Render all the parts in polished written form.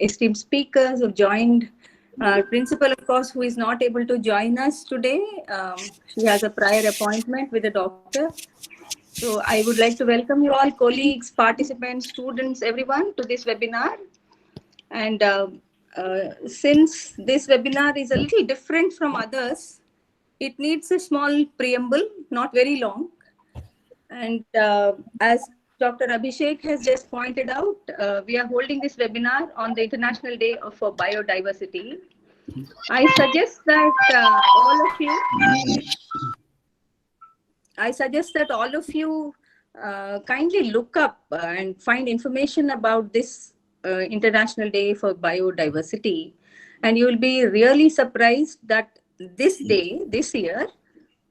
esteemed speakers who joined. Principal, of course, who is not able to join us today. She has a prior appointment with a doctor. So I would like to welcome you all, colleagues, participants, students, everyone to this webinar. And since this webinar is a little different from others, it needs a small preamble, not very long. And as Dr. Abhishek has just pointed out, we are holding this webinar on the International Day for Biodiversity. I suggest that all of you kindly look up and find information about this International Day for Biodiversity. And you will be really surprised that this day, this year,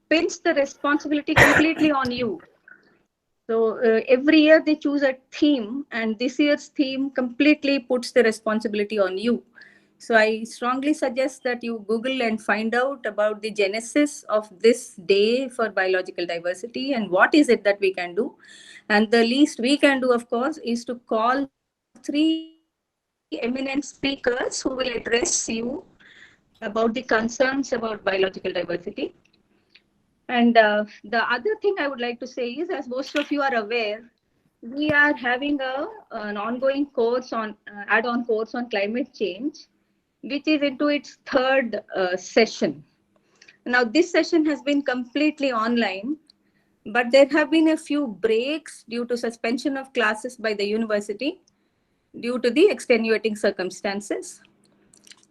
pins the responsibility completely on you. So every year they choose a theme, and this year's theme completely puts the responsibility on you. So I strongly suggest that you Google and find out about the genesis of this day for biological diversity and what is it that we can do. And the least we can do, of course, is to call 3 eminent speakers who will address you about the concerns about biological diversity. And the other thing I would like to say is, as most of you are aware, we are having an ongoing course on add-on course on climate change, which is into its third session. Now, this session has been completely online, but there have been a few breaks due to suspension of classes by the university due to the extenuating circumstances.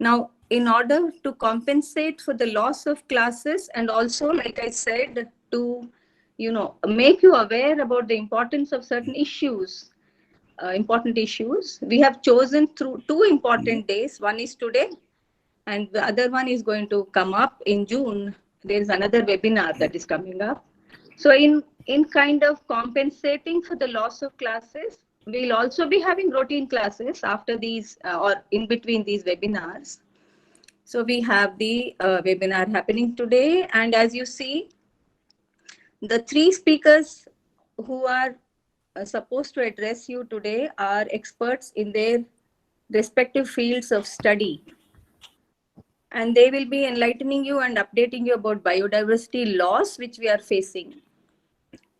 Now, in order to compensate for the loss of classes and also, like I said, to make you aware about the importance of certain issues, important issues, we have chosen through 2 important days. One is today, and the other one is going to come up in June. There is another webinar that is coming up. So in kind of compensating for the loss of classes, we'll also be having routine classes after these or in between these webinars. So we have the webinar happening today. And as you see, the 3 speakers who are supposed to address you today are experts in their respective fields of study. And they will be enlightening you and updating you about biodiversity loss, which we are facing.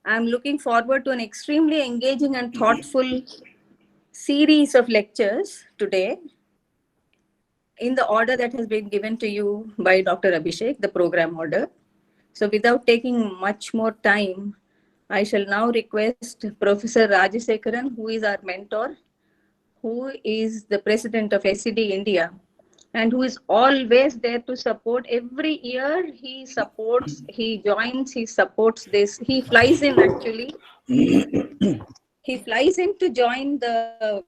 I'm looking forward to an extremely engaging and thoughtful series of lectures today in the order that has been given to you by Dr. Abhishek, the program order. So without taking much more time, I shall now request Professor Rajasekaran, who is our mentor, who is the president of SED India, and who is always there to support. Every year he supports, he joins, he supports this. He flies in actually. He flies in to join the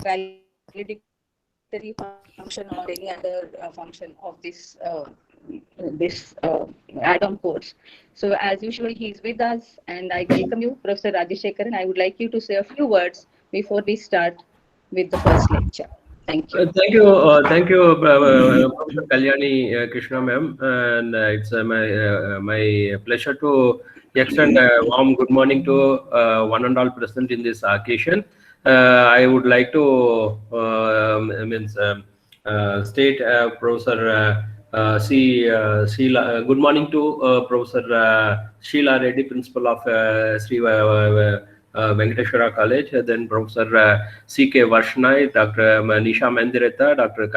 valedictory function or any other function of this add-on course. So as usual, he is with us, and I welcome you, Professor Rajasekaran. I would like you to say a few words before we start with the first lecture. Thank you. Thank you, Professor Kalyani Krishna ma'am, and it's my pleasure to extend a warm good morning to one and all present in this occasion. I would like to state Professor Sheila. Good morning to Professor Sheila Reddy, Principal of Sri Venkateshwara College, then Professor C.K. Varshney, Dr. Nisha Mendiratta, Dr.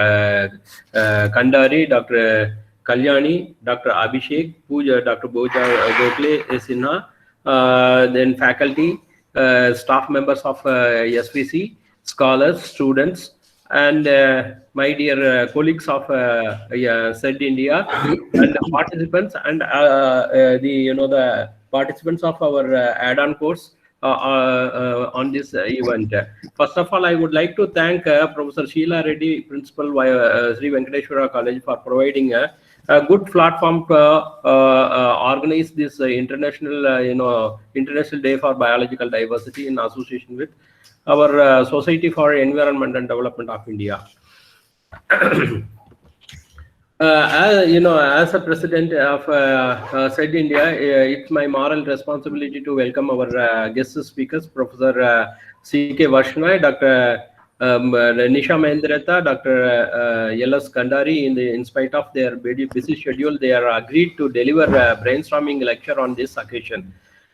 Kandari, Dr. Kalyani, Dr. Abhishek, Pooja, Dr. Boja Gokhale Sinha, then faculty, staff members of SVC, scholars, students, and my dear colleagues of SED India, and participants, and the participants of our add-on course on this event. First of all, I would like to thank Professor Sheila Reddy, Principal Sri Venkateshwara College, for providing a good platform to organize this International Day for Biological Diversity in association with our Society for Environment and Development of India. As a president of SED India, it's my moral responsibility to welcome our guest speakers, Professor C.K. Varshney, Dr. Nisha Mendiratta, Dr. L.S. Kandari, in spite of their busy schedule, they are agreed to deliver a brainstorming lecture on this occasion.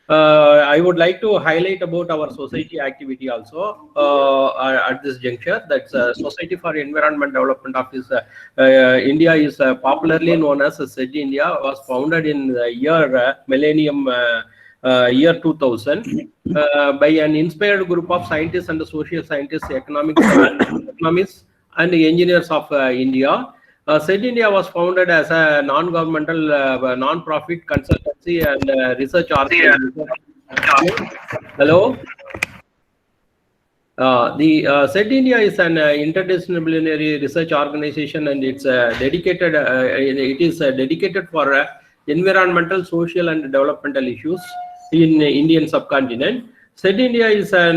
I would like to highlight about our society activity also at this juncture. That's Society for Environment Development Office India is popularly known as SED India, was founded in the year millennium year 2000 by an inspired group of scientists and social scientists, economists and engineers of India. SED India was founded as a non-governmental, non-profit consultancy and research organization. Hello. The SED India is an interdisciplinary research organization, and it's dedicated. It is dedicated for environmental, social, and developmental issues in the Indian subcontinent. SED India is a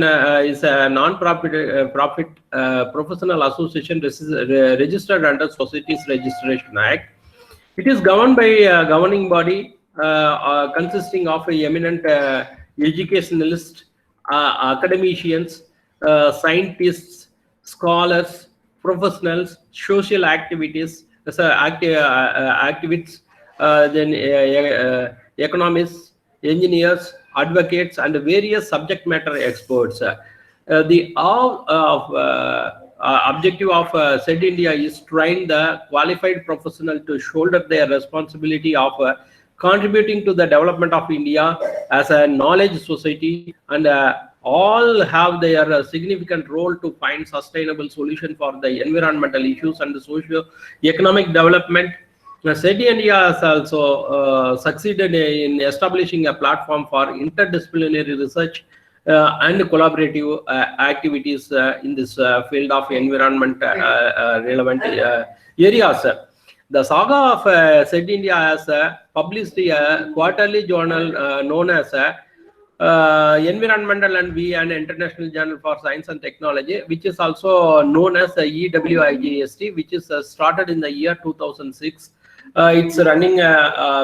non-profit professional association registered under Societies Registration Act. It is governed by a governing body consisting of eminent educationalists, academicians, scientists, scholars, professionals, social activities, activists, then economists, engineers, advocates, and various subject matter experts. The objective of SED India is to train the qualified professional to shoulder their responsibility of contributing to the development of India as a knowledge society, and all have their significant role to find sustainable solution for the environmental issues and the socio-economic development. SED India has also succeeded in establishing a platform for interdisciplinary research and collaborative activities in this field of environment relevant areas. The saga of SED India has published a quarterly journal known as Environmental and International Journal for Science and Technology, which is also known as EWIGST, which is started in the year 2006. It's running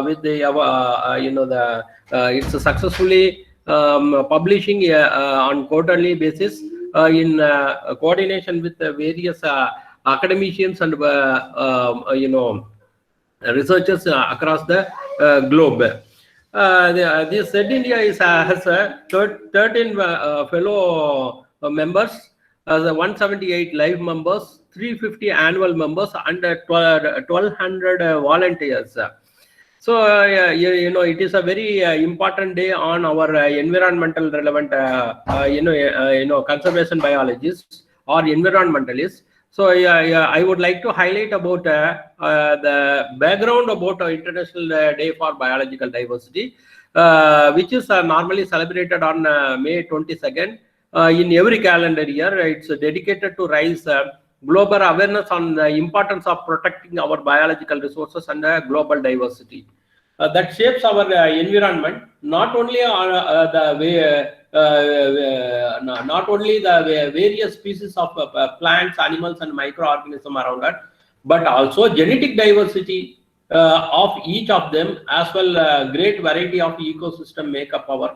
with the it's successfully publishing on quarterly basis in coordination with various academicians and researchers across the globe. This SED India has 13 fellow members, 178 live members, 350 annual members, and 1,200 volunteers. So it is a very important day on our environmental relevant conservation biologists or environmentalists. So I would like to highlight about the background about International Day for Biological Diversity, which is normally celebrated on May 22nd in every calendar year. It's dedicated to raise global awareness on the importance of protecting our biological resources and global diversity that shapes our environment, not only the various species of plants, animals, and microorganisms around it, but also genetic diversity of each of them, as well great variety of ecosystem make up our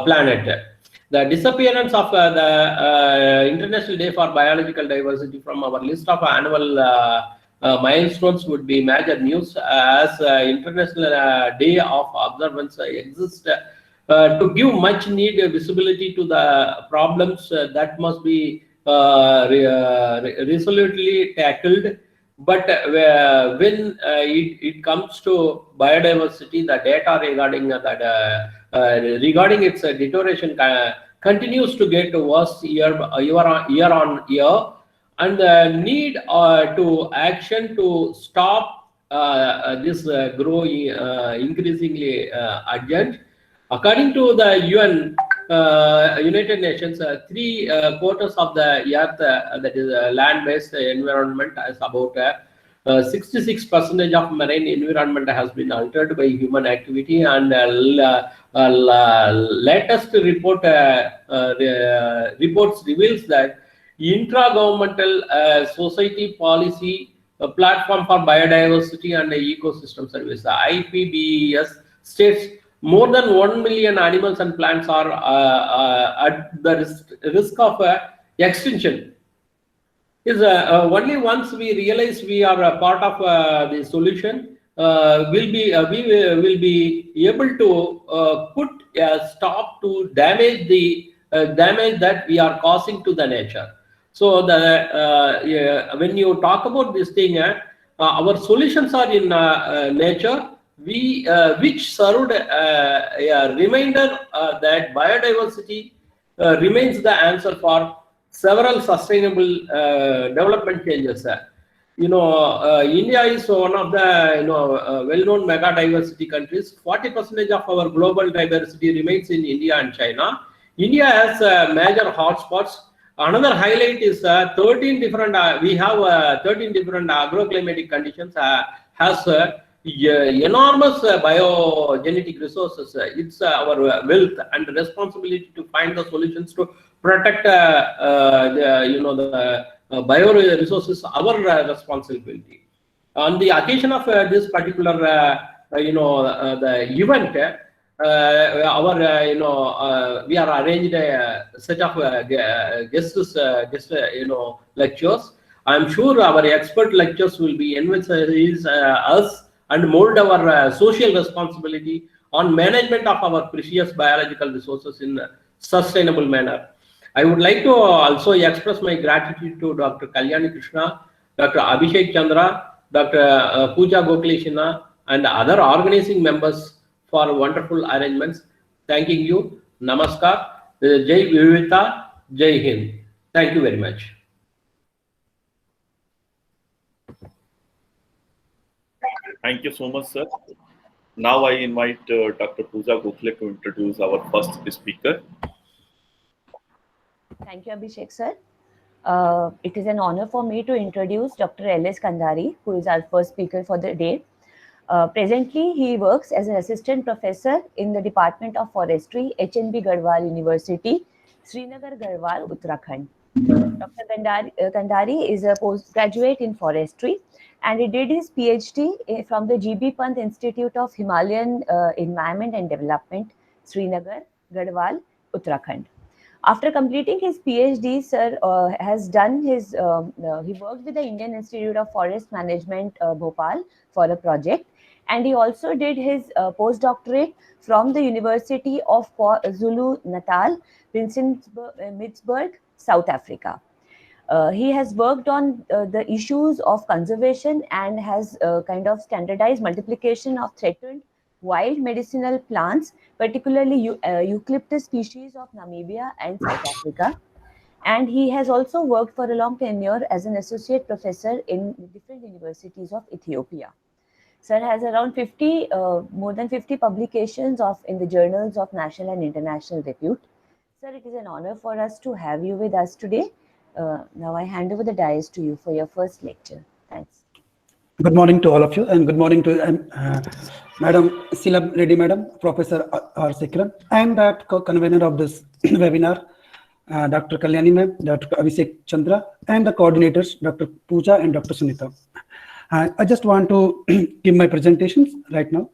planet. The disappearance of the International Day for Biological Diversity from our list of annual milestones would be major news, as International Day of Observance exists to give much needed visibility to the problems that must be resolutely tackled. But when it comes to biodiversity, the data regarding that regarding its deterioration continues to get worse year on year, and the need to action to stop this growing increasingly urgent. According to the United Nations, 3/4 of the earth, that is land-based environment, is about 66% of marine environment has been altered by human activity, and latest reports reveals that intra-governmental society policy platform for biodiversity and ecosystem service, IPBES, states more than 1 million animals and plants are at the risk of extinction is only once we realize we are a part of the solution, will be able to put a stop to damage that we are causing to the nature. So when you talk about this thing, our solutions are in nature, which served a reminder that biodiversity remains the answer for several sustainable development changes. India is one of the well-known mega diversity countries. 40% of our global diversity remains in India and China. India has major hotspots. Another highlight is 13 different. We have 13 different agroclimatic conditions. Has enormous biogenetic resources. It's our wealth and responsibility to find the solutions to protect the bioresources, our responsibility. On the occasion of this particular the event, we are arranged a set of lectures. I'm sure our expert lectures will be emphasize us and mold our social responsibility on management of our precious biological resources in a sustainable manner. I would like to also express my gratitude to Dr. Kalyani Krishna, Dr. Abhishek Chandra, Dr. Pooja Gokuleshina, and other organizing members for wonderful arrangements. Thanking you. Namaskar. Jai Vivita. Jai Hind. Thank you very much. Thank you so much, sir. Now I invite Dr. Pooja Gokhale to introduce our first speaker. Thank you, Abhishek, sir. It is an honor for me to introduce Dr. L.S. Kandari, who is our first speaker for the day. Presently, he works as an assistant professor in the Department of Forestry, HNB Garhwal University, Srinagar, Garhwal, Uttarakhand. Dr. Kandari is a postgraduate in forestry, and he did his PhD from the GB Pant Institute of Himalayan Environment and Development, Srinagar, Garhwal, Uttarakhand. After completing his PhD, sir has done his, he worked with the Indian Institute of Forest Management, Bhopal, for a project. And he also did his postdoctorate from the University of KwaZulu-Natal, Prinsenburg, South Africa. He has worked on the issues of conservation and has kind of standardized multiplication of threatened wild medicinal plants, particularly eucalyptus species of Namibia and South Africa. And he has also worked for a long tenure as an associate professor in different universities of Ethiopia. Sir has around more than 50 publications in the journals of national and international repute. Sir, it is an honor for us to have you with us today. Now I hand over the dais to you for your first lecture. Thanks. Good morning to all of you, and good morning to Madam Silab Reddy, Madam Professor R. Sikran, and the convener of this webinar, Dr. Kalyani Ma'am, Dr. Abhishek Chandra, and the coordinators, Dr. Pooja and Dr. Sunita. I just want to give my presentations right now.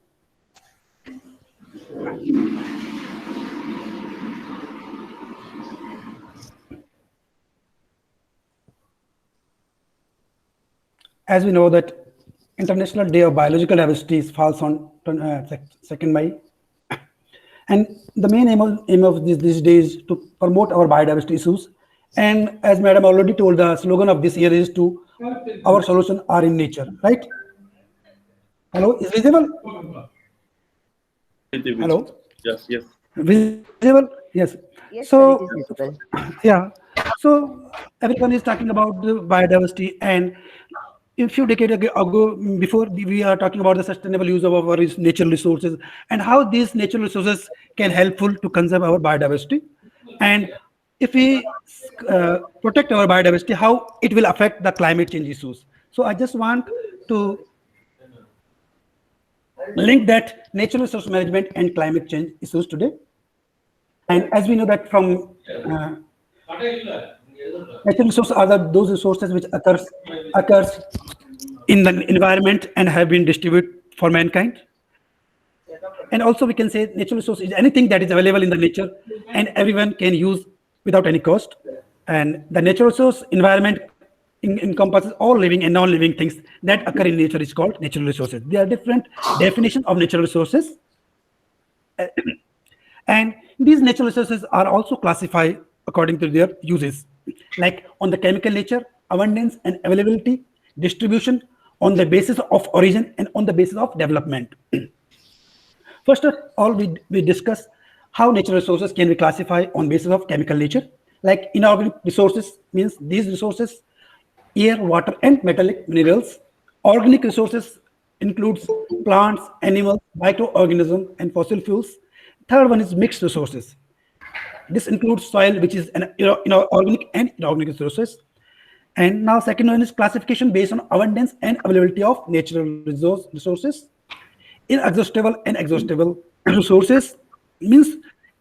As we know that International Day of Biological Diversity falls on 2nd May. And the main aim of this day is to promote our biodiversity issues. And as Madam already told, the slogan of this year is to our solutions are in nature, right? Hello, is visible? Hello? Yes, yes. Visible? Yes. Yes, so, sir, it is visible. Yeah. So everyone is talking about the biodiversity, and a few decades ago, before we are talking about the sustainable use of our natural resources and how these natural resources can helpful to conserve our biodiversity. And if we protect our biodiversity, how it will affect the climate change issues. So I just want to link that natural resource management and climate change issues today. And as we know that from natural resources are those resources which occurs in the environment and have been distributed for mankind. And also we can say natural resource is anything that is available in the nature and everyone can use without any cost. And the natural resource environment encompasses all living and non-living things that occur in nature is called natural resources. There are different definitions of natural resources. And these natural resources are also classified according to their uses, like on the chemical nature, abundance and availability, distribution, on the basis of origin, and on the basis of development. First of all, we discuss how natural resources can be classified on basis of chemical nature. Like inorganic resources means these resources, air, water, and metallic minerals. Organic resources includes plants, animals, microorganisms, and fossil fuels. Third one is mixed resources. This includes soil, which is an organic and inorganic resources. And now second one is classification based on abundance and availability of natural resources. Inexhaustible and exhaustible resources means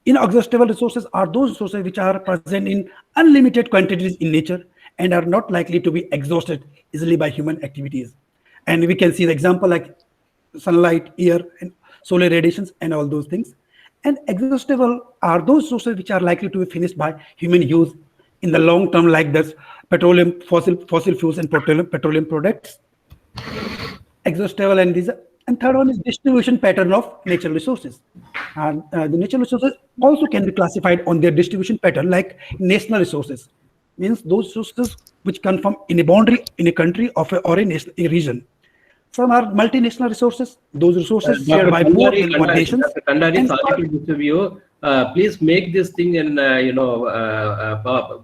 inexhaustible resources are those resources which are present in unlimited quantities in nature and are not likely to be exhausted easily by human activities. And we can see the example like sunlight, air, and solar radiations, and all those things. And exhaustible are those resources which are likely to be finished by human use in the long term, like this petroleum, fossil fuels, and petroleum products. Exhaustible and these. And third one is distribution pattern of natural resources. And the natural resources also can be classified on their distribution pattern, like national resources. Means those resources which come from in a boundary in a country of or a region. Some are multinational resources. Those resources shared by more than one nation. Kandari, sorry to disturb you. Please make this thing in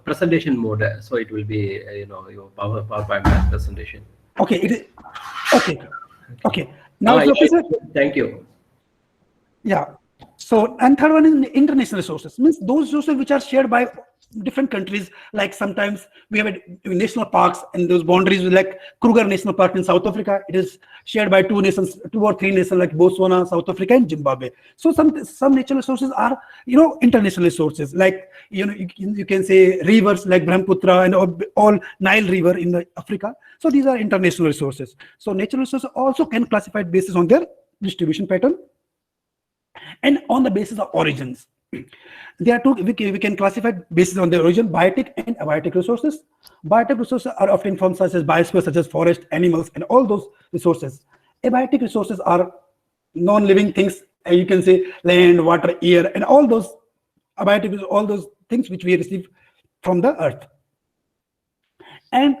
presentation mode, so it will be your PowerPoint presentation. Okay. It is, okay. Now, thank you. Yeah. So, and third one is international resources. Means those resources which are shared by different countries. Like sometimes we have national parks, and those boundaries, like Kruger National Park in South Africa, it is shared by two or three nations like Botswana, South Africa, and Zimbabwe. So some natural resources are international resources. Like you can say rivers like Brahmaputra and all Nile River in Africa. So these are international resources. So natural resources also can classify basis on their distribution pattern and on the basis of origins. There are two, we can classify basis on their origin, biotic and abiotic resources. Biotic resources are often formed such as biosphere, such as forest, animals, and all those resources. Abiotic resources are non-living things, and you can say land, water, air, and all those abiotic, all those things which we receive from the earth. And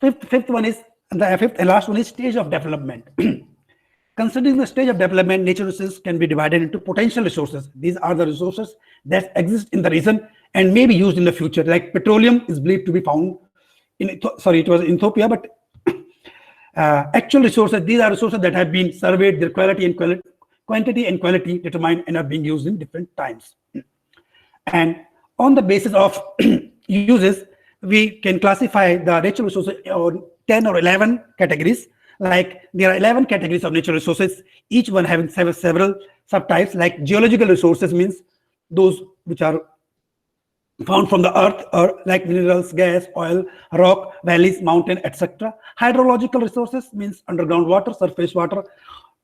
fifth one is, the fifth and last one is stage of development. Considering the stage of development, natural resources can be divided into potential resources. These are the resources that exist in the region and may be used in the future. Like petroleum is believed to be found in, it was in Ethiopia, but actual resources, these are resources that have been surveyed, their quantity and quality determined and are being used in different times. And on the basis of uses, we can classify the natural resources on 10 or 11 categories. Like there are 11 categories of natural resources, each one having several subtypes. Like geological resources means those which are found from the earth, or like minerals, gas, oil, rock, valleys, mountain, etc. Hydrological resources means underground water, surface water,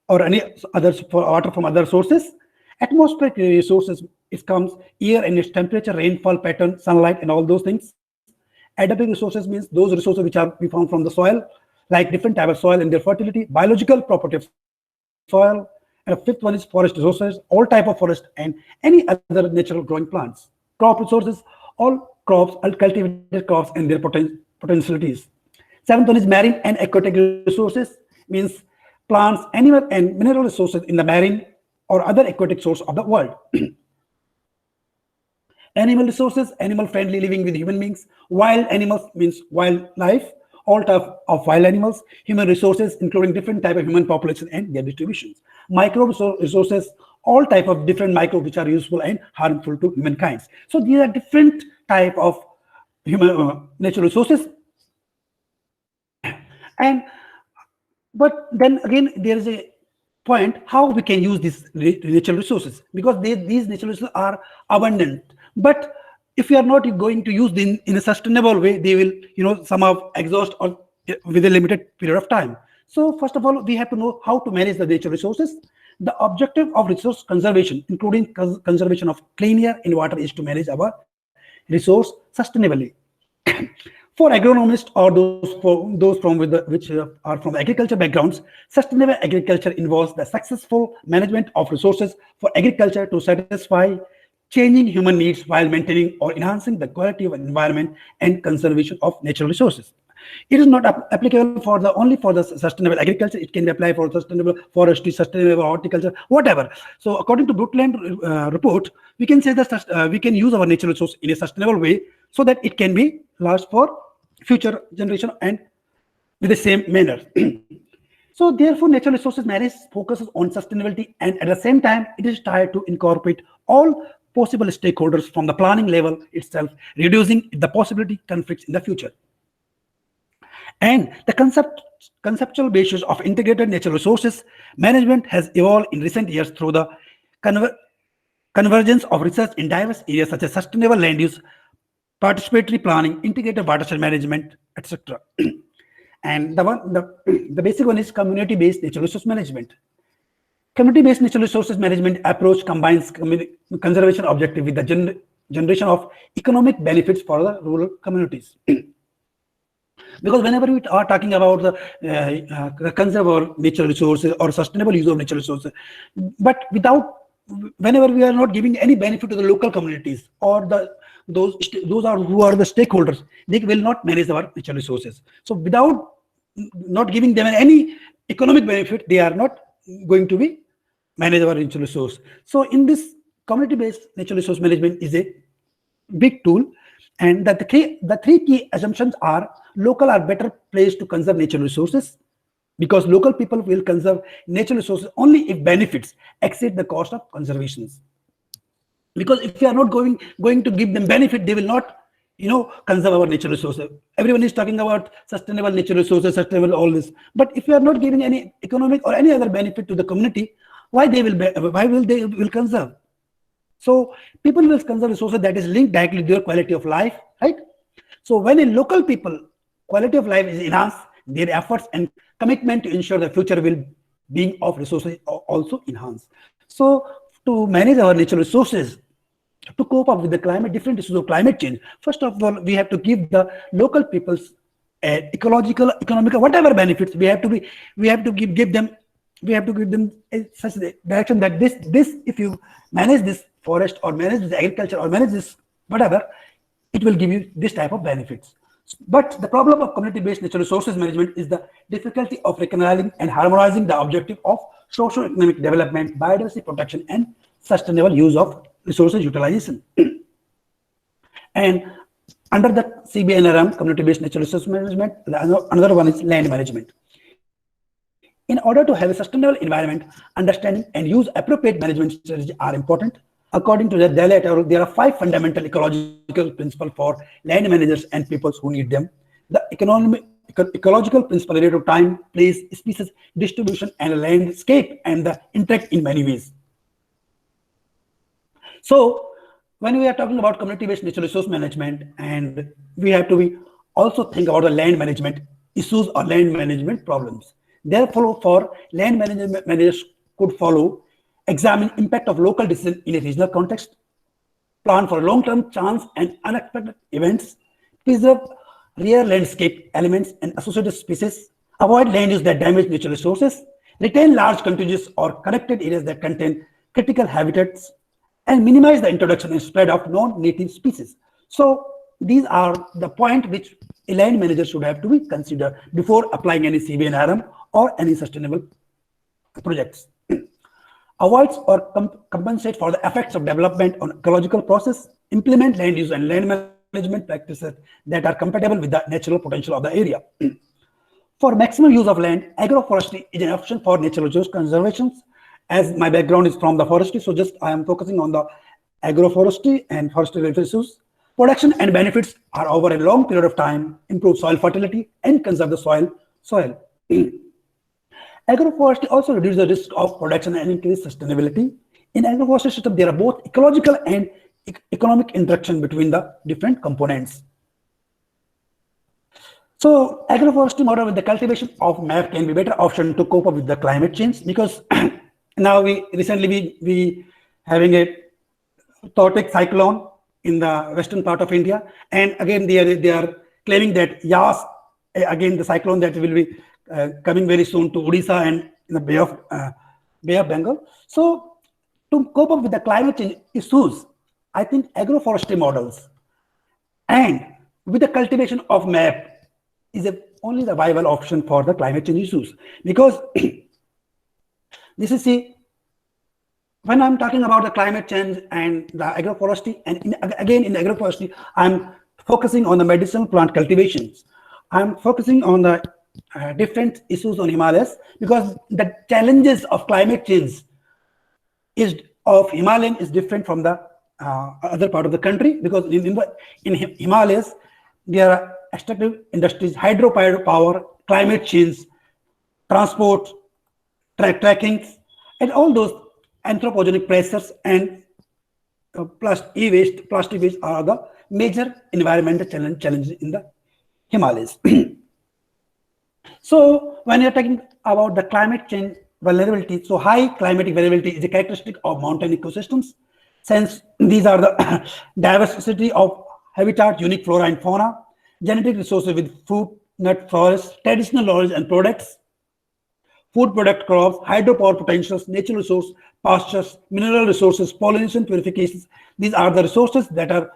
or any other water from other sources. Atmospheric resources, it comes air and its temperature, rainfall pattern, sunlight, and all those things. Adiabatic resources means those resources which are we found from the soil, like different type of soil and their fertility, biological property of soil. And the fifth one is forest resources, all type of forest and any other natural growing plants. Crop resources, all crops, all cultivated crops and their potentialities. Seventh one is marine and aquatic resources, means plants, animal and mineral resources in the marine or other aquatic source of the world. Animal resources, animal friendly living with human beings. Wild animals means wildlife, all type of wild animals. Human resources, including different type of human population and their distributions. Micro resources, all type of different microbes which are useful and harmful to humankind. So these are different type of human natural resources. But then again, there is a point how we can use these natural resources, because these natural resources are abundant. But if we are not going to use them in a sustainable way, they will, somehow exhaust or with a limited period of time. So first of all, we have to know how to manage the natural resources. The objective of resource conservation, including conservation of clean air and water, is to manage our resource sustainably. For agronomists or those from which are from agriculture backgrounds, sustainable agriculture involves the successful management of resources for agriculture to satisfy changing human needs while maintaining or enhancing the quality of environment and conservation of natural resources. It is not applicable for only for the sustainable agriculture. It can be applied for sustainable forestry, sustainable horticulture, whatever. So, according to Brundtland report, we can say that we can use our natural resource in a sustainable way so that it can be last for future generation and with the same manner. So, therefore, natural resources management focuses on sustainability, and at the same time, it is tried to incorporate all possible stakeholders from the planning level itself, reducing the possibility conflicts in the future. And the conceptual basis of integrated natural resources management has evolved in recent years through the convergence of research in diverse areas such as sustainable land use, participatory planning, integrated watershed management, etc. And the basic one is community-based natural resource management. Community-based natural resources management approach combines conservation objective with the generation of economic benefits for the rural communities. Because whenever we are talking about the conserve our natural resources or sustainable use of natural resources, but whenever we are not giving any benefit to the local communities or those who are the stakeholders, they will not manage our natural resources. So without not giving them any economic benefit, they are not going to be manage our natural resource. So in this community-based natural resource management is a big tool, and that the three key assumptions are: local are better placed to conserve natural resources because local people will conserve natural resources only if benefits exceed the cost of conservation. Because if we are not going to give them benefit, they will not conserve our natural resources. Everyone is talking about sustainable natural resources, sustainable all this, but if we are not giving any economic or any other benefit to the community, why they will conserve? So people will conserve resources that is linked directly to their quality of life, right? So when in local people quality of life is enhanced, their efforts and commitment to ensure the future will being of resources also enhanced. So to manage our natural resources, to cope up with the different issues of climate change, first of all, we have to give the local people's ecological, economical, whatever benefits we have to give them such a direction that this if you manage this forest or manage this agriculture or manage this whatever, it will give you this type of benefits. But the problem of community-based natural resources management is the difficulty of reconciling and harmonizing the objective of socio-economic development, biodiversity protection, and sustainable use of resources utilization. And under the CBNRM, community-based natural resource management, another one is land management. In order to have a sustainable environment, understanding and use appropriate management strategies are important. According to the Delhi et al., there are 5 fundamental ecological principles for land managers and peoples who need them. The ecological principle related to time, place, species, distribution, and landscape, and the interact in many ways. So when we are talking about community-based natural resource management, and we have to also think about the land management issues or land management problems. Therefore, for land managers could examine impact of local decision in a regional context, plan for long-term chance and unexpected events, preserve rare landscape elements and associated species, avoid land use that damage natural resources, retain large contiguous or connected areas that contain critical habitats, and minimize the introduction and spread of non-native species. So these are the points which a land manager should have to be considered before applying any CBNRM or any sustainable projects. Avoids or compensate for the effects of development on ecological process, implement land use and land management practices that are compatible with the natural potential of the area. For maximum use of land, agroforestry is an option for natural resource conservation. As my background is from the forestry, so just I am focusing on the agroforestry and forestry related issues. Production and benefits are over a long period of time, improve soil fertility and conserve the soil. Agroforestry also reduces the risk of production and increase sustainability. In agroforestry system, there are both ecological and economic interaction between the different components. So agroforestry model with the cultivation of MAP can be better option to cope up with the climate change, because now we recently having a Tortic cyclone in the western part of India. And again, they are claiming that Yas, again, the cyclone that will be coming very soon to Odisha and in the Bay of Bengal. So to cope up with the climate change issues, I think agroforestry models and with the cultivation of MAP is only the viable option for the climate change issues. Because this is, see, when I'm talking about the climate change and the agroforestry, and again in agroforestry, I'm focusing on the medicinal plant cultivations. I'm focusing on the different issues on Himalayas, because the challenges of climate change of Himalayan is different from the other part of the country, because in Himalayas there are extractive industries, hydropower, climate change, transport, tracking, and all those anthropogenic pressures and plastic waste are the major environmental challenges in the Himalayas. So when you're talking about the climate change vulnerability, so high climatic variability is a characteristic of mountain ecosystems, since these are the diversity of habitat, unique flora and fauna, genetic resources with fruit, nut, forests, traditional knowledge and products, food product crops, hydropower potentials, natural resource, pastures, mineral resources, pollination purifications. These are the resources that are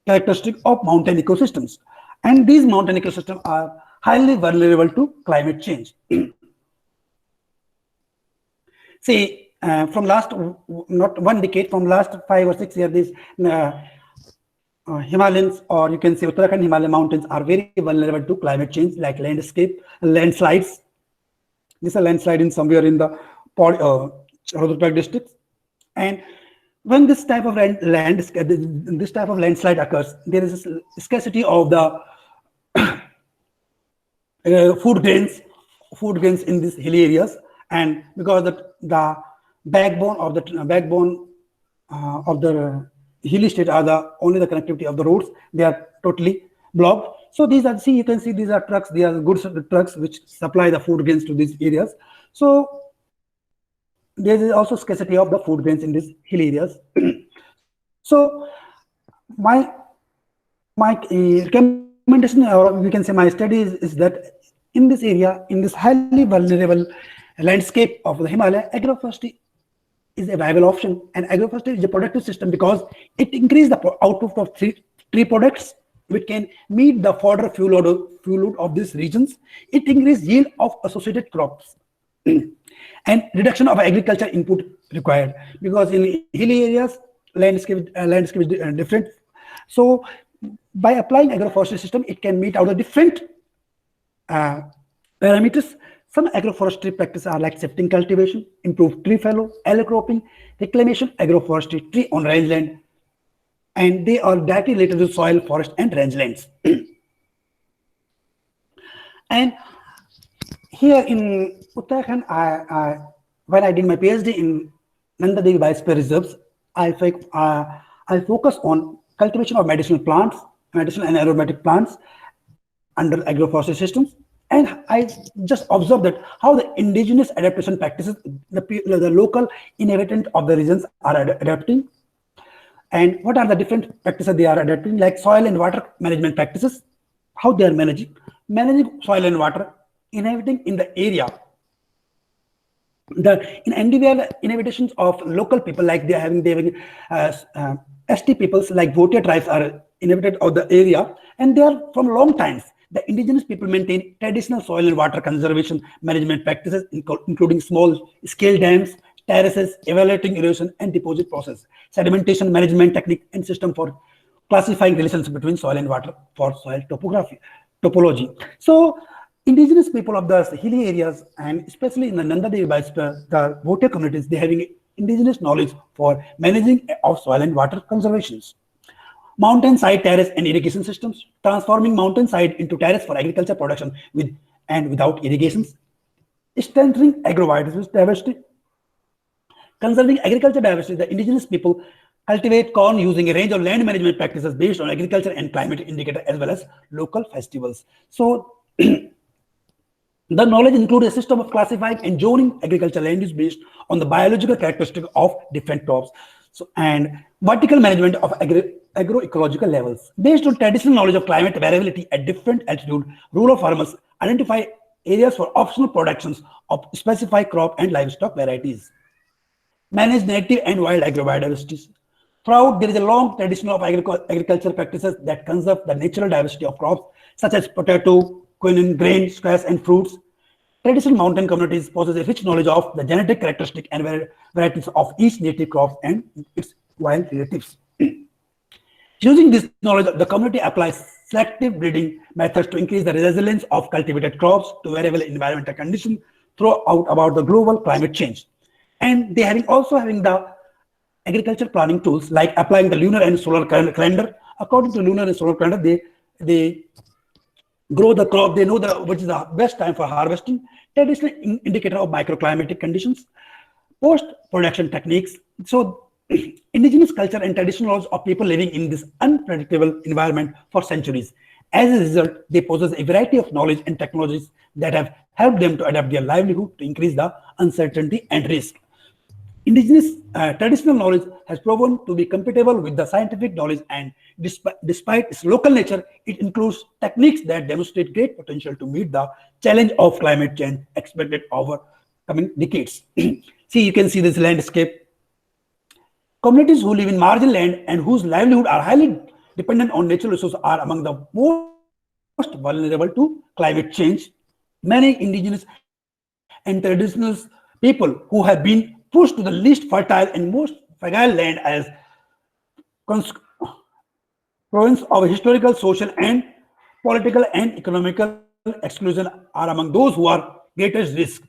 characteristic of mountain ecosystems. And these mountain ecosystems are highly vulnerable to climate change. See, from last, not one decade, from last 5 or 6 years, these Himalayans, or you can say Uttarakhand Himalayan mountains, are very vulnerable to climate change, like landslides. This is a landslide in somewhere in the Chaudhary district. And when this type of landslide occurs, there is a scarcity of the food grains in these hilly areas, and because the backbone of the hilly state are only the connectivity of the roads, they are totally blocked. So these are, you can see these are trucks, they are goods trucks which supply the food grains to these areas. So there is also scarcity of the food grains in these hilly areas. So my recommendation, or we can say my study is that in this area, in this highly vulnerable landscape of the Himalaya, agroforestry is a viable option. And agroforestry is a productive system because it increases the output of tree products, which can meet the fodder fuel load of these regions. It increases yield of associated crops and reduction of agriculture input required, because in hilly areas landscape is different. So by applying agroforestry system, it can meet out the different parameters. Some agroforestry practices are like shifting cultivation, improved tree fallow, alley cropping, reclamation, agroforestry, tree on rangeland, and they are directly related to soil, forest, and rangelands. And here in Uttarakhand, when I did my PhD in Nanda Devi Biosphere Reserves, I focus on cultivation of medicinal plants, medicinal and aromatic plants under agroforestry systems. And I just observed that how the indigenous adaptation practices, the local inhabitant of the regions are adapting. And what are the different practices they are adapting, like soil and water management practices, how they are managing soil and water, inhabiting in the area. The individual inhabitations of local people, like they're having ST peoples like Bhotia tribes are inhabited of the area, and they are from long times. The indigenous people maintain traditional soil and water conservation management practices, including small scale dams, terraces, evaluating erosion and deposit process, sedimentation management technique, and system for classifying relations between soil and water for soil topology. So indigenous people of the hilly areas, and especially in the Nanda Devi Biosphere, the Bhotia communities, they having indigenous knowledge for managing of soil and water conservations. Mountainside terrace and irrigation systems, transforming mountainside into terrace for agriculture production with and without irrigations, strengthening agrobiodiversity, conserving agriculture diversity. The indigenous people cultivate corn using a range of land management practices based on agriculture and climate indicator, as well as local festivals. So the knowledge includes a system of classifying and zoning agricultural land use based on the biological characteristic of different crops. So, and vertical management of agroecological levels. Based on traditional knowledge of climate variability at different altitude, rural farmers identify areas for optional productions of specified crop and livestock varieties. Manage native and wild agrobiodiversity. Throughout, there is a long tradition of agricultural practices that conserve the natural diversity of crops, such as potato, quinoa, grain, squash, and fruits. Traditional mountain communities possess a rich knowledge of the genetic characteristics and varieties of each native crop and its wild relatives. Using this knowledge, the community applies selective breeding methods to increase the resilience of cultivated crops to variable environmental conditions throughout about the global climate change. And they also having the agriculture planning tools like applying the lunar and solar calendar. According to lunar and solar calendar, they grow the crop. They know which is the best time for harvesting. Traditional indicator of microclimatic conditions, post-production techniques. So indigenous culture and traditional laws of people living in this unpredictable environment for centuries. As a result, they possess a variety of knowledge and technologies that have helped them to adapt their livelihood to increase the uncertainty and risk. Indigenous traditional knowledge has proven to be compatible with the scientific knowledge, and despite its local nature, it includes techniques that demonstrate great potential to meet the challenge of climate change expected over coming decades. See, you can see this landscape. Communities who live in marginal land and whose livelihood are highly dependent on natural resources are among the most vulnerable to climate change. Many indigenous and traditional people who have been pushed to the least fertile and most fragile land as consequence of historical, social, and political and economical exclusion are among those who are greatest risk.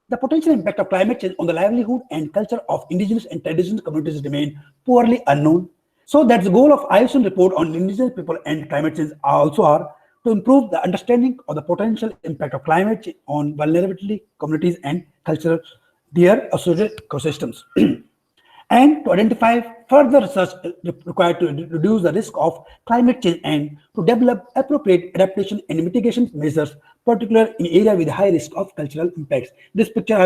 The potential impact of climate change on the livelihood and culture of indigenous and traditional communities remain poorly unknown. So that's the goal of IUCN report on indigenous people and climate change also are to improve the understanding of the potential impact of climate change on vulnerability communities and cultural their associated ecosystems. And to identify further research required to reduce the risk of climate change and to develop appropriate adaptation and mitigation measures, particularly in areas with high risk of cultural impacts. This picture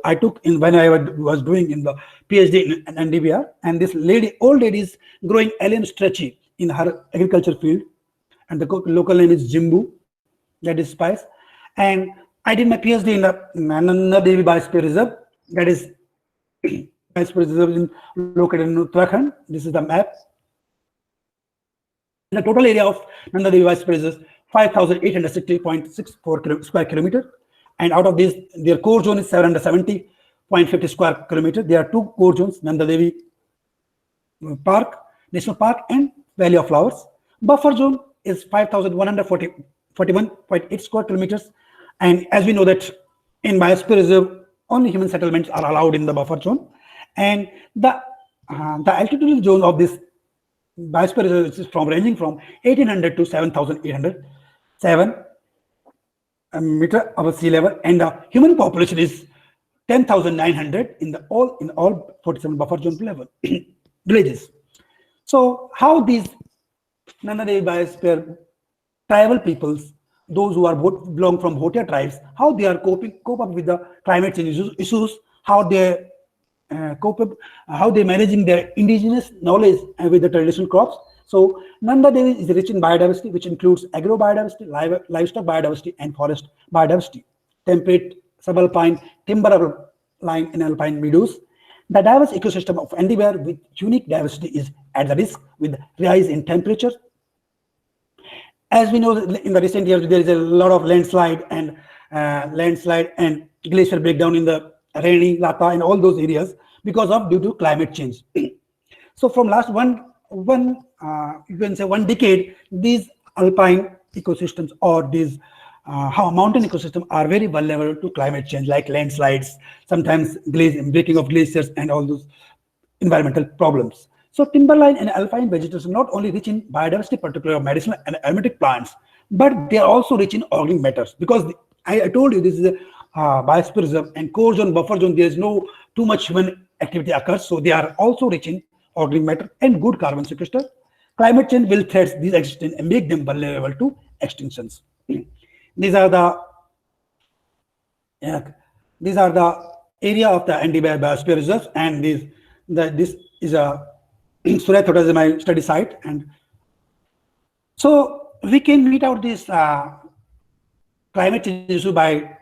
I took in when I was doing in the PhD in NDBR, and this old lady is growing alien stretchy in her agriculture field, and the local name is Jimbu, that is spice. And I did my PhD in the Nanda Devi Biosphere Reserve, that is Biosphere Reserve located in Uttarakhand. This is the map. The total area of Nanda Devi Biosphere Reserve is 5,860.64 square kilometer, and out of this, their core zone is 770.50 square kilometer. There are two core zones: Nanda Devi Park, National Park, and Valley of Flowers. Buffer zone is 5,141.8 square kilometers, and as we know that in Biosphere Reserve, only human settlements are allowed in the buffer zone, and the altitudinal zone of this Biosphere Reserve is ranging from 1,800 to 7,807 meter above sea level, and the human population is 10,900 in all 47 buffer zone level villages. So how these Nanda Devi Biosphere tribal peoples, those who are belong from Bhotia tribes, how they are cope up with the climate change issues, how they how they managing their indigenous knowledge with the traditional crops. So Nanda Devi is rich in biodiversity, which includes agro biodiversity, livestock biodiversity, and forest biodiversity, temperate, subalpine, timber line, and alpine meadows. The diverse ecosystem of Andiware with unique diversity is at the risk with rise in temperature. As we know, in the recent years, there is a lot of landslide and glacier breakdown in the Raini, Lata, and all those areas due to climate change. So from last one decade, these alpine ecosystems or these mountain ecosystems are very vulnerable to climate change, like landslides, sometimes breaking of glaciers, and all those environmental problems. So timberline and alpine vegetation not only rich in biodiversity, particularly of medicinal and aromatic plants, but they are also rich in organic matters. Because I told you this is a biosphere reserve, and core zone, buffer zone, there is no too much human activity occurs. So they are also rich in organic matter and good carbon sequester. Climate change will threat these existence and make them vulnerable to extinctions. These are the area of the NDBI biosphere reserves, and these this is a Surat is my study site, and so we can meet out this climate change issue by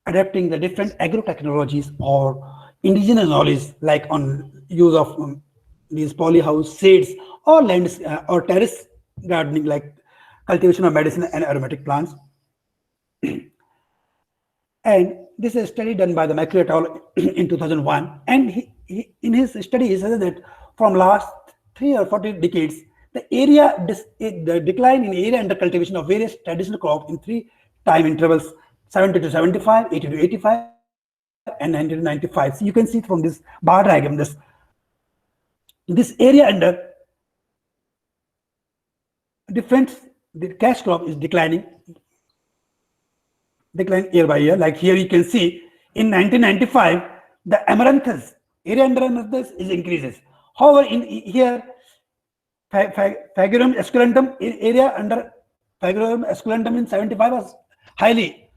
adapting the different agro-technologies or indigenous knowledge, like on use of these polyhouse shades or lands or terrace gardening, like cultivation of medicine and aromatic plants. And this is a study done by the Macri et al. In 2001. And he, in his study, he says that from last 3 or 40 decades, the decline in area under cultivation of various traditional crops in 3 time intervals, 70 to 75, 80 to 85, and 90 to 95. So you can see from this bar diagram, this area under the cash crop is decline year by year. Like here you can see in 1995, the amaranthus, area under amaranthus is increases. However, in here, Phagerum esculentum area under Phagerum esculentum in 75 was highly.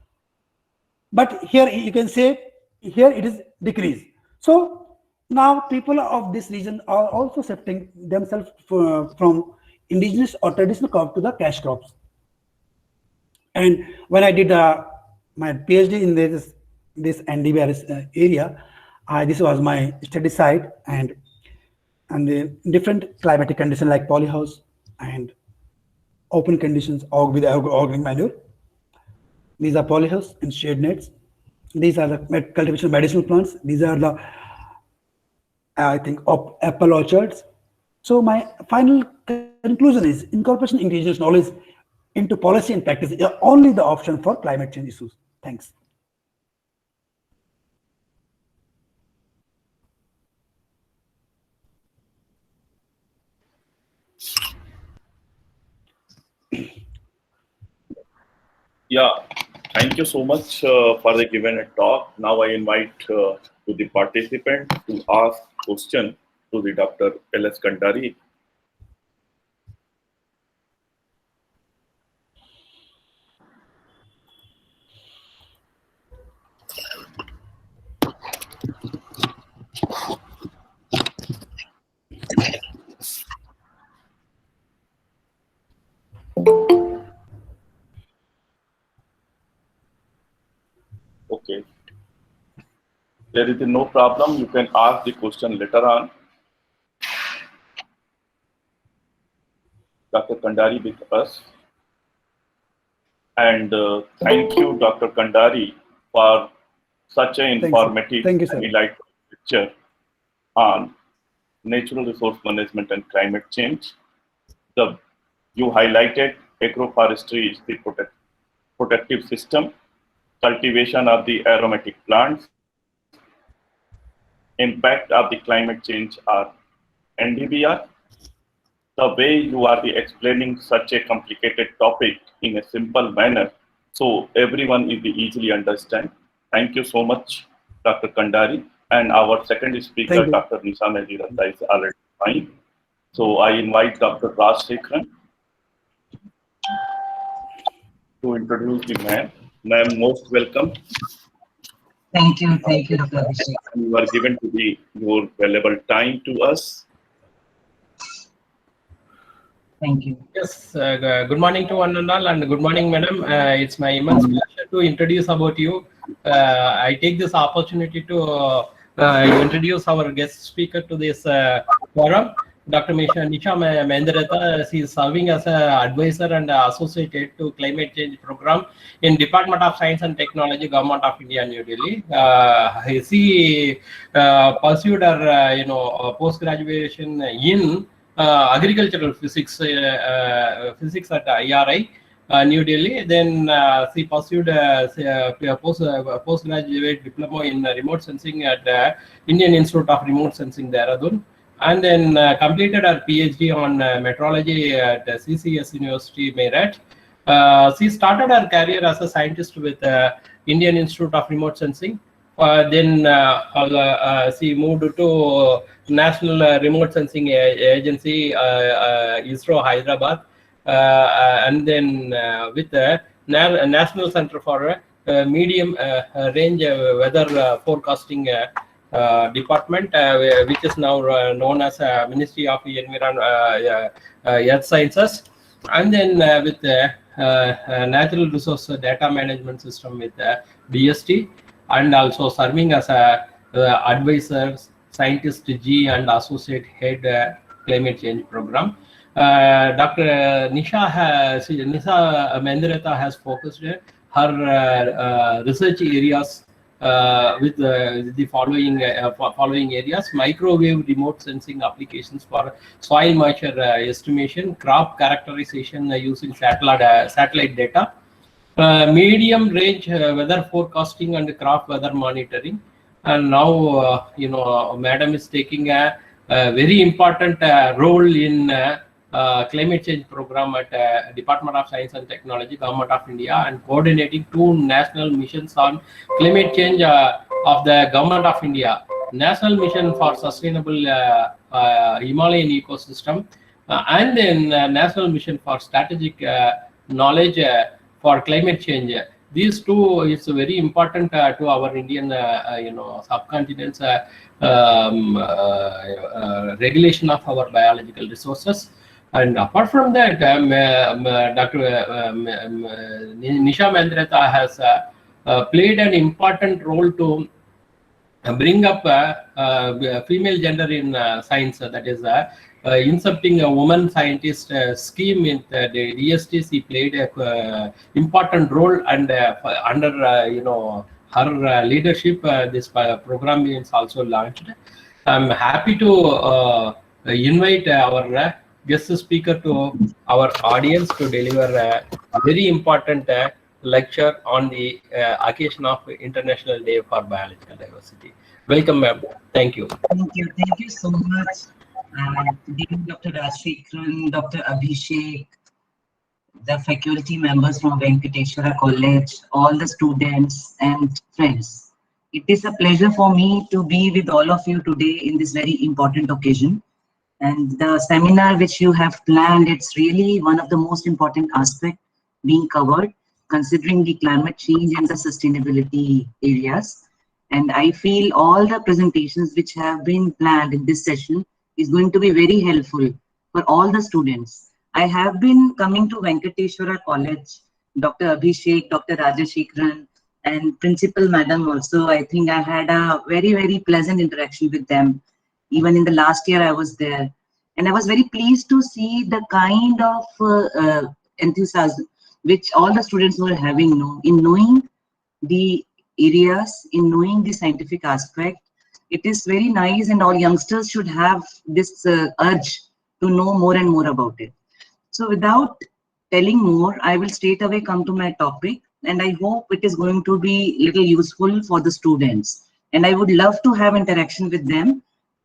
But here you can say, here it is decreased. So now people of this region are also shifting themselves from indigenous or traditional crop to the cash crops. And when I did my PhD in this NDBRS area, this was my study site, and the different climatic conditions like polyhouse and open conditions with organic manure. These are polyhouse and shade nets. These are the cultivation of medicinal plants. These are the, I think, apple orchards. So my final conclusion is incorporation of indigenous knowledge into policy and practice is only the option for climate change issues. Thanks. Yeah, thank you so much for the given talk. Now I invite to the participant to ask question to the Dr. L.S. Kandari. Okay. There is no problem. You can ask the question later on. Dr. Kandari with us. And thank you, Dr. Kandari, for such an informative and delightful lecture on natural resource management and climate change. You highlighted agroforestry is the protective system, cultivation of the aromatic plants, impact of the climate change are NDBR. The way you are explaining such a complicated topic in a simple manner, so everyone will be easily understand. Thank you so much, Dr. Kandari. And our second speaker, Dr. Nisha Mendiratta, is already fine. So I invite Dr. Varshney to introduce the man. Ma'am, most welcome. Thank you, Dr. Abhishek. You are given to be your valuable time to us. Thank you. Yes, good morning to one and all, and good morning, madam. It's my immense pleasure to introduce about you. I take this opportunity to introduce our guest speaker to this forum, Dr. Nisha Mendiratta. She is serving as an advisor and associate to climate change program in Department of Science and Technology, Government of India, New Delhi. She pursued her post-graduation in agricultural physics at IRI, New Delhi. Then she pursued a postgraduate diploma in remote sensing at Indian Institute of Remote Sensing, Dehradun, and then completed her PhD on meteorology at CCS University, Meerut. She started her career as a scientist with Indian Institute of Remote Sensing. Then she moved to National Remote Sensing Agency, ISRO, Hyderabad, and then with the National Center for Medium Range Weather Forecasting department, which is now known as Ministry of Environment, Earth Sciences, and then with Natural Resource Data Management System with DST, and also serving as a advisor, scientist G and associate head climate change program. Dr. Nisha Mendiratta has focused her research areas with the following areas: microwave remote sensing applications for soil moisture estimation, crop characterization using satellite data, medium range weather forecasting and crop weather monitoring. And now madam is taking a very important role in climate change program at Department of Science and Technology, Government of India, and coordinating 2 national missions on climate change of the Government of India: National Mission for Sustainable Himalayan Ecosystem, and then National Mission for Strategic Knowledge for Climate Change. These 2 is very important to our Indian subcontinent's regulation of our biological resources. And apart from that, Dr. Nisha Mendiratta has played an important role to bring up female gender in science. That is, inserting a woman scientist scheme in the DST. Played a important role, and under her leadership, this program is also launched. I'm happy to invite our guest speaker to our audience to deliver a very important lecture on the occasion of International Day for Biological Diversity. Welcome, ma'am. Thank you. Thank you so much. Dr. Rajshekharan, Dr. Abhishek, the faculty members from Venkateshwara College, all the students and friends. It is a pleasure for me to be with all of you today in this very important occasion. And the seminar which you have planned, it's really one of the most important aspects being covered, considering the climate change and the sustainability areas. And I feel all the presentations which have been planned in this session is going to be very helpful for all the students. I have been coming to Venkateshwara College, Dr. Abhishek, Dr. Rajashekharan, and Principal Madam also. I think I had a very, very pleasant interaction with them. Even in the last year I was there. And I was very pleased to see the kind of enthusiasm which all the students were having in knowing the areas, in knowing the scientific aspect. It is very nice, and all youngsters should have this urge to know more and more about it. So without telling more, I will straight away come to my topic, and I hope it is going to be little useful for the students. And I would love to have interaction with them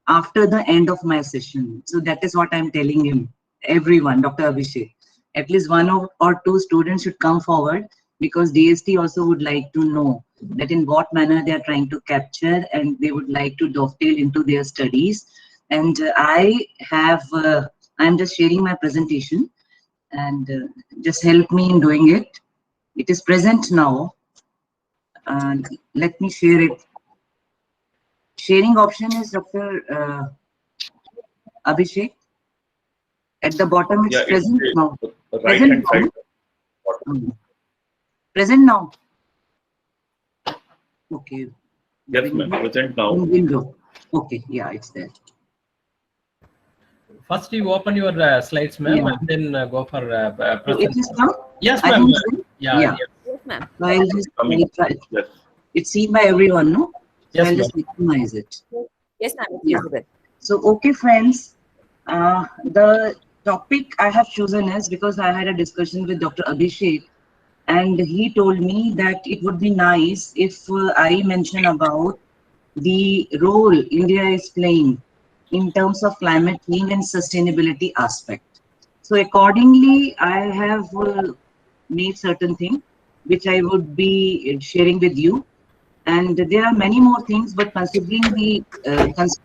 after the end of my session. So that is what I'm telling him, everyone, Dr. Abhishek. At least 1 or 2 students should come forward, because DST also would like to know that in what manner they are trying to capture, and they would like to dovetail into their studies. And I'm just sharing my presentation, and just help me in doing it. It is present now. Let me share it. Sharing option is Dr. Abhishek. At the bottom, it's present now. Right hand side. Present now. Okay. Yes, ma'am. Present now. Window. Okay. Yeah, it's there. First, you open your slides, ma'am, and then go for It is come? Yes, ma'am. Yeah. Yes. Yes, ma'am. So I'll just try it. Yes. It's seen by everyone, no? Yes, I'll just minimize it. Yes, ma'am. Yeah. So, okay, friends. The topic I have chosen is because I had a discussion with Dr. Abhishek, and he told me that it would be nice if I mention about the role India is playing in terms of climate change and sustainability aspect. So accordingly, I have made certain things which I would be sharing with you. And there are many more things, but considering the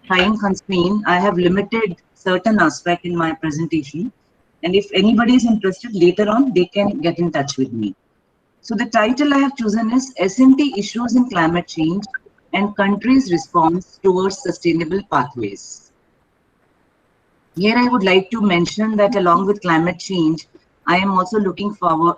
time constraint, I have limited certain aspect in my presentation. And if anybody is interested later on, they can get in touch with me. So the title I have chosen is SMT Issues in Climate Change, and country's response towards sustainable pathways. Here I would like to mention that along with climate change, I am also looking for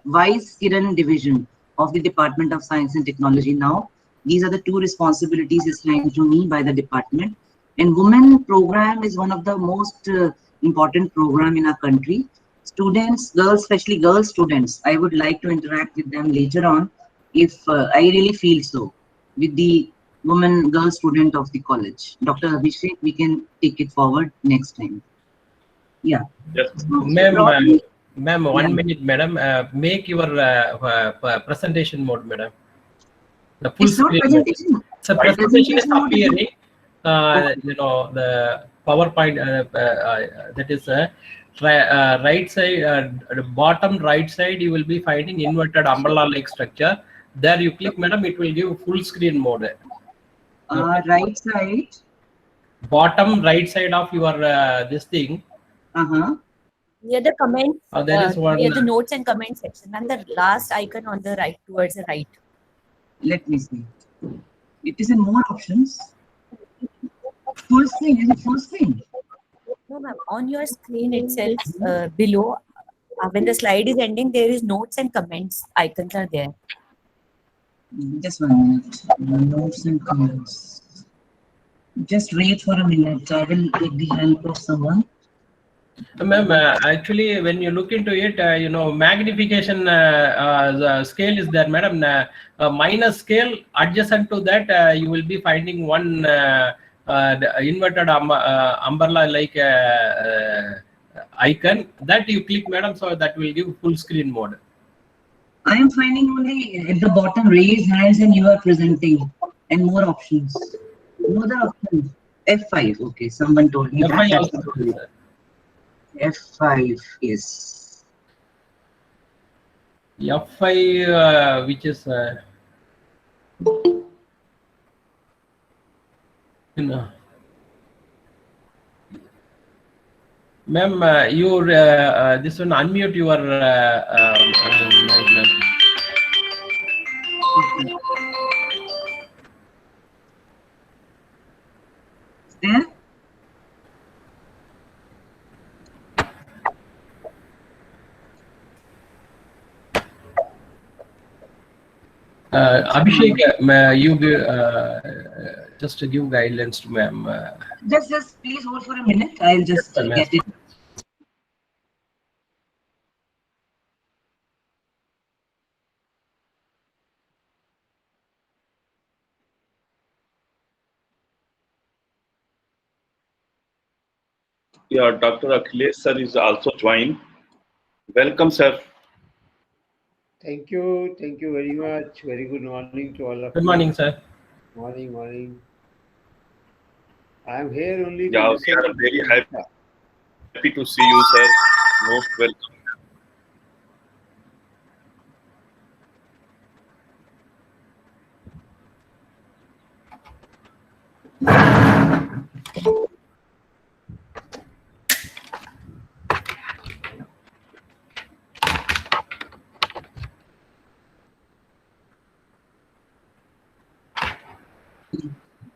Vice Kiran Division of the Department of Science and Technology now. These are the two responsibilities assigned to me by the department. And Women program is one of the most important program in our country. Students, girls, especially girl students, I would like to interact with them later on if I really feel so, with the woman girl student of the college. Dr. Abhishek, we can take it forward next time. Yeah. Yes. Ma'am, ma'am, 1 minute, madam. Make your presentation mode, madam. The full It's not screen. presentation. So presentation is appearing. You know, the PowerPoint that is right side, the bottom right side, you will be finding inverted umbrella-like structure. There you click, madam, it will give full screen mode. Right side. Bottom right side of your this thing. Near the comments, there is one. near the notes and comments section, and the last icon on the right, towards the right. Let me see. It is in more options. Full screen, is it full screen? No, ma'am. On your screen itself, below, when the slide is ending, there is notes and comments icons are there. Just 1 minute. Notes and comments. Just wait for a minute. I will take the help of someone. Ma'am, actually, when you look into it, you know, magnification scale is there, madam. Minus scale adjacent to that, you will be finding one inverted umbrella-like icon. That you click, madam, so that will give full screen mode. I am finding only at the bottom raise hands and you are presenting, and more options. No other options. F5. Okay, someone told me F5 that. also told me, sir. F5 is F5, which is you know, ma'am, you this one unmute your mic, there. Abhishek, you just to give guidelines to ma'am. Just please hold for a minute. I'll just get it. Yeah, Dr. Akhilesh sir is also joined. Welcome, sir. Thank you very much. Very good morning to all of you. Good morning, sir. Morning. I am here only. Yeah, we are very happy to see you, sir. Most welcome.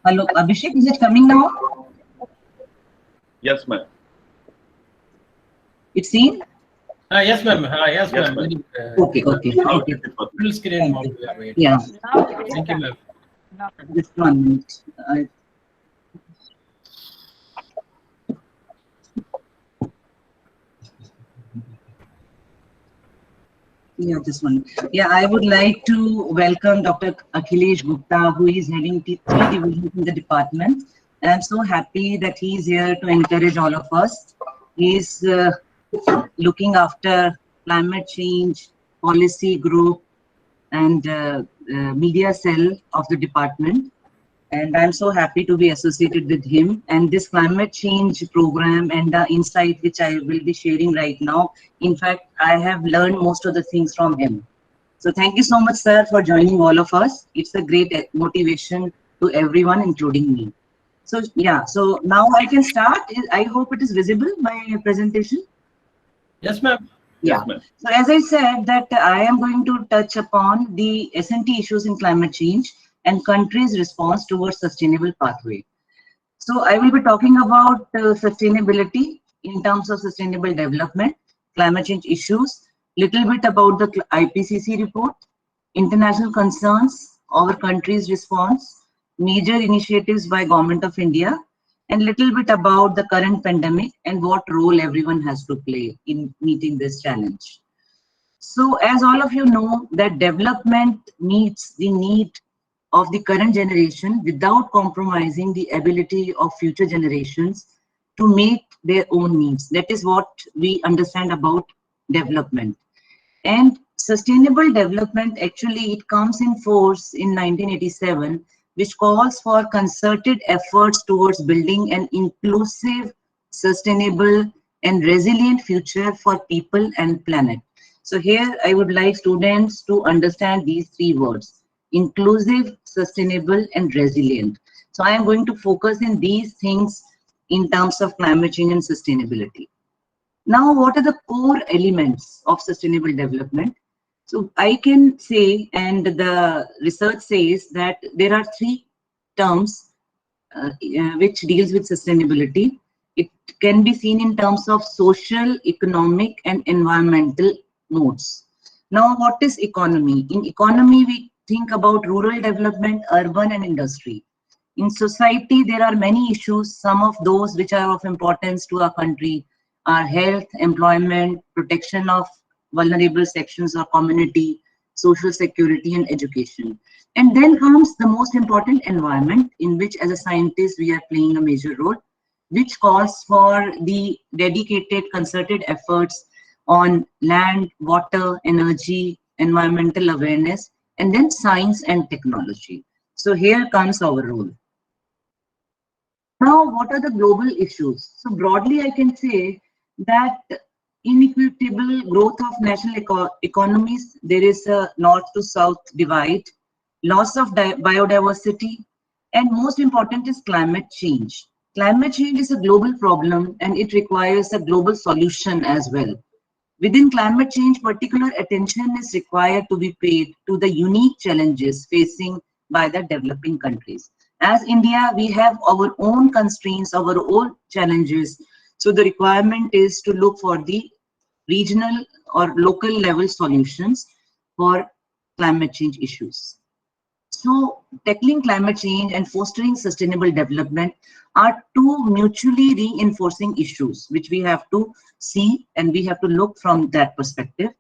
Hello, Abhishek, is it coming now? Yes, ma'am. It's seen? Yes, ma'am. Yes, Yes, ma'am. Okay. Full screen mode. Yeah. Thank you, ma'am. Just 1 minute. Yeah, this one. Yeah, I would like to welcome Dr. Akhilesh Gupta, who is heading 3 divisions in the department. And I'm so happy that he's here to encourage all of us. He's looking after climate change policy group and media cell of the department. And I'm so happy to be associated with him. And this climate change program and the insight which I will be sharing right now, in fact, I have learned most of the things from him. So thank you so much, sir, for joining all of us. It's a great motivation to everyone, including me. So yeah, so now I can start. I hope it is visible, my presentation. Yes, ma'am. Yes, Yeah. ma'am. So as I said that I am going to touch upon the S&T issues in climate change and countries' response towards sustainable pathway. So I will be talking about sustainability in terms of sustainable development, climate change issues, little bit about the IPCC report, international concerns, our country's response, major initiatives by Government of India, and little bit about the current pandemic and what role everyone has to play in meeting this challenge. So as all of you know that development meets the need of the current generation without compromising the ability of future generations to meet their own needs. That is what we understand about development. And sustainable development, actually, it comes in force in 1987, which calls for concerted efforts towards building an inclusive, sustainable, and resilient future for people and planet. So here I would like students to understand these three words: inclusive, sustainable, and resilient. So I am going to focus in these things in terms of climate change and sustainability. Now, what are the core elements of sustainable development? So I can say, and the research says that there are three terms which deals with sustainability. It can be seen in terms of social, economic, and environmental modes. Now, what is economy? In economy, we think about rural development, urban, and industry. In society, there are many issues. Some of those which are of importance to our country are health, employment, protection of vulnerable sections or community, social security, and education. And then comes the most important, environment, in which as a scientist we are playing a major role, which calls for the dedicated concerted efforts on land, water, energy, environmental awareness, and then science and technology. So here comes our role. Now, what are the global issues? So broadly, I can say that inequitable growth of national economies, there is a north to south divide, loss of biodiversity, and most important is climate change. Climate change is a global problem and it requires a global solution as well. Within climate change, particular attention is required to be paid to the unique challenges facing by the developing countries. As India, we have our own constraints, our own challenges. So the requirement is to look for the regional or local level solutions for climate change issues. So tackling climate change and fostering sustainable development are two mutually reinforcing issues, which we have to see and we have to look from that perspective.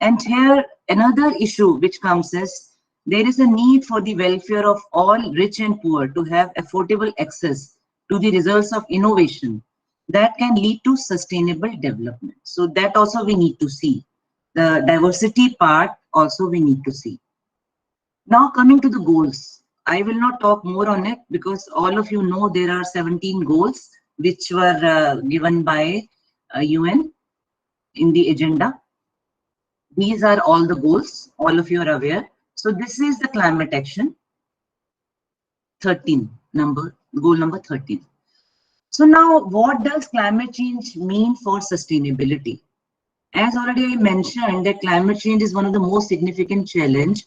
And here another issue which comes is there is a need for the welfare of all rich and poor to have affordable access to the results of innovation that can lead to sustainable development. So that also we need to see. The diversity part also we need to see. Now coming to the goals, I will not talk more on it because all of you know there are 17 goals which were given by UN in the agenda. These are all the goals, all of you are aware. So this is the climate action 13 goal number 13. So now what does climate change mean for sustainability? As already I mentioned that climate change is one of the most significant challenge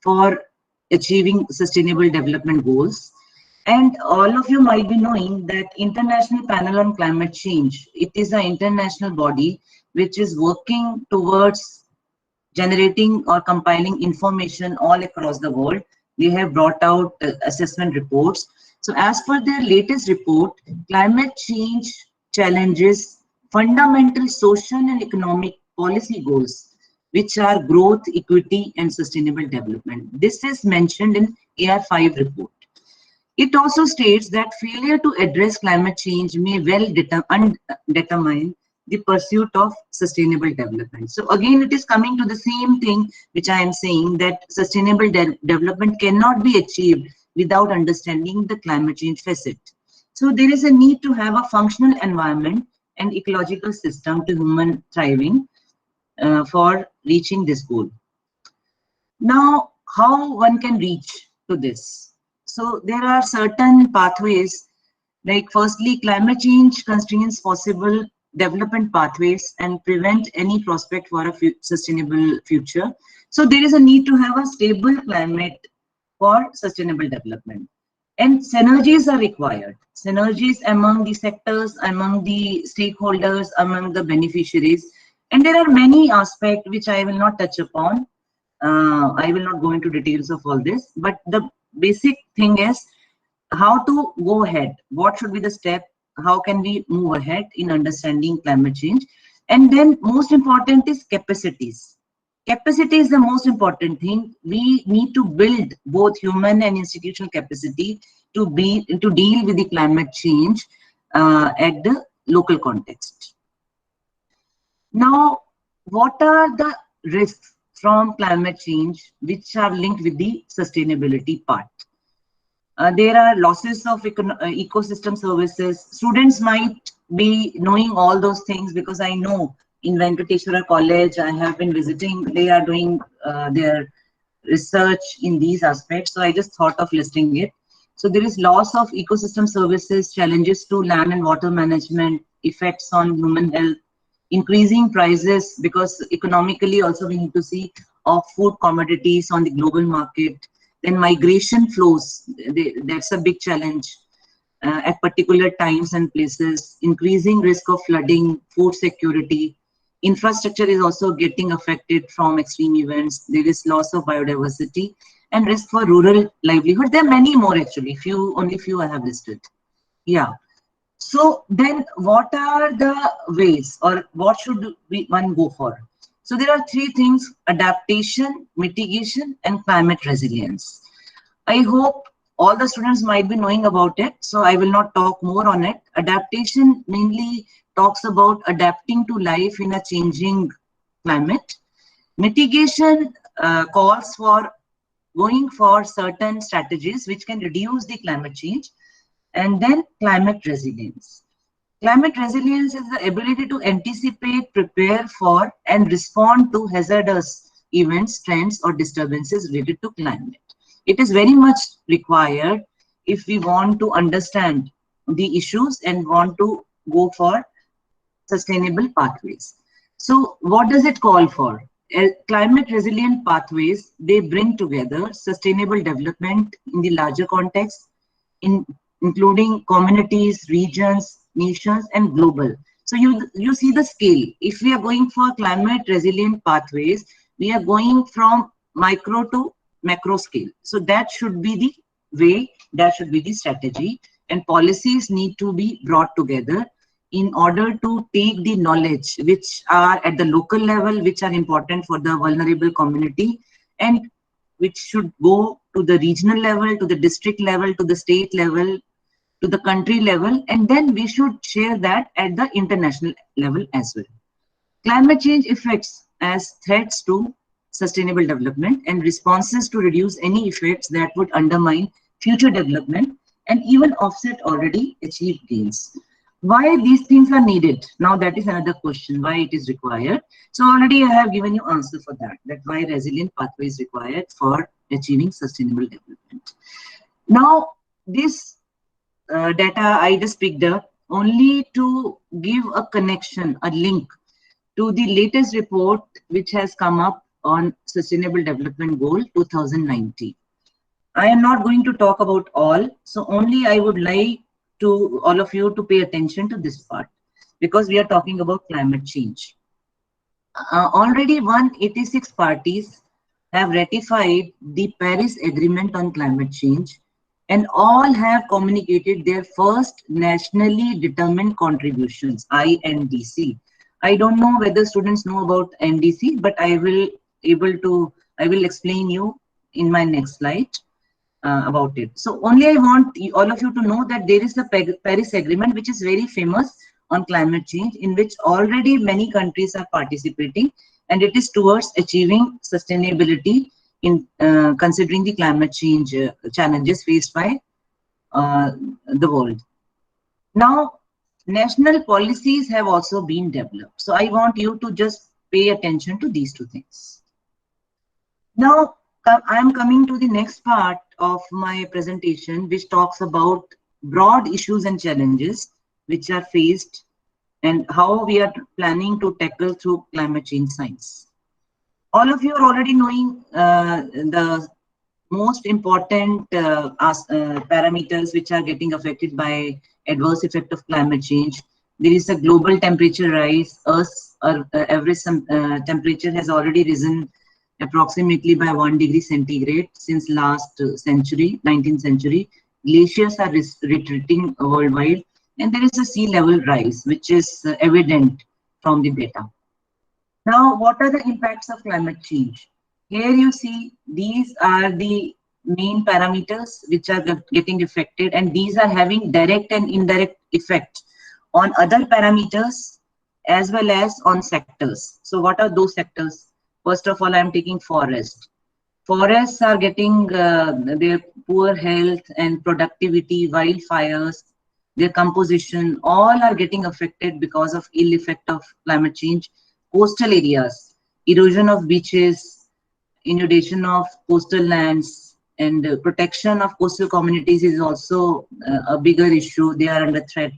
for achieving sustainable development goals. And all of you might be knowing that International Panel on Climate Change, it is an international body which is working towards generating or compiling information all across the world. They have brought out assessment reports. So as per their latest report, climate change challenges fundamental social and economic policy goals, which are growth, equity, and sustainable development. This is mentioned in AR5 report. It also states that failure to address climate change may well determine the pursuit of sustainable development. So again, it is coming to the same thing which I am saying, that sustainable development cannot be achieved without understanding the climate change facet. So there is a need to have a functional environment and ecological system to human thriving for reaching this goal. Now, how one can reach to this? So there are certain pathways, like firstly, climate change constraints possible development pathways and prevent any prospect for a sustainable future. So there is a need to have a stable climate for sustainable development. And synergies are required. Synergies among the sectors, among the stakeholders, among the beneficiaries. And there are many aspects which I will not touch upon. I will not go into details of all this, but the basic thing is how to go ahead. What should be the step? How can we move ahead in understanding climate change? And then most important is capacities. Capacity is the most important thing. We need to build both human and institutional capacity to deal with the climate change at the local context. Now, what are the risks from climate change which are linked with the sustainability part? There are losses of ecosystem services. Students might be knowing all those things because I know in Venkateshwara College, I have been visiting, they are doing their research in these aspects. So I just thought of listing it. So there is loss of ecosystem services, challenges to land and water management, effects on human health, increasing prices because economically also we need to see of food commodities on the global market. Then migration flows, that's a big challenge at particular times and places, increasing risk of flooding, food security. Infrastructure is also getting affected from extreme events. There is loss of biodiversity and risk for rural livelihood. There are many more actually, only few I have listed. Yeah. So then what are the ways or what should one go for? So there are three things: adaptation, mitigation, and climate resilience. I hope all the students might be knowing about it, so I will not talk more on it. Adaptation mainly talks about adapting to life in a changing climate. Mitigation calls for going for certain strategies which can reduce the climate change. And then climate resilience. Climate resilience is the ability to anticipate, prepare for, and respond to hazardous events, trends, or disturbances related to climate. It is very much required if we want to understand the issues and want to go for sustainable pathways. So what does it call for? Climate resilient pathways, they bring together sustainable development in the larger context, including communities, regions, nations, and global. So you see the scale. If we are going for climate resilient pathways, we are going from micro to macro scale. So that should be the way, that should be the strategy, and policies need to be brought together in order to take the knowledge which are at the local level, which are important for the vulnerable community, and which should go to the regional level, to the district level, to the state level, to the country level, and then we should share that at the international level as well. Climate change effects as threats to sustainable development and responses to reduce any effects that would undermine future development and even offset already achieved gains. Why these things are needed? Now that is another question, why it is required. So already I have given you answer for that why resilient pathway is required for achieving sustainable development. Now this data I just picked up only to give a connection, a link to the latest report which has come up on Sustainable Development Goal 2019. I am not going to talk about all, so only I would like to all of you to pay attention to this part because we are talking about climate change. Already 186 parties have ratified the Paris Agreement on Climate Change, and all have communicated their first nationally determined contributions, INDC. I don't know whether students know about NDC, but I will explain you in my next slide about it. So only I want all of you to know that there is a Paris Agreement which is very famous on climate change, in which already many countries are participating, and it is towards achieving sustainability in considering the climate change challenges faced by the world. Now, national policies have also been developed. So I want you to just pay attention to these two things. Now, I am coming to the next part of my presentation, which talks about broad issues and challenges which are faced and how we are planning to tackle through climate change science. All of you are already knowing the most important parameters which are getting affected by adverse effect of climate change. There is a global temperature rise. Earth's average temperature has already risen approximately by 1 degree centigrade since last century, 19th century. Glaciers are retreating worldwide, and there is a sea level rise, which is evident from the data. Now, what are the impacts of climate change? Here you see these are the main parameters which are getting affected, and these are having direct and indirect effect on other parameters as well as on sectors. So what are those sectors? First of all, I am taking forest. Forests are getting their poor health and productivity, wildfires, their composition, all are getting affected because of ill effect of climate change. Coastal areas, erosion of beaches, inundation of coastal lands, and protection of coastal communities is also a bigger issue. They are under threat.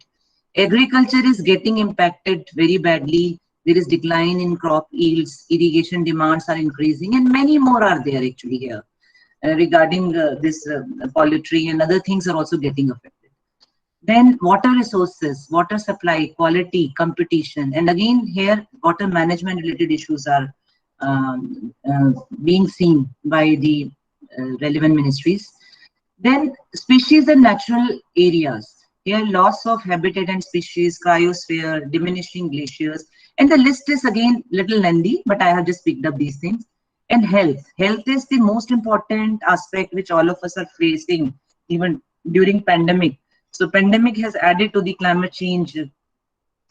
Agriculture is getting impacted very badly. There is decline in crop yields, irrigation demands are increasing, and many more are there actually here. Regarding this poultry and other things are also getting affected. Then water resources, water supply, quality, competition, and again here water management related issues are being seen by the relevant ministries. Then species and natural areas. Here loss of habitat and species, cryosphere, diminishing glaciers, and the list is again little lengthy, but I have just picked up these things. And health. Health is the most important aspect which all of us are facing even during pandemic. So pandemic has added to the climate change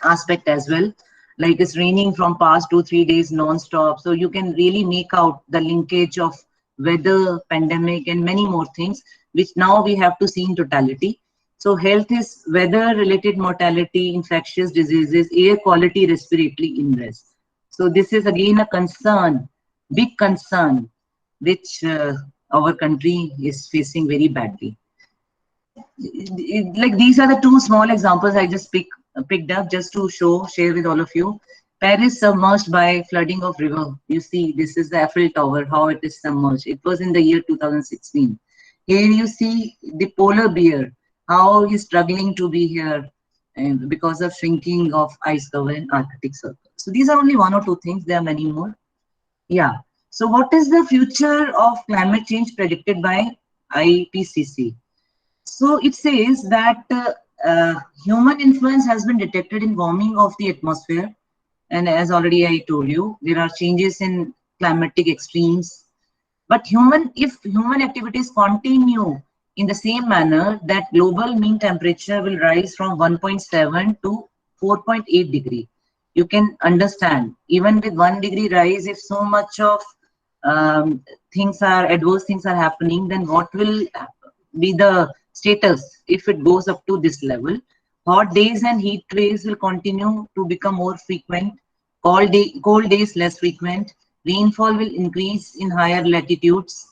aspect as well. Like it's raining from past 2-3 days non-stop. So you can really make out the linkage of weather, pandemic, and many more things, which now we have to see in totality. So health is weather-related mortality, infectious diseases, air quality, respiratory illness. So this is again a concern, big concern, which our country is facing very badly. Like these are the two small examples I just picked up just to share with all of you. Paris submerged by flooding of river. You see, this is the Eiffel Tower, how it is submerged. It was in the year 2016. Here you see the polar bear, how he's struggling to be here and because of shrinking of ice cover in Arctic Circle. So these are only one or two things. There are many more. Yeah. So what is the future of climate change predicted by IPCC? So it says that human influence has been detected in warming of the atmosphere. And as already I told you, there are changes in climatic extremes. But if human activities continue in the same manner, that global mean temperature will rise from 1.7 to 4.8 degree. You can understand, even with 1 degree rise, if so much of adverse things are happening, then what will be the status if it goes up to this level? Hot days and heat waves will continue to become more frequent, cold days less frequent, rainfall will increase in higher latitudes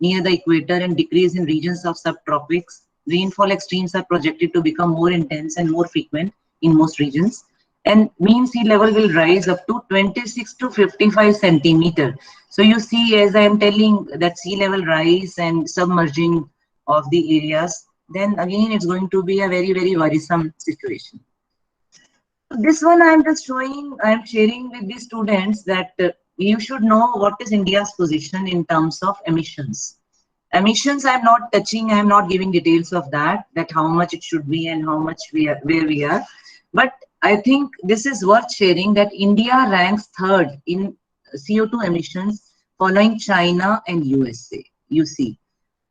near the equator and decrease in regions of subtropics. Rainfall extremes are projected to become more intense and more frequent in most regions. And mean sea level will rise up to 26 to 55 centimeter. So you see, as I am telling, that sea level rise and submerging of the areas, then again it's going to be a very, very worrisome situation. This one I am just showing, I am sharing with the students that you should know what is India's position in terms of emissions. Emissions I am not touching, I am not giving details of that how much it should be and how much where we are. But I think this is worth sharing that India ranks third in CO2 emissions following China and USA. You see,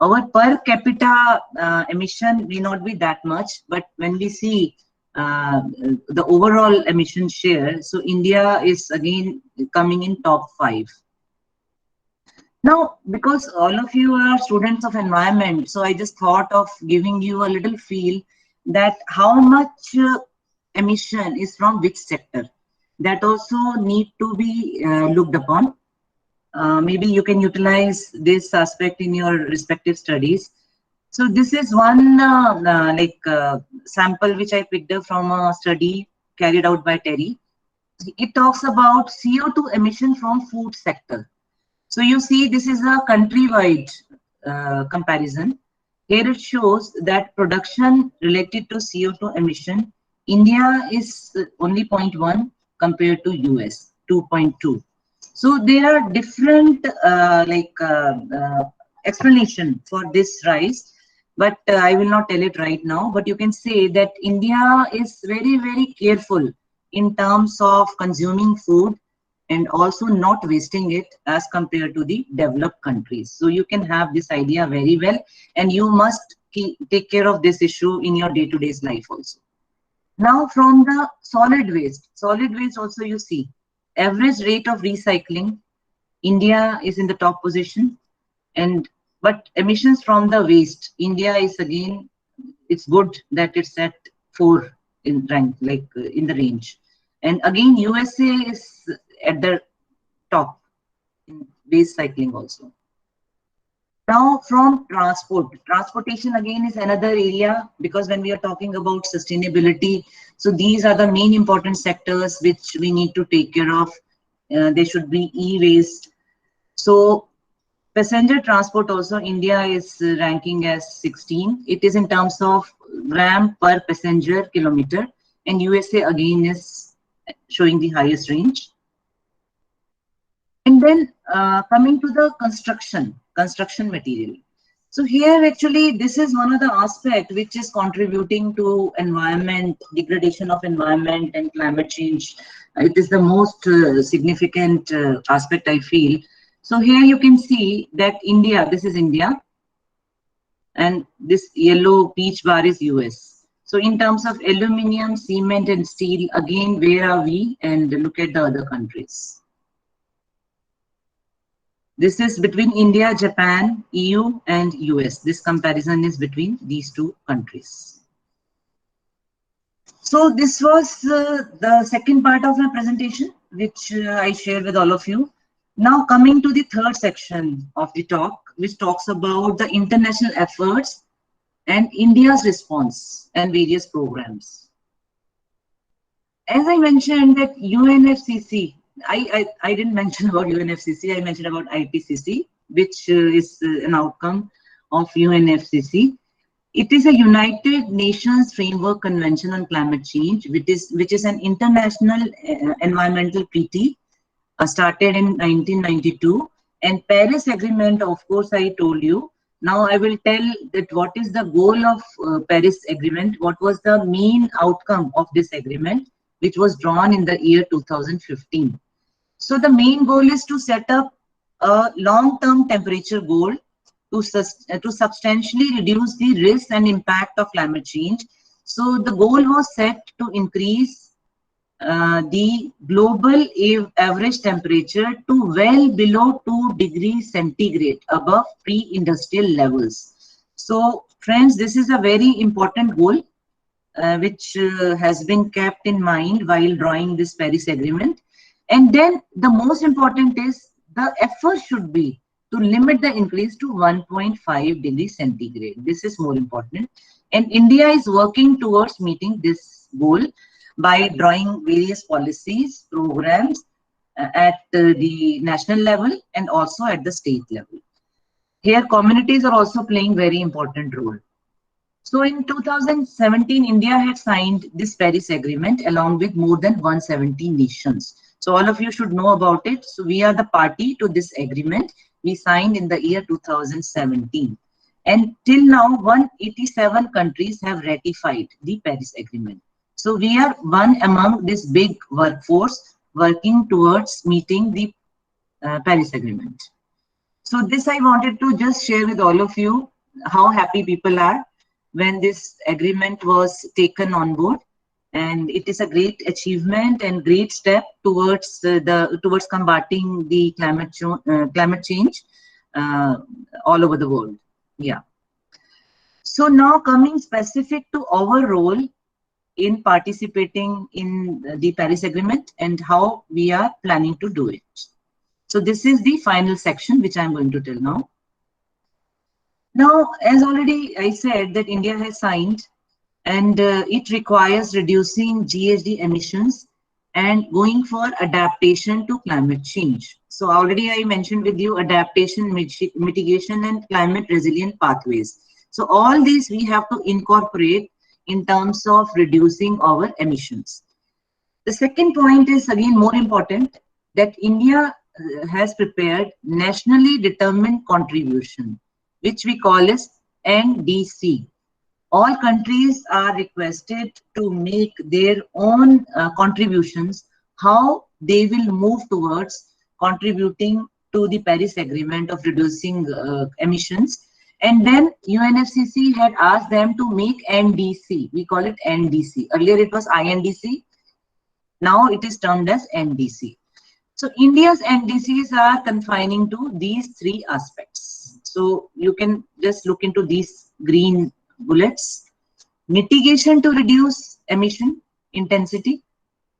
our per capita emission may not be that much, but when we see the overall emission share, so India is again coming in top 5. Now, because all of you are students of environment, so I just thought of giving you a little feel that how much emission is from which sector. That also need to be looked upon. Maybe you can utilize this aspect in your respective studies. So this is one sample which I picked up from a study carried out by Terry. It talks about CO2 emission from food sector. So you see, this is a countrywide comparison. Here it shows that production related to CO2 emission, India is only 0.1 compared to US, 2.2. So there are different explanation for this rise, but I will not tell it right now. But you can say that India is very, very careful in terms of consuming food and also not wasting it as compared to the developed countries. So you can have this idea very well, and you must take care of this issue in your day-to-day life also. Now from the solid waste also you see, average rate of recycling, India is in the top position, but emissions from the waste, India is again, it's good that it's at 4 in rank, in the range. And again, USA is at the top in waste cycling also. Now from transportation again is another area, because when we are talking about sustainability, so these are the main important sectors which we need to take care of. They should be e-waste. So passenger transport also, India is ranking as 16. It is in terms of gram per passenger kilometer, and USA again is showing the highest range. And then coming to the construction material. So here actually this is one of the aspects which is contributing to environment, degradation of environment and climate change. It is the most significant aspect, I feel. So here you can see that India, this is India, and this yellow peach bar is US. So in terms of aluminium, cement and steel, again, where are we? And look at the other countries. This is between India, Japan, EU and US. This comparison is between these two countries. So this was the second part of my presentation, which I share with all of you. Now coming to the third section of the talk, which talks about the international efforts and India's response and various programs. As I mentioned that UNFCCC, I didn't mention about UNFCCC, I mentioned about IPCC, which is an outcome of UNFCCC. It is a United Nations Framework Convention on Climate Change, which is an international environmental treaty started in 1992. And Paris Agreement, of course, I told you. Now I will tell that what is the goal of Paris Agreement, what was the main outcome of this agreement, which was drawn in the year 2015. So the main goal is to set up a long-term temperature goal to substantially reduce the risk and impact of climate change. So the goal was set to increase the global average temperature to well below 2 degrees centigrade above pre-industrial levels. So friends, this is a very important goal which has been kept in mind while drawing this Paris Agreement. And then the most important is the effort should be to limit the increase to 1.5 degrees centigrade. This is more important. And India is working towards meeting this goal by drawing various policies, programs at the national level and also at the state level. Here, communities are also playing very important role. So in 2017, India had signed this Paris Agreement along with more than 170 nations. So all of you should know about it. So we are the party to this agreement. We signed in the year 2017. And till now, 187 countries have ratified the Paris Agreement. So we are one among this big workforce working towards meeting the Paris Agreement. So this I wanted to just share with all of you how happy people are when this agreement was taken on board. And it is a great achievement and great step towards towards combating the climate change all over the world. Yeah. So now coming specific to our role in participating in the Paris Agreement and how we are planning to do it. So this is the final section which I'm going to tell now. Now, as already I said that India has signed and it requires reducing GHG emissions and going for adaptation to climate change. So already I mentioned with you adaptation, mitigation, and climate resilient pathways. So all these we have to incorporate in terms of reducing our emissions. The second point is again more important, that India has prepared nationally determined contribution, which we call as NDC. All countries are requested to make their own contributions, how they will move towards contributing to the Paris Agreement of reducing emissions. And then UNFCCC had asked them to make NDC. We call it NDC. Earlier it was INDC. Now it is termed as NDC. So India's NDCs are confining to these three aspects. So you can just look into these green bullets. Mitigation to reduce emission intensity,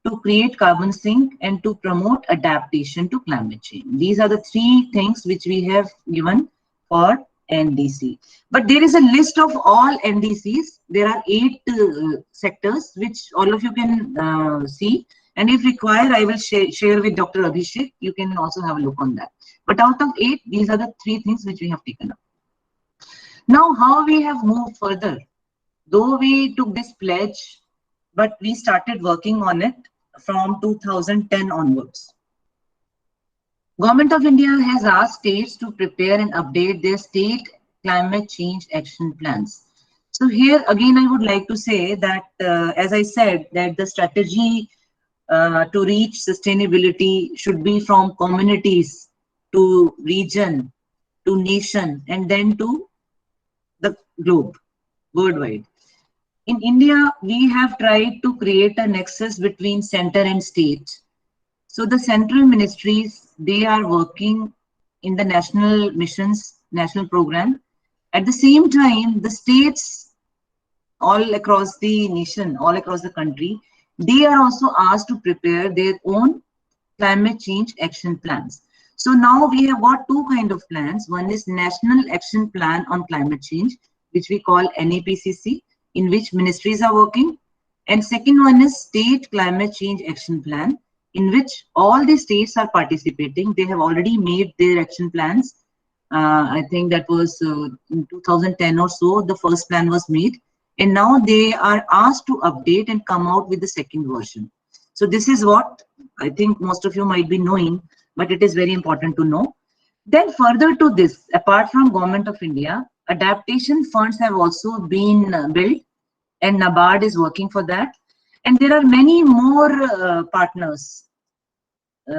to create carbon sink, and to promote adaptation to climate change. These are the three things which we have given for NDC. But there is a list of all NDCs. There are 8 sectors which all of you can see. And if required, I will share with Dr. Abhishek. You can also have a look on that. But out of 8, these are the 3 things which we have taken up. Now, how we have moved further? Though we took this pledge, but we started working on it from 2010 onwards. Government of India has asked states to prepare and update their state climate change action plans. So here again, I would like to say that, as I said, that the strategy to reach sustainability should be from communities to region to nation and then to the globe, worldwide. In India, we have tried to create a nexus between center and state. So the central ministries, they are working in the national missions, national program. At the same time, the states all across the nation, all across the country, they are also asked to prepare their own climate change action plans. So now we have got 2 kinds of plans. One is National Action Plan on Climate Change, which we call NAPCC, in which ministries are working. And second one is State Climate Change Action Plan, in which all the states are participating. They have already made their action plans. I think that was in 2010 or so, the first plan was made. And now they are asked to update and come out with the second version. So this is what I think most of you might be knowing, but it is very important to know. Then further to this, apart from Government of India, adaptation funds have also been built, and NABARD is working for that. And there are many more partners,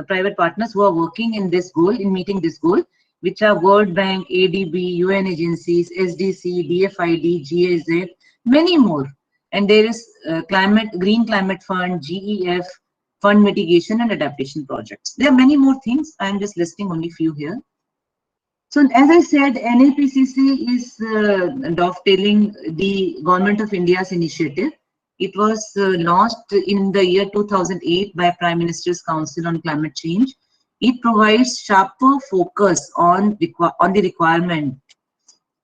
private partners who are working in this goal, in meeting this goal, which are World Bank, ADB, UN agencies, SDC, DFID, GIZ, many more. And there is Green Climate Fund, GEF, Fund Mitigation and Adaptation Projects. There are many more things. I am just listing only few here. So as I said, NAPCC is dovetailing the Government of India's initiative. It was launched in the year 2008 by Prime Minister's Council on Climate Change. It provides sharper focus on the requirement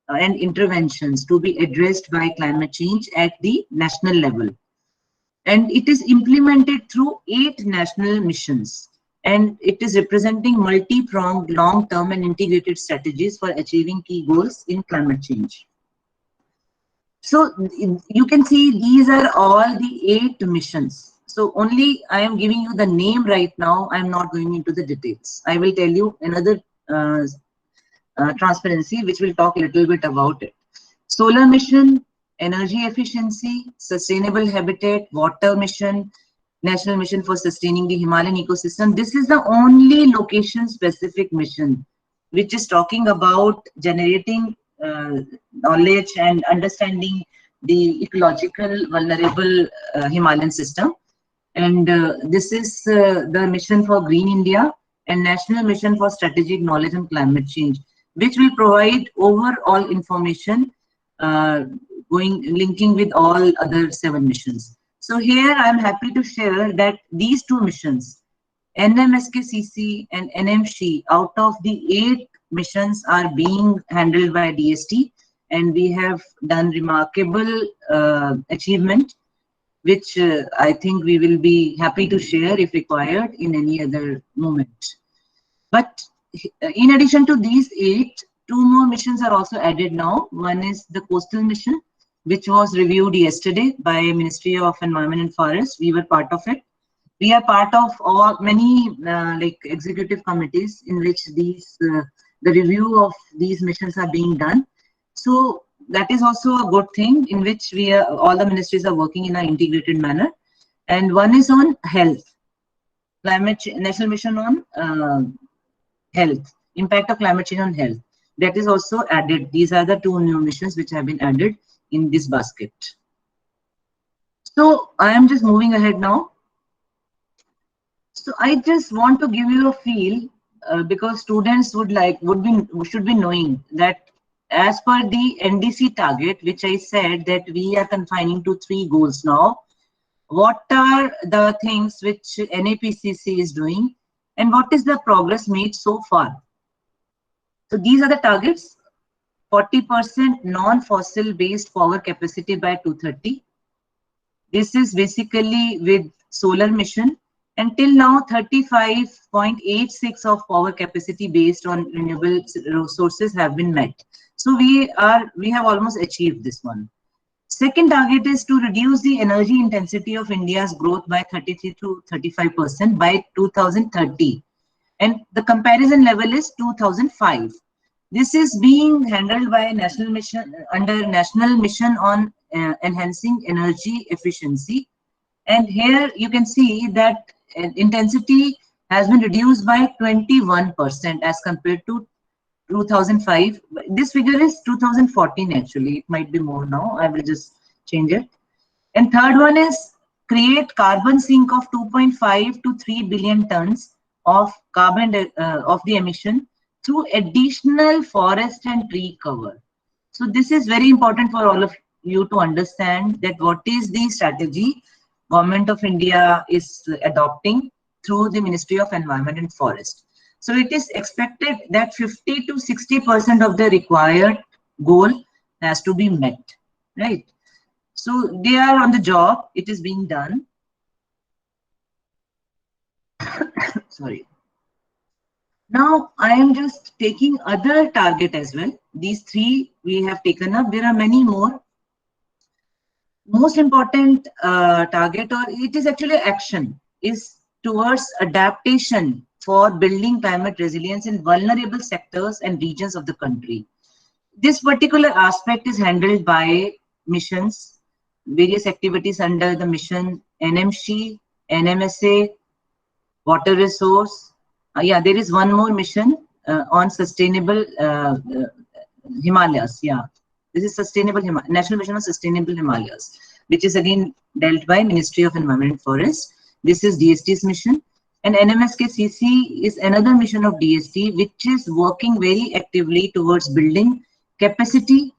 and interventions to be addressed by climate change at the national level. And it is implemented through 8 national missions. And it is representing multi-pronged, long-term and integrated strategies for achieving key goals in climate change. So you can see these are all the 8 missions. So only I am giving you the name right now. I am not going into the details. I will tell you another transparency, which will talk a little bit about it. Solar mission, energy efficiency, sustainable habitat, water mission, National Mission for Sustaining the Himalayan Ecosystem. This is the only location-specific mission which is talking about generating knowledge and understanding the ecological vulnerable Himalayan system. And this is the mission for Green India and National Mission for Strategic Knowledge on Climate Change, which will provide overall information linking with all other 7 missions. So here I am happy to share that these 2 missions, NMSKCC and NMSHI, out of the 8 missions are being handled by DST, and we have done remarkable achievement, which I think we will be happy to share if required in any other moment. But in addition to these 8, 2 more missions are also added now. One is the coastal mission, which was reviewed yesterday by Ministry of Environment and Forest. We were part of it. We are part of many like executive committees in which these the review of these missions are being done. So that is also a good thing, in which we are, all the ministries are working in an integrated manner. And one is on health, climate change, national mission on health, impact of climate change on health. That is also added. These are the 2 new missions which have been added in this basket. So I am just moving ahead now. So I just want to give you a feel, because students should be knowing that as per the NDC target, which I said that we are confining to 3 goals now, what are the things which NAPCC is doing and what is the progress made so far? So these are the targets: 40% non-fossil based power capacity by 2030. This is basically with solar mission. Until now, 35.86 of power capacity based on renewable resources have been met. So we have almost achieved this one. Second target is to reduce the energy intensity of India's growth by 33 to 35% by 2030. And the comparison level is 2005. This is being handled by National Mission under National Mission on Enhancing Energy Efficiency. And here you can see that intensity has been reduced by 21% as compared to 2005. This figure is 2014 actually. It might be more now. I will just change it. And third one is create carbon sink of 2.5 to 3 billion tons of carbon of the emission through additional forest and tree cover. So this is very important for all of you to understand that what is the strategy Government of India is adopting through the Ministry of Environment and Forest. So it is expected that 50 to 60% of the required goal has to be met, right? So they are on the job, it is being done. Sorry. Now I am just taking other target as well. These 3 we have taken up. There are many more. Most important target, or it is actually action, is towards adaptation for building climate resilience in vulnerable sectors and regions of the country. This particular aspect is handled by missions, various activities under the mission NMC, NMSA, water resource. Yeah, there is one more mission on sustainable Himalayas. Yeah, this is sustainable National Mission on Sustainable Himalayas, which is again dealt by Ministry of Environment and Forest. This is DST's mission. And NMSKCC is another mission of DST, which is working very actively towards building capacity,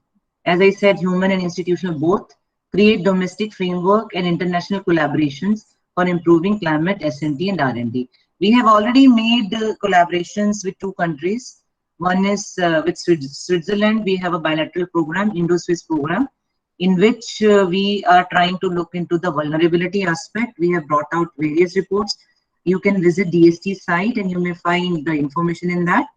as I said, human and institutional both, create domestic framework and international collaborations for improving climate, S&T and R&D. We have already made collaborations with 2 countries. One is with Switzerland. We have a bilateral program, Indo-Swiss program, in which we are trying to look into the vulnerability aspect. We have brought out various reports. You can visit DST site and you may find the information in that.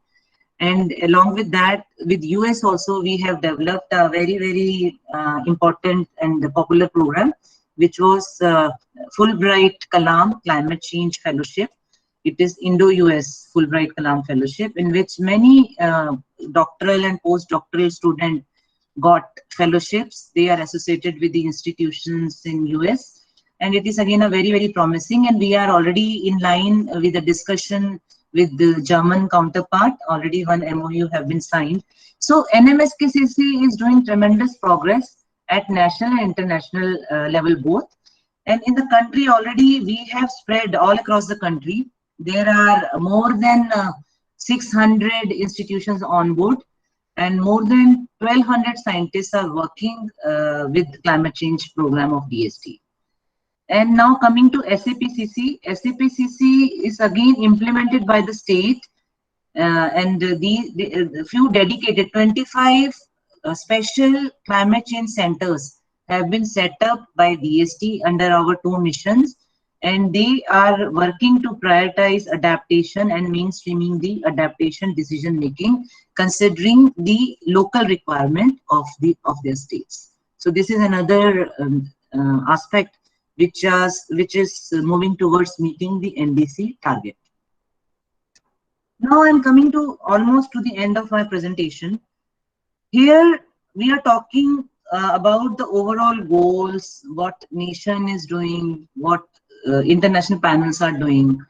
And along with that, with US also, we have developed a very, very important and popular program, which was Fulbright Kalam Climate Change Fellowship. It is Indo-US Fulbright Kalam Fellowship, in which many doctoral and postdoctoral students got fellowships. They are associated with the institutions in US. And it is again a very, very promising, and we are already in line with the discussion with the German counterpart. Already one MOU have been signed. So NMSKCC is doing tremendous progress at national and international level both. And in the country already we have spread all across the country. There are more than 600 institutions on board, and more than 1,200 scientists are working with climate change program of DST. And now coming to SAPCC, SAPCC is again implemented by the state, and the few dedicated 25 special climate change centers have been set up by DST under our 2 missions, and they are working to prioritize adaptation and mainstreaming the adaptation decision making, considering the local requirement of their states. So this is another aspect which is moving towards meeting the NDC target. Now I'm coming to almost to the end of my presentation. Here we are talking about the overall goals, what nation is doing, what international panels are doing.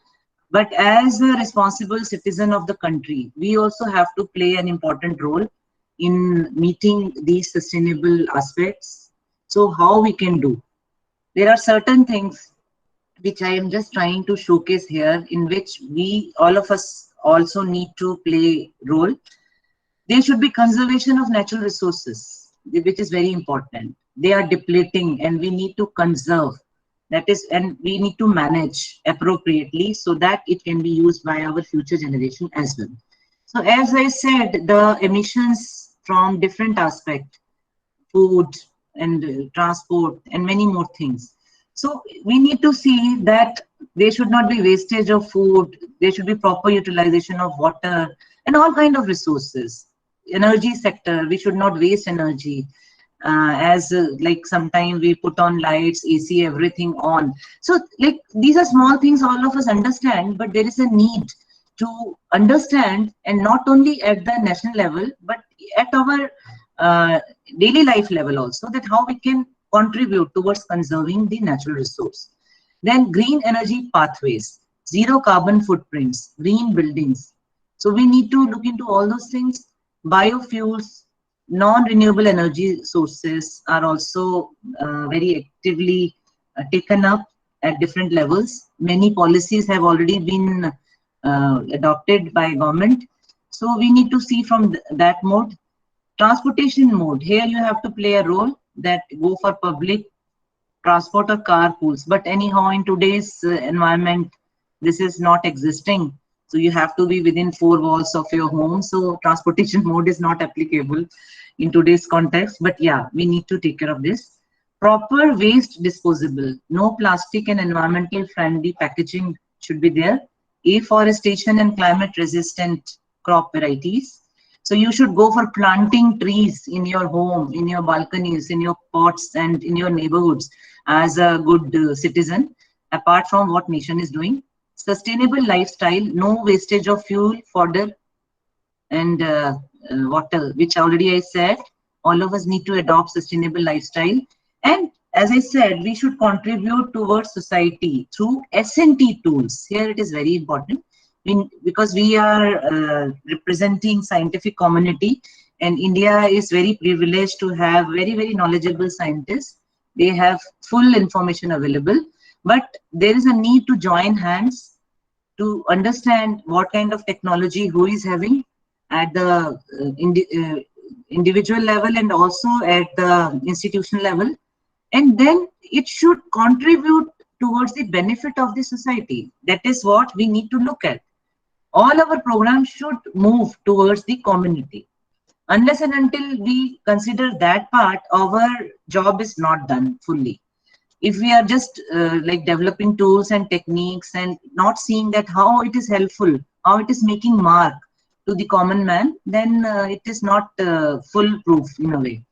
But as a responsible citizen of the country, we also have to play an important role in meeting these sustainable aspects. So how we can do? There are certain things which I am just trying to showcase here, in which all of us also need to play role. There should be conservation of natural resources, which is very important. They are depleting and we need to conserve. That is, and we need to manage appropriately so that it can be used by our future generation as well. So as I said, the emissions from different aspects, food and transport and many more things. So we need to see that there should not be wastage of food, there should be proper utilization of water and all kind of resources. Energy sector, we should not waste energy. Like sometimes we put on lights, AC, everything on. So like these are small things all of us understand, but there is a need to understand, and not only at the national level, but at our daily life level also, that how we can contribute towards conserving the natural resource. Then green energy pathways, zero carbon footprints, green buildings. So we need to look into all those things. Biofuels, non-renewable energy sources are also very actively taken up at different levels. Many policies have already been adopted by government. So we need to see from that mode. Transportation mode, here you have to play a role, that go for public transport or carpools. But anyhow, in today's environment, this is not existing. So you have to be within 4 walls of your home. So transportation mode is not applicable in today's context. But yeah, we need to take care of this. Proper waste disposable, no plastic and environmental friendly packaging should be there. Afforestation and climate resistant crop varieties. So you should go for planting trees in your home, in your balconies, in your pots and in your neighborhoods as a good citizen, apart from what nation is doing. Sustainable lifestyle, no wastage of fuel, fodder and water, which already I said. All of us need to adopt sustainable lifestyle. And as I said, we should contribute towards society through S&T tools. Here it is very important. Because we are representing scientific community, and India is very privileged to have very, very knowledgeable scientists. They have full information available, but there is a need to join hands to understand what kind of technology who is having at the individual level and also at the institutional level. And then it should contribute towards the benefit of the society. That is what we need to look at. All our programs should move towards the community. Unless and until we consider that part, our job is not done fully. If we are just like developing tools and techniques and not seeing that how it is helpful, how it is making mark to the common man, then it is not foolproof in a way.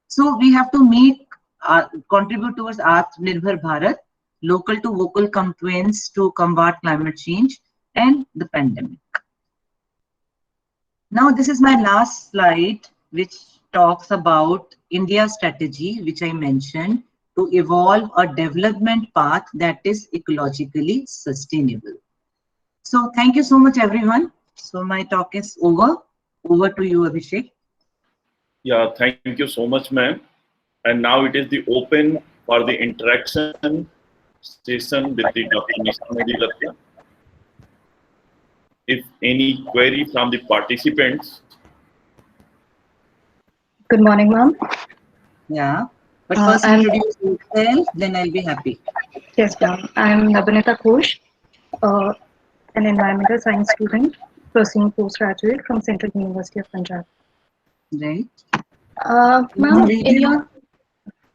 So we have to contribute towards Atmanirbhar Bharat, local to vocal campaigns to combat climate change and the pandemic. Now this is my last slide, which talks about India's strategy, which I mentioned, to evolve a development path that is ecologically sustainable. So thank you so much, everyone. So my talk is over. Over to you, Abhishek. Yeah, thank you so much, ma'am. And now it is the open for the interaction session with the Dr. Nisha. If any query from the participants. Good morning, ma'am. Yeah, but first introduce yourself, then I'll be happy. Yes, ma'am. I'm Nabinita Ghosh, an environmental science student pursuing postgraduate from Central University of Punjab. Right. Ma'am, in your...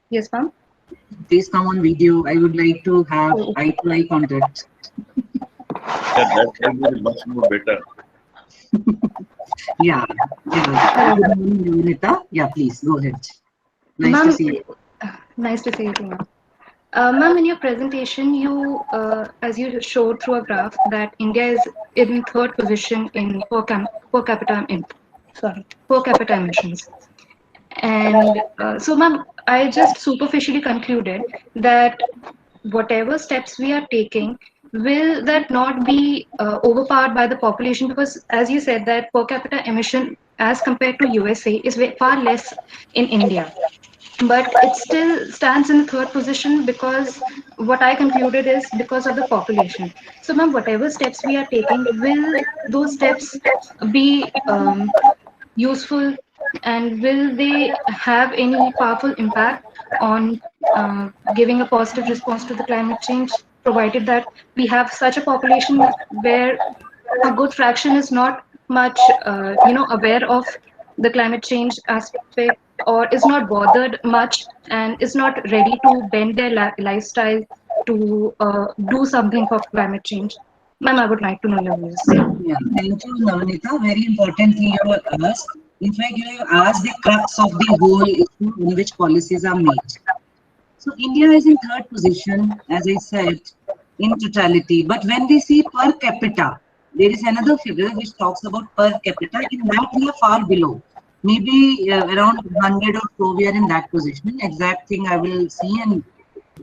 Yes, ma'am. Please come on video. I would like to have eye-to-eye contact. Yeah, that will be much more better. Yeah. Hello, Good ma'am. morning, Nita. Yeah, please go ahead. Nice to Ma'am, see you. nice to see you too, ma'am. Ma'am, in your presentation, as you showed through a graph, that India is in third position in per capita emissions. And so, ma'am, I just superficially concluded that whatever steps we are taking, will that not be overpowered by the population? Because as you said, that per capita emission as compared to USA is far less in India, but it still stands in the third position, because what I concluded is because of the population. So ma'am, whatever steps we are taking, will those steps be useful, and will they have any powerful impact on giving a positive response to the climate change, provided that we have such a population where a good fraction is not much aware of the climate change aspect, or is not bothered much, and is not ready to bend their lifestyle to do something for climate change? Ma'am, I would like to know your views. Yeah, thank you, Navanita. Very important thing you have asked. In fact, you have asked the crux of the whole issue in which policies are made. So India is in third position, as I said, in totality. But when we see per capita, there is another figure which talks about per capita. In that, we are far below. Maybe around 100 or so, we are in that position. Exact thing I will see and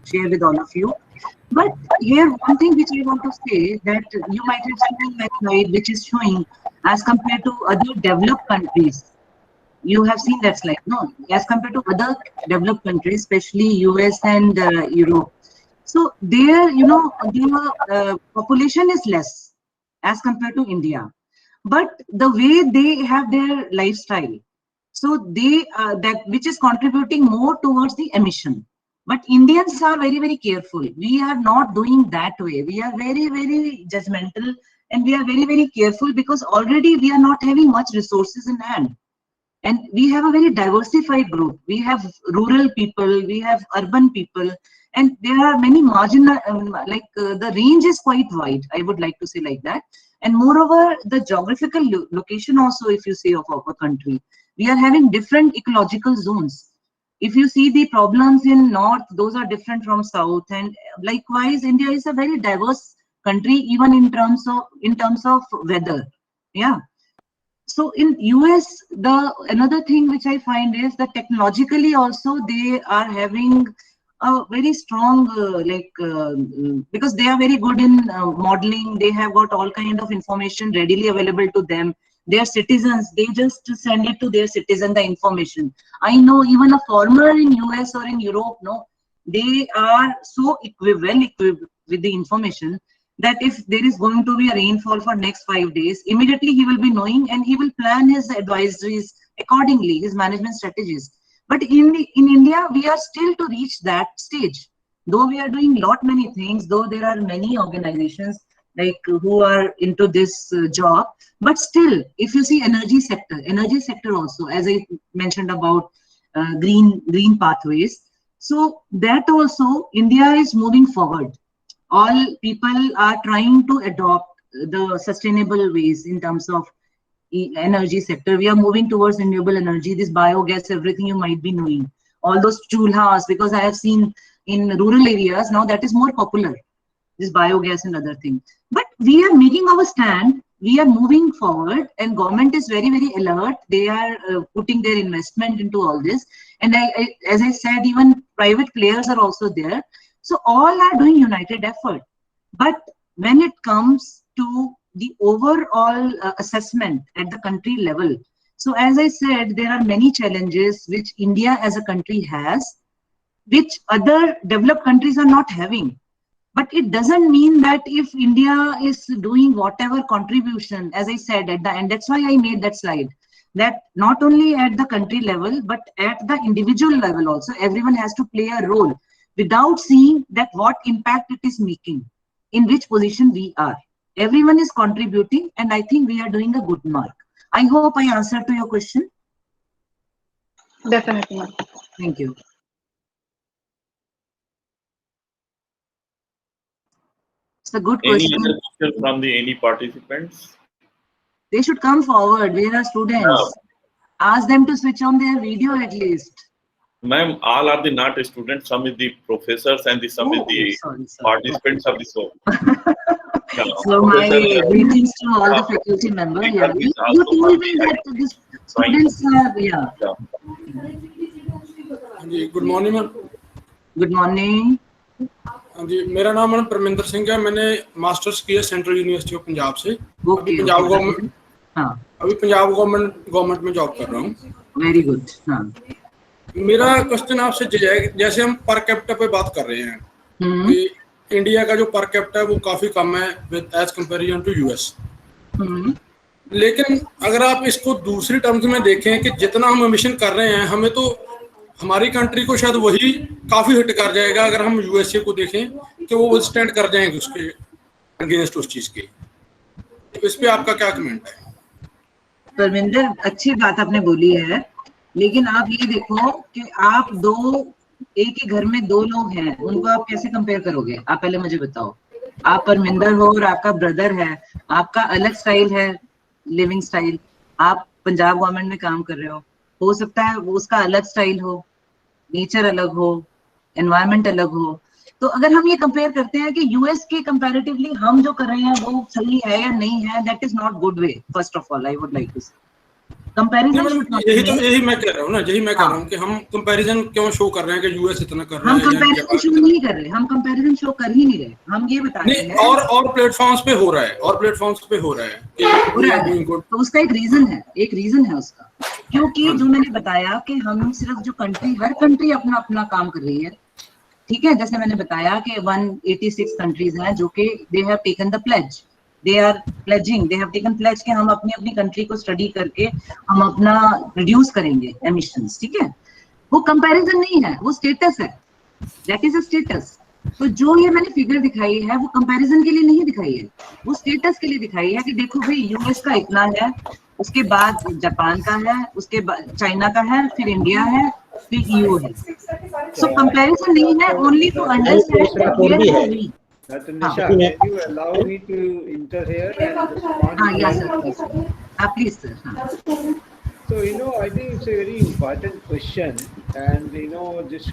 share with all of you. But here, one thing which I want to say, that you might have seen that slide which is showing as compared to other developed countries. You have seen that slide, no? As compared to other developed countries, especially US and Europe. So there, the population is less as compared to India. But the way they have their lifestyle, so they that which is contributing more towards the emission. But Indians are very, very careful. We are not doing that way. We are very, very judgmental, and we are very, very careful, because already we are not having much resources in hand. And we have a very diversified group. We have rural people, we have urban people, and there are many marginal, the range is quite wide, I would like to say like that. And moreover, the geographical location also, if you say of our country, we are having different ecological zones. If you see the problems in north, those are different from south, and likewise, India is a very diverse country, even in terms of weather. Yeah. So in US, another thing which I find is that technologically also they are having a very strong because they are very good in modeling. They have got all kind of information readily available to them. Their citizens, they just send it to their citizen, the information. I know even a farmer in US or in Europe, no, they are so well equipped with the information that if there is going to be a rainfall for next 5 days, immediately he will be knowing, and he will plan his advisories accordingly, his management strategies. But in India, we are still to reach that stage. Though we are doing many things, though there are many organizations who are into this job, but still, if you see energy sector also, as I mentioned about green pathways. So that also, India is moving forward. All people are trying to adopt the sustainable ways in terms of energy sector. We are moving towards renewable energy, this biogas, everything you might be knowing. All those chulhas, because I have seen in rural areas, now that is more popular, this biogas and other things. But we are making our stand, we are moving forward, and government is very, very alert. They are putting their investment into all this. And as I said, even private players are also there. So all are doing united effort. But when it comes to the overall assessment at the country level, so as I said, there are many challenges which India as a country has, which other developed countries are not having. But it doesn't mean that if India is doing whatever contribution, as I said at the end, that's why I made that slide, that not only at the country level, but at the individual level also, everyone has to play a role without seeing that what impact it is making, in which position we are. Everyone is contributing, and I think we are doing a good mark. I hope I answered to your question. Definitely, ma'am. Thank you. It's a good Any question. other question from the any participants? They should come forward. Where are students? Ask them to switch on their video at least. Ma'am, all are the not students. Some is the professors and some is the sorry. participants of the show. So my greetings to all the faculty members. Yeah, you told me that the students are good morning ma'am. Good morning. हाँ जी, मेरा नाम madam Parminder Singh है। मैंने masters किया central university of Punjab से। अभी Punjab government में job कर रहा हूँ। Very good. हाँ, मेरा क्वेश्चन आपसे जैसे हम पर कैपिटा पे बात कर रहे हैं कि इंडिया का जो पर कैपिटा है वो काफी कम है with as comparison to US. लेकिन अगर आप इसको दूसरी टर्म्स में देखें कि जितना हम एमिशन कर रहे हैं, हमें तो हमारी कंट्री को शायद वही काफी हिट कर जाएगा अगर हम यूएसए को देखें कि वो स्टैंड कर जाएंगे उसके अगेंस्ट उस चीज के। तो इस पे आपका क्या कमेंट है? परमिंदर, अच्छी बात आपने बोली है, लेकिन आप ये देखो कि आप एक ही घर में दो लोग हैं, उनको आप कैसे कंपेयर करोगे? आप पहले मुझे बताओ। आप परमिंदर हो और आपका ब्रदर है, आपका अलग स्टाइल है लिविंग स्टाइल। आप पंजाब गवर्नमेंट में काम कर रहे हो सकता है वो उसका अलग स्टाइल हो, नेचर अलग हो, एनवायरनमेंट अलग हो। तो अगर हम ये कंपेयर करते हैं कि यूएस के कंपैरेटिवली हम जो कर रहे हैं वो सही है या नहीं है, that is not good way. First of all I would like to say comparison. यही मैं कह रहा हूँ ना, यही मैं कह रहा हूँ कि हम कंपैरिजन क्यों शो कर रहे हैं कि यूएस इतना कर रहा है। हम कंपैरिजन शो नहीं कर रहे, हम कंपैरिजन शो कर ही नहीं रहे। हम ये बता रहे हैं और प्लेटफॉर्म्स पे हो रहा है, तो उसका एक रीजन है उसका। क्योंकि जो मैंने बताया कि हम सिर्फ जो हर कंट्री अपना अपना काम कर रही है, ठीक है। जैसे मैंने बताया कि 186 कंट्रीज हैं जो कि they have taken the pledge, they are pledging, they have taken pledge कि हम अपनी कंट्री को स्टडी करके हम अपना रिड्यूस करेंगे एमिशंस, ठीक है। वो कंपैरिजन नहीं है, वो स्टेटस है, दैट इज अ स्टेटस। तो जो ये मैंने फिगर दिखाई है वो कंपैरिजन के लिए नहीं दिखाई है, वो स्टेटस के लिए दिखाई है कि देखो भाई यूएस का इतना है, उसके बाद जापान का है, उसके बाद चाइना का है, फिर इंडिया है, फिर ईयू है। सो कंपैरिजन नहीं है, only to understand. Nisha, can you allow me to enter here and respond? Yes, sir. Please, sir. So, I think it's a very important question, and this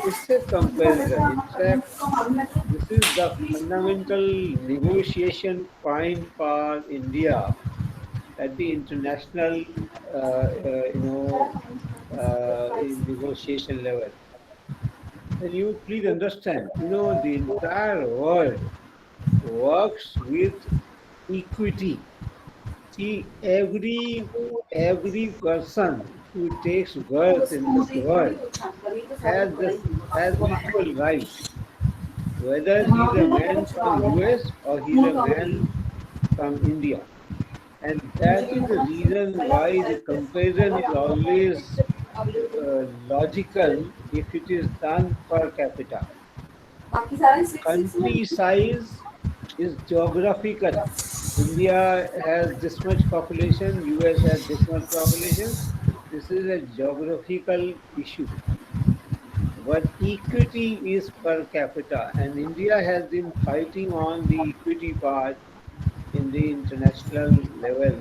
it's a comparison. In fact, this is the fundamental negotiation point for India at the international, negotiation level. And you please understand, the entire world works with equity. See, every person who takes birth in this world has equal rights, whether he's a man from US or he's a man from India. And that is the reason why the comparison is always logical if it is done per capita. Country size is geographical. India has this much population, US has this much population. This is a geographical issue. But equity is per capita, and India has been fighting on the equity part in the international level,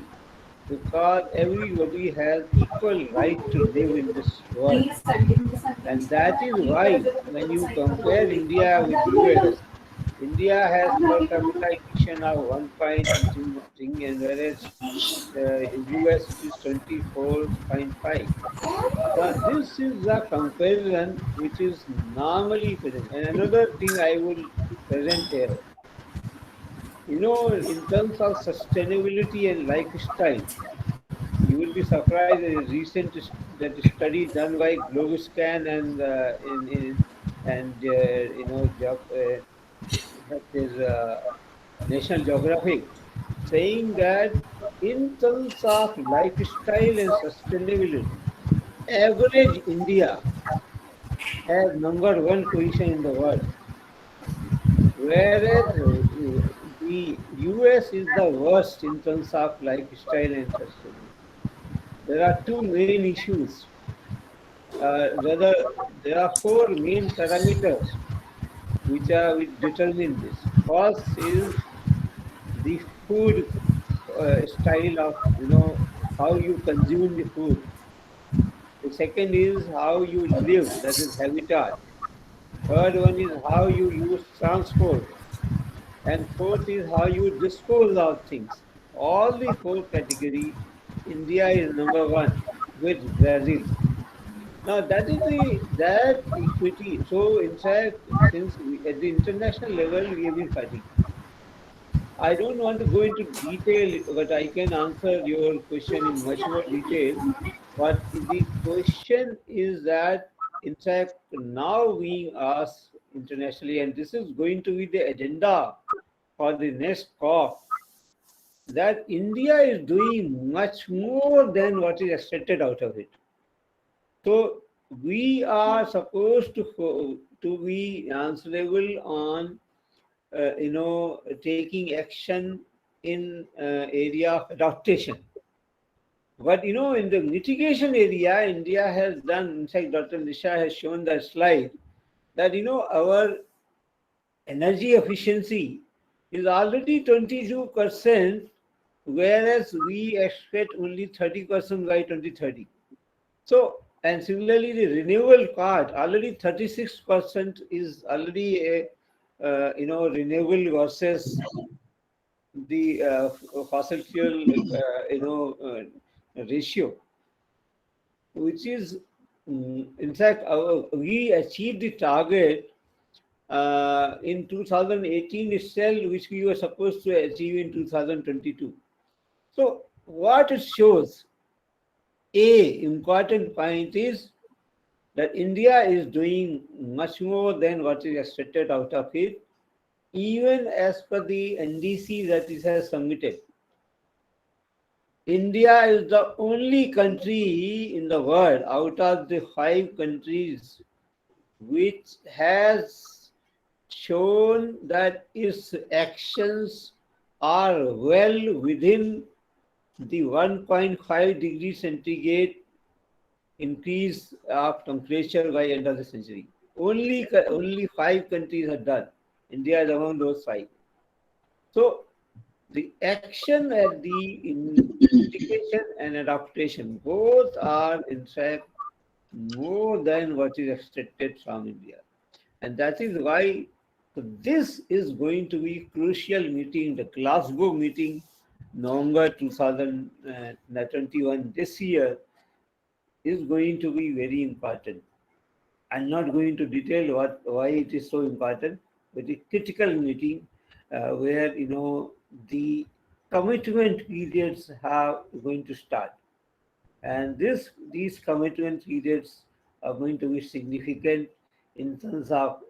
because everybody has equal right to live in this world. And that is why when you compare India with US, India has per capita emission of 1.2, and whereas US is 24.5. Now this is the comparison which is normally present. And another thing I will present here, in terms of sustainability and lifestyle, you will be surprised. A recent study done by Globoscan and that is National Geographic, saying that in terms of lifestyle and sustainability, average India has #1 position in the world, whereas the US is the worst in terms of lifestyle and sustainability. there are two main issues. There are four main parameters which determine this. First is the food style of, how you consume the food. The second is how you live, that is habitat. Third one is how you use transport. And fourth is how you dispose of things. All the four category, India is number one with Brazil. Now that is that equity. So in fact, since at the international level we have been fighting. I don't want to go into detail, but I can answer your question in much more detail. But the question is that, in fact, now being asked internationally, and this is going to be the agenda for the next COP, that India is doing much more than what is expected out of it. So we are supposed to be answerable on taking action in area of adaptation. But in the mitigation area, India has done. In fact, Dr. Nisha has shown that slide that our energy efficiency is already 22%, whereas we expect only 30% by 2030. So, and similarly, the renewable part already 36% is already a renewable versus the fossil fuel ratio, which is in fact we achieved the target in 2018 itself, which we were supposed to achieve in 2022. So what it shows, important point is that India is doing much more than what is expected out of it, even as per the NDC that it has submitted. India is the only country in the world out of the 5 countries which has shown that its actions are well within the 1.5 degrees centigrade increase of temperature by end of the century. Only 5 countries have done. India is among those 5. So the action at the mitigation and adaptation both are in fact more than what is expected from India. And that is why this is going to be crucial meeting, the Glasgow meeting, November 2021 this year, is going to be very important. I'm not going to detail why it is so important, but the critical meeting where the commitment periods are going to start, and these commitment periods are going to be significant in terms of.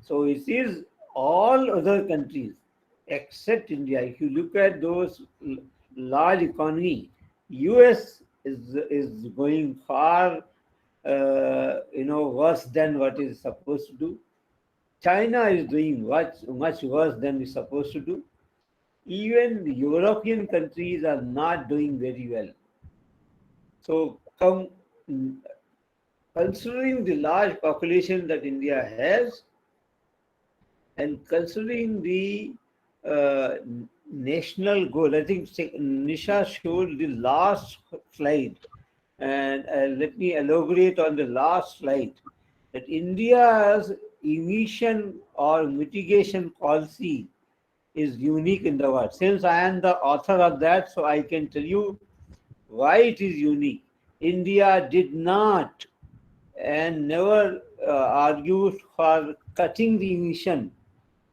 So it is all other countries except India. If you look at those large economy, US is going far worse than what is supposed to do. China is doing much worse than is supposed to do. Even the European countries are not doing very well. So considering the large population that India has, and considering the national goal, I think Nisha showed the last slide, and let me elaborate on the last slide, that India's emission or mitigation policy is unique in the world. Since I am the author of that, so I can tell you why it is unique. India did not and never argued for cutting the emission.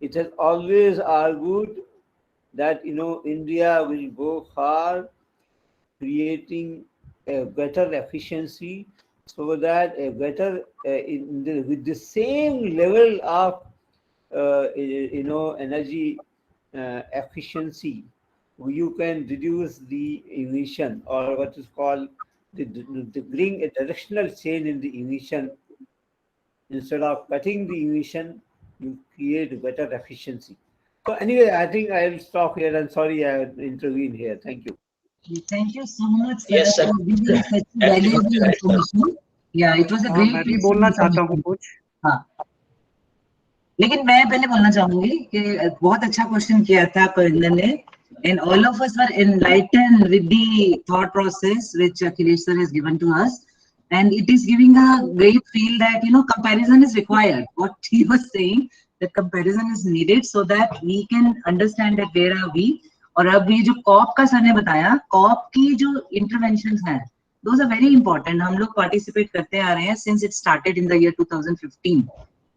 It has always argued that India will go for creating a better efficiency, so that a better with the same level of energy efficiency, you can reduce the emission, or what is called the bring a directional change in the emission. Instead of cutting the emission, you create better efficiency. So anyway, I think I'll stop here, and sorry I intervened here. Thank you. Thank you so much, sir, Yes, sir. for giving such valuable information. Yeah, it was a great. मैं भी बोलना चाहता हूँ कुछ. हाँ, लेकिन मैं पहले बोलना चाहूंगी कि बहुत अच्छा क्वेश्चन किया था परिंदर ने, and all of us were enlightened with the thought process which Akhilesh sir has given to us, and it is giving a great feel that comparison is required. What he was saying, that comparison is needed so that we can understand that where are we. और अब ये जो corp का sir ने बताया, corp की जो interventions हैं, those are very important. हम लोग पार्टिसिपेट करते आ रहे हैं since it started in the year 2015.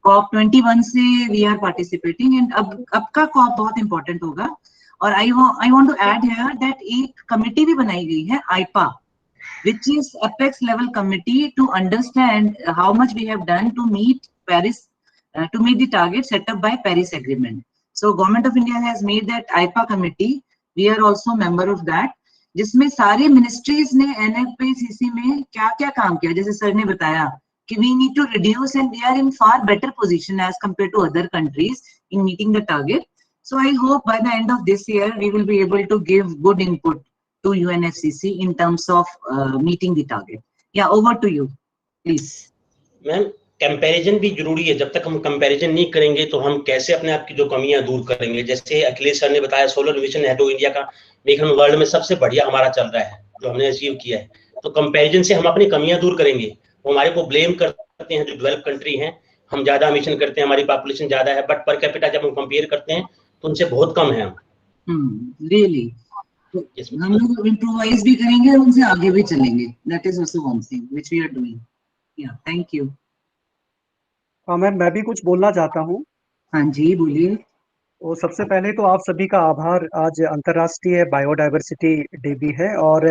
Corp 21 से we are participating, and अब का कॉप बहुत इंपॉर्टेंट होगा. और I want to add here that एक कमेटी भी बनाई गई है AIPA, which is apex level committee to understand how much we have done to meet Paris, to meet the target set up by Paris Agreement. So Government of India has made that AIPA committee. We are also member of that, जिसमें सारे ministries ने NFPCC में क्या क्या काम किया. जैसे sir ने बताया कि we need to reduce and we are in far better position as compared to other countries in meeting the target. So I hope by the end of this year we will be able to give good input to UNFCCC in terms of meeting the target. Yeah, over to you, please. Ma'am, comparison भी जरूरी है. जब तक हम comparison नहीं करेंगे तो हम कैसे अपने आप की जो कमियां दूर करेंगे. जैसे अखिलेश सर ने बताया, सोलर विजन है तो इंडिया का मेक वर्ल्ड में सबसे बढ़िया हमारा चल रहा है जो हमने अचीव किया है. तो कंपैरिजन से हम अपनी कमियां दूर करेंगे. वो हमारे को ब्लेम करते हैं जो डेवलप कंट्री हैं, हम ज्यादा मिशन करते हैं, हमारी पॉपुलेशन ज्यादा है, बट पर कैपिटा जब हम कंपेयर करते हैं तो उनसे बहुत कम है हम. Really, हम लोग इम्प्रोवाइज भी करेंगे और उनसे आगे भी चलेंगे. That is also one thing which we are doing. Yeah, thank you. हाँ मैम, मैं भी कुछ बोलना चाहता हूँ. हाँ जी, बोलिए. तो सबसे पहले तो आप सभी का आभार. आज अंतर्राष्ट्रीय बायोडाइवर्सिटी डे भी है और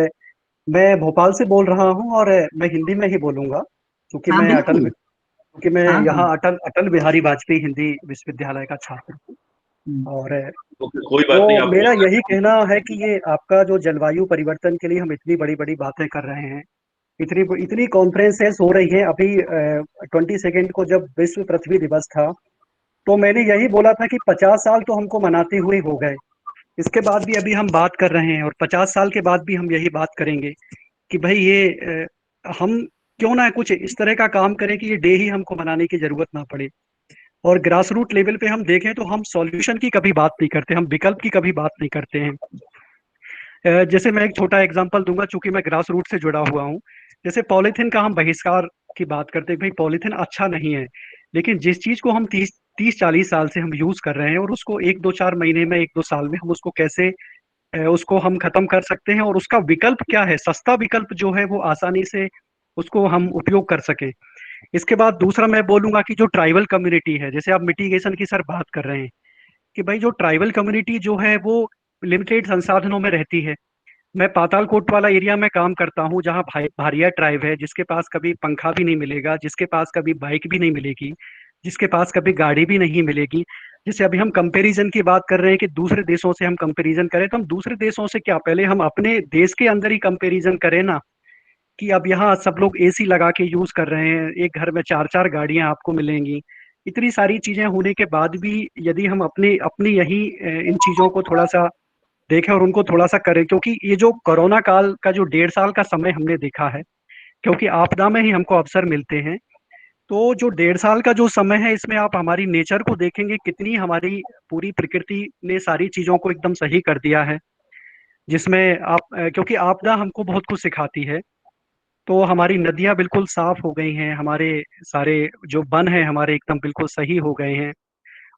मैं भोपाल से बोल रहा हूँ और मैं हिंदी में ही बोलूंगा क्योंकि मैं यहाँ अटल बिहारी वाजपेयी हिंदी विश्वविद्यालय का छात्र हूँ. और कोई बात नहीं. मेरा यही कहना है कि ये आपका जो जलवायु परिवर्तन के लिए हम इतनी बड़ी बड़ी बातें कर रहे हैं, इतनी कॉन्फ्रेंसेस हो रही हैं. अभी 22 को जब विश्व पृथ्वी दिवस था तो मैंने यही बोला था कि 50 साल तो हमको मनाते हुए हो गए. इसके बाद भी अभी हम बात कर रहे हैं और 50 साल के बाद भी हम यही बात करेंगे कि भाई ये हम क्यों ना कुछ इस तरह का काम करें कि ये डे ही हमको मनाने की जरूरत ना पड़े. और ग्रास रूट लेवल पे हम देखें तो हम सॉल्यूशन की कभी बात नहीं करते, हम विकल्प की कभी बात नहीं करते हैं. जैसे मैं एक छोटा एग्जांपल दूंगा चूंकि मैं ग्रास रूट से जुड़ा हुआ हूँ. जैसे पॉलीथीन का हम बहिष्कार की बात करते हैं, भाई पॉलीथीन अच्छा नहीं है, लेकिन जिस चीज को हम 30-40 साल से हम यूज कर रहे हैं और उसको 1-2-4 महीने में 1-2 साल में हम उसको कैसे उसको हम खत्म कर सकते हैं और उसका विकल्प क्या है, सस्ता विकल्प जो है वो आसानी से उसको हम उपयोग कर सके. इसके बाद दूसरा मैं बोलूंगा कि जो ट्राइबल कम्युनिटी है, जैसे आप मिटिगेशन की सर बात कर रहे हैं कि भाई जो ट्राइबल कम्युनिटी जो है वो लिमिटेड संसाधनों में रहती है. मैं पातालकोट वाला एरिया में काम करता हूँ जहाँ भारिया ट्राइब है, जिसके पास कभी पंखा भी नहीं मिलेगा, जिसके पास कभी बाइक भी नहीं मिलेगी, जिसके पास कभी गाड़ी भी नहीं मिलेगी. जैसे अभी हम कंपैरिजन की बात कर रहे हैं कि दूसरे देशों से हम कंपैरिजन करें, तो हम दूसरे देशों से क्या, पहले हम अपने देश के अंदर ही कंपैरिजन करें ना. कि अब यहाँ सब लोग एसी लगा के यूज कर रहे हैं, एक घर में 4-4 गाड़ियां आपको मिलेंगी. इतनी सारी चीजें होने के बाद भी यदि हम अपनी यही इन चीजों को थोड़ा सा देखें और उनको थोड़ा सा करें, क्योंकि ये जो कोरोना काल का जो 1.5 साल का समय हमने देखा है, क्योंकि आपदा में ही हमको अवसर मिलते हैं, तो जो 1.5 साल का जो समय है इसमें आप हमारी नेचर को देखेंगे, कितनी हमारी पूरी प्रकृति ने सारी चीजों को एकदम सही कर दिया है. जिसमें आप क्योंकि आपदा हमको बहुत कुछ सिखाती है. तो हमारी नदियां बिल्कुल साफ हो गई हैं, हमारे सारे जो वन हैं हमारे एकदम बिल्कुल सही हो गए हैं.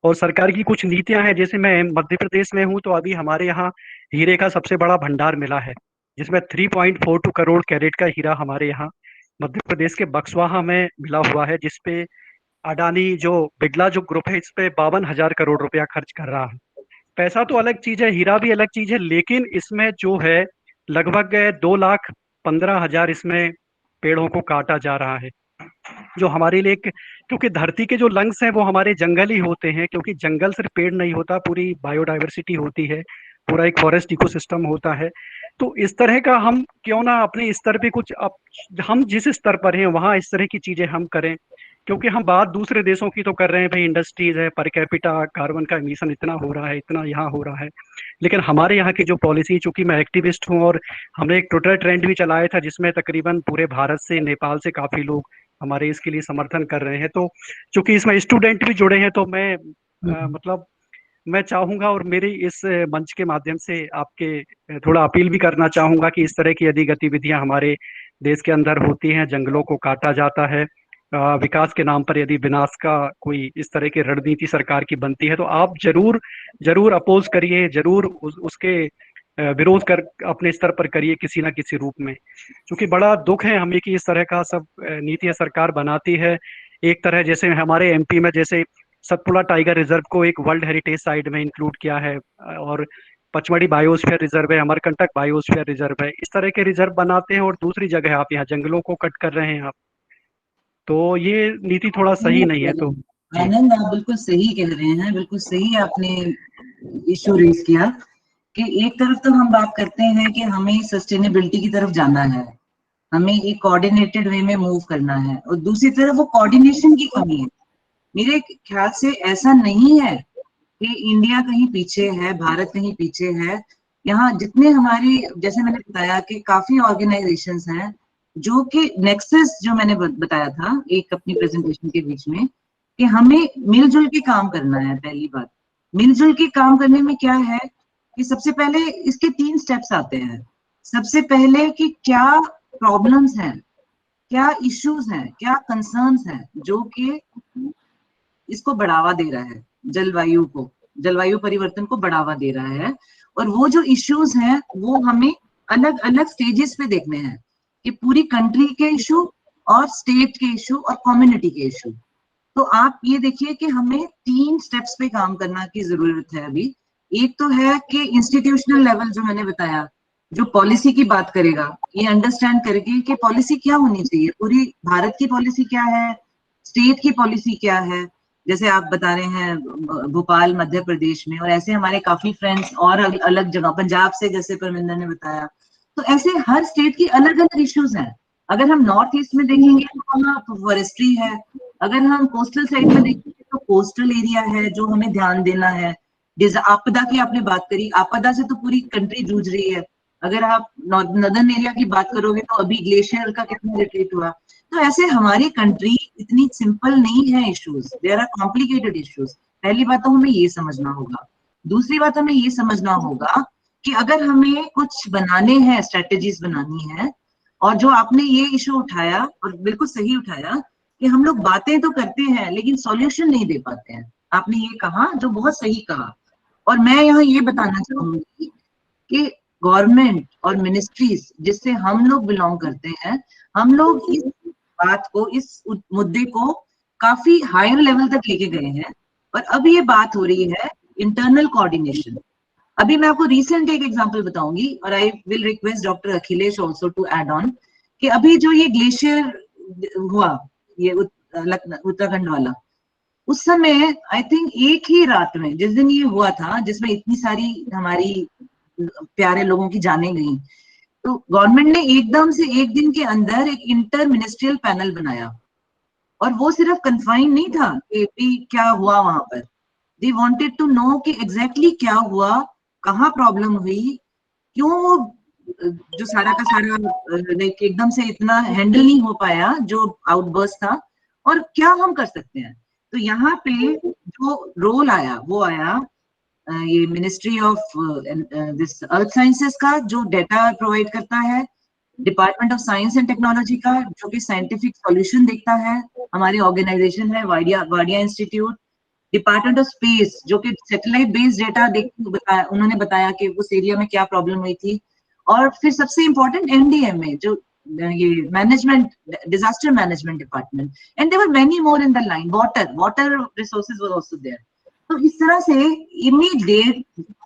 और सरकार की कुछ नीतियां हैं, जैसे मैं मध्य प्रदेश में हूं तो अभी हमारे यहाँ हीरे का सबसे बड़ा भंडार मिला है, जिसमें 3.42 करोड़ कैरेट का हीरा हमारे यहाँ मध्य प्रदेश के बक्सवाहा में मिला हुआ है, जिसपे अडानी जो बिड़ला जो ग्रुप है इस पे 52,000 करोड़ रुपया खर्च कर रहा है. पैसा तो अलग चीज है, हीरा भी अलग चीज है, लेकिन इसमें जो है लगभग 2,15,000 इसमें पेड़ों को काटा जा रहा है, जो हमारे लिए क्योंकि धरती के जो लंग्स हैं वो हमारे जंगल ही होते हैं, क्योंकि जंगल सिर्फ पेड़ नहीं होता, पूरी बायोडाइवर्सिटी होती है, पूरा एक फॉरेस्ट इकोसिस्टम होता है. तो इस तरह का हम क्यों ना अपने स्तर पे कुछ हम जिस स्तर पर हैं वहाँ इस तरह की चीजें हम करें. क्योंकि हम बात दूसरे देशों की तो कर रहे हैं, भाई इंडस्ट्रीज है, पर कैपिटा कार्बन का एमिशन इतना हो रहा है, इतना यहाँ हो रहा है, लेकिन हमारे यहाँ की जो पॉलिसी, चूंकि मैं एक्टिविस्ट हूँ और हमने एक ट्विटर ट्रेंड भी चलाया था जिसमें तकरीबन पूरे भारत से, नेपाल से काफी लोग हमारे इसके लिए समर्थन कर रहे हैं। तो चूंकि इसमें स्टूडेंट भी जुड़े हैं, तो मैं मतलब मैं चाहूंगा और मेरी इस मंच के माध्यम से आपके थोड़ा अपील भी करना चाहूंगा कि इस तरह की यदि गतिविधियां हमारे देश के अंदर होती हैं, जंगलों को काटा जाता है, विकास के नाम पर यदि विनाश का कोई इस तरह की रणनीति सरकार की बनती है, तो आप जरूर जरूर अपोज करिए, जरूर उसके विरोध कर अपने स्तर पर करिए किसी ना किसी रूप में। क्योंकि बड़ा दुख है हमें कि इस तरह का सब नीतियां सरकार बनाती है। एक तरह जैसे हमारे एमपी में जैसे सतपुड़ा टाइगर रिजर्व को एक वर्ल्ड हेरिटेज साइट में इंक्लूड किया है, और पचमढ़ी बायोस्फीयर रिजर्व है, अमरकंटक बायोस्फीयर रिजर्व है, इस तरह के रिजर्व बनाते हैं और दूसरी जगह आप यहाँ जंगलों को कट कर रहे हैं आप, तो ये नीति थोड़ा सही नहीं है। तो आनंद, आप बिल्कुल सही कह रहे हैं, बिल्कुल सही आपने इशू रेज किया कि एक तरफ तो हम बात करते हैं कि हमें सस्टेनेबिलिटी की तरफ जाना है, हमें एक कोऑर्डिनेटेड वे में मूव करना है, और दूसरी तरफ वो कोऑर्डिनेशन की कमी है। मेरे ख्याल से ऐसा नहीं है कि इंडिया कहीं पीछे है, भारत कहीं पीछे है। यहाँ जितने हमारे, जैसे मैंने बताया कि काफी ऑर्गेनाइजेशंस हैं जो कि नेक्सस, जो मैंने बताया था एक अपनी प्रेजेंटेशन के बीच में, कि हमें मिलजुल के काम करना है। पहली बात, मिलजुल के काम करने में क्या है कि सबसे पहले इसके 3 स्टेप्स आते हैं। सबसे पहले कि क्या प्रॉब्लम्स हैं, क्या इश्यूज हैं, क्या कंसर्न्स हैं जो कि इसको बढ़ावा दे रहा है, जलवायु परिवर्तन को बढ़ावा दे रहा है। और वो जो इश्यूज हैं वो हमें अलग अलग स्टेजेस पे देखने हैं, कि पूरी कंट्री के इशू और स्टेट के इशू और कम्युनिटी के इशू। तो आप ये देखिए कि हमें 3 स्टेप्स पे काम करना की जरूरत है अभी। एक तो है कि इंस्टीट्यूशनल लेवल, जो मैंने बताया, जो पॉलिसी की बात करेगा, ये अंडरस्टैंड करेगी कि पॉलिसी क्या होनी चाहिए, पूरी भारत की पॉलिसी क्या है, स्टेट की पॉलिसी क्या है। जैसे आप बता रहे हैं भोपाल मध्य प्रदेश में, और ऐसे हमारे काफी फ्रेंड्स और अलग जगह, पंजाब से जैसे परमिंदर ने बताया, तो ऐसे हर स्टेट की अलग अलग इश्यूज हैं। अगर हम नॉर्थ ईस्ट में देखेंगे तो वहाँ फॉरेस्ट्री है, अगर हम कोस्टल साइड में देखेंगे तो कोस्टल एरिया है जो हमें ध्यान देना है। आपदा की आपने बात करी, आपदा से तो पूरी कंट्री जूझ रही है। अगर आप नॉर्दर्न एरिया की बात करोगे तो अभी ग्लेशियर का कितना रिट्रीट हुआ। तो ऐसे हमारी कंट्री इतनी सिंपल नहीं है, issues there are complicated issues. पहली बात तो हमें ये समझना होगा। दूसरी बात हमें ये समझना होगा कि अगर हमें कुछ बनाने हैं, स्ट्रेटेजीज बनानी है, और जो आपने ये इशू उठाया और बिल्कुल सही उठाया कि हम लोग बातें तो करते हैं लेकिन सॉल्यूशन नहीं दे पाते हैं, आपने ये कहा जो बहुत सही कहा। और मैं यहाँ ये बताना चाहूंगी कि गवर्नमेंट और मिनिस्ट्रीज जिससे हम लोग बिलोंग करते हैं, हम लोग इस बात को, इस मुद्दे को काफी हायर लेवल तक लेके गए हैं। और अब ये बात हो रही है इंटरनल कोऑर्डिनेशन। अभी मैं आपको रिसेंट एक एग्जांपल बताऊंगी, और I will request doctor Akhilesh also to add on, कि अभी जो ये ग्लेशियर हुआ, ये उत्तराखंड वाला, उस समय आई थिंक एक ही रात में, जिस दिन ये हुआ था, जिसमें इतनी सारी हमारी प्यारे लोगों की जानें गई, तो गवर्नमेंट ने एकदम से एक दिन के अंदर एक इंटर मिनिस्ट्रियल पैनल बनाया। और वो सिर्फ कन्फाइन नहीं था कि क्या हुआ वहां पर, दे वांटेड टू नो कि एग्जैक्टली क्या हुआ, कहाँ प्रॉब्लम हुई, क्यों वो जो सारा का सारा एकदम से इतना हैंडल नहीं हो पाया जो आउटबर्स्ट था, और क्या हम कर सकते हैं। तो यहाँ पे जो रोल आया वो आया ये ministry of this earth sciences का, जो डेटा प्रोवाइड करता है, department of science and technology का, जो कि साइंटिफिक सॉल्यूशन देखता है, हमारे ऑर्गेनाइजेशन है Wadia institute, department of space जो कि सैटेलाइट बेस्ड डेटा उन्होंने बताया कि उस एरिया में क्या प्रॉब्लम हुई थी, और फिर सबसे इंपॉर्टेंट एनडीएमए, जो ये management, disaster management department, and there were many more in the line, water resources were also there. तो इस तरह से इमीडिएट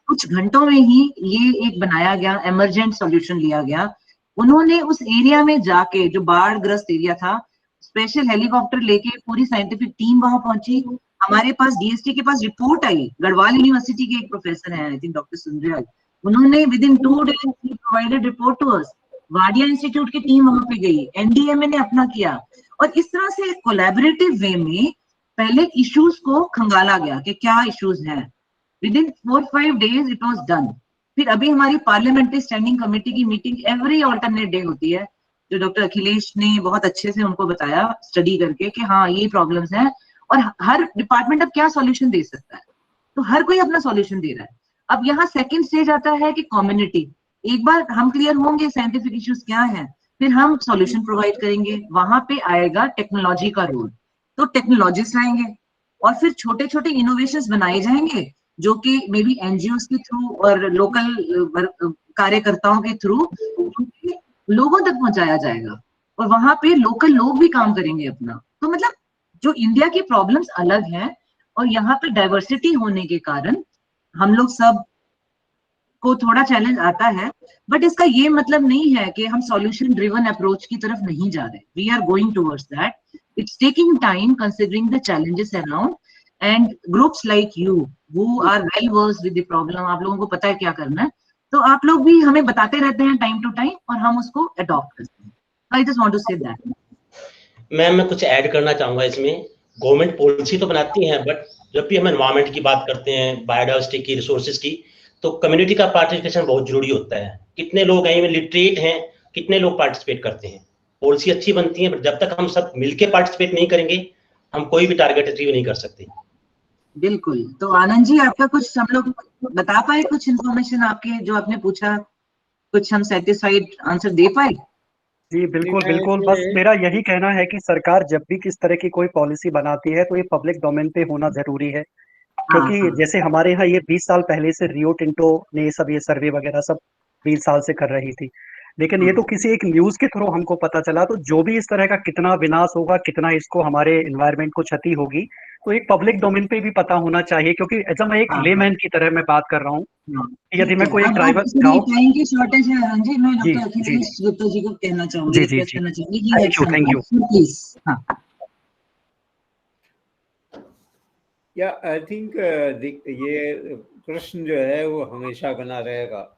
कुछ घंटों में ही ये एक बनाया गया, इमरजेंट सॉल्यूशन लिया गया। उन्होंने उस एरिया में जाके, जो बाढ़ ग्रस्त एरिया था, स्पेशल हेलीकॉप्टर लेके पूरी साइंटिफिक टीम वहां पहुंची। हमारे पास डीएसटी के पास रिपोर्ट आई, गढ़वाल यूनिवर्सिटी के एक प्रोफेसर हैं, आई थिंक डॉक्टर सुंदरलाल, उन्होंने with in 2 days provided report to us. Wadia institute की टीम वहां पे गई, एनडीएमए ने अपना किया, और इस तरह से कोलैबोरेटिव वे में पहले इश्यूज को खंगाला गया कि क्या इश्यूज हैं। Within 4-5 days it was done. फिर अभी हमारी पार्लियामेंट्री स्टैंडिंग कमेटी की मीटिंग एवरी ऑल्टरनेट डे होती है, जो डॉक्टर अखिलेश ने बहुत अच्छे से उनको बताया स्टडी करके कि हाँ ये प्रॉब्लम्स हैं और हर डिपार्टमेंट अब क्या सॉल्यूशन दे सकता है, तो हर कोई अपना सॉल्यूशन दे रहा है। अब यहाँ सेकंड स्टेज आता है कि कम्युनिटी, एक बार हम क्लियर होंगे साइंटिफिक इश्यूज क्या है, फिर हम सॉल्यूशन प्रोवाइड करेंगे। वहां पे आएगा टेक्नोलॉजी का रोल, तो टेक्नोलॉजिस्ट आएंगे और फिर छोटे छोटे इनोवेशंस बनाए जाएंगे जो कि मे बी एनजीओ के थ्रू और लोकल कार्यकर्ताओं के थ्रू लोगों तक पहुंचाया जाएगा और वहां पे लोकल लोग भी काम करेंगे अपना। तो मतलब जो इंडिया की प्रॉब्लम्स अलग हैं और यहाँ पे डाइवर्सिटी होने के कारण हम लोग सब को थोड़ा चैलेंज आता है, बट इसका ये मतलब नहीं है कि हम सॉल्यूशन ड्रिवन अप्रोच की तरफ नहीं जा रहे। We are going towards that. It's taking time considering the challenges around and groups like you who are well versed with the problem, आप लोगों को पता है क्या करना है, तो आप लोग भी हमें बताते रहते हैं टाइम टू टाइम और हम उसको अडॉप्ट करते हैं। I just want to say that. Ma'am मैं कुछ ऐड करना चाहूंगा इसमें। गवर्नमेंट पॉलिसी तो बनाती है, बट जब भी हम एनवायरमेंट की बात करते हैं, बायोडाइवर्सिटी की, रिसोर्सेज की, तो कम्युनिटी का पार्टिसिपेशन बहुत जरूरी होता है। कितने लोग हैं लिटरेट हैं, कितने लोग पार्टिसिपेट करते हैं। पॉलिसी अच्छी बनती है, बट जब तक हम सब मिलके पार्टिसिपेट नहीं करेंगे हम कोई भी टारगेट अचीव नहीं कर सकते। बिल्कुल। तो आनंद जी आपका कुछ हम लोग बता पाए, कुछ इन्फॉर्मेशन आपके जो आपने पूछा, कुछ हम सेटिस्फाइड आंसर दे पाए? जी बिल्कुल बिल्कुल, बस मेरा यही कहना है कि सरकार जब भी किस तरह की कोई पॉलिसी बनाती है तो ये पब्लिक डोमेन पे होना जरूरी है, क्योंकि जैसे हमारे यहाँ ये 20 साल पहले से रियो टिंटो ने ये सर्वे वगैरह सब 20 साल से कर रही थी, लेकिन ये तो किसी एक न्यूज के थ्रू हमको पता चला। तो जो भी इस तरह का कितना विनाश होगा, कितना इसको हमारे एनवायरनमेंट को क्षति होगी, तो एक पब्लिक डोमेन पे भी पता होना चाहिए। क्योंकि एज मैं एक लेमैन की तरह मैं बात कर रहा हूँ, यदि मैं कोई एक ड्राइवर टाइम की शॉर्टेज है हाँ जी, मैं डॉक्टर अखिलेश गुप्ता जी को कहना चाहूंगी, रिक्वेस्ट करना चाहूंगी, थैंक यू प्लीज। हाँ या आई थिंक ये प्रश्न जो है वो हमेशा बना रहेगा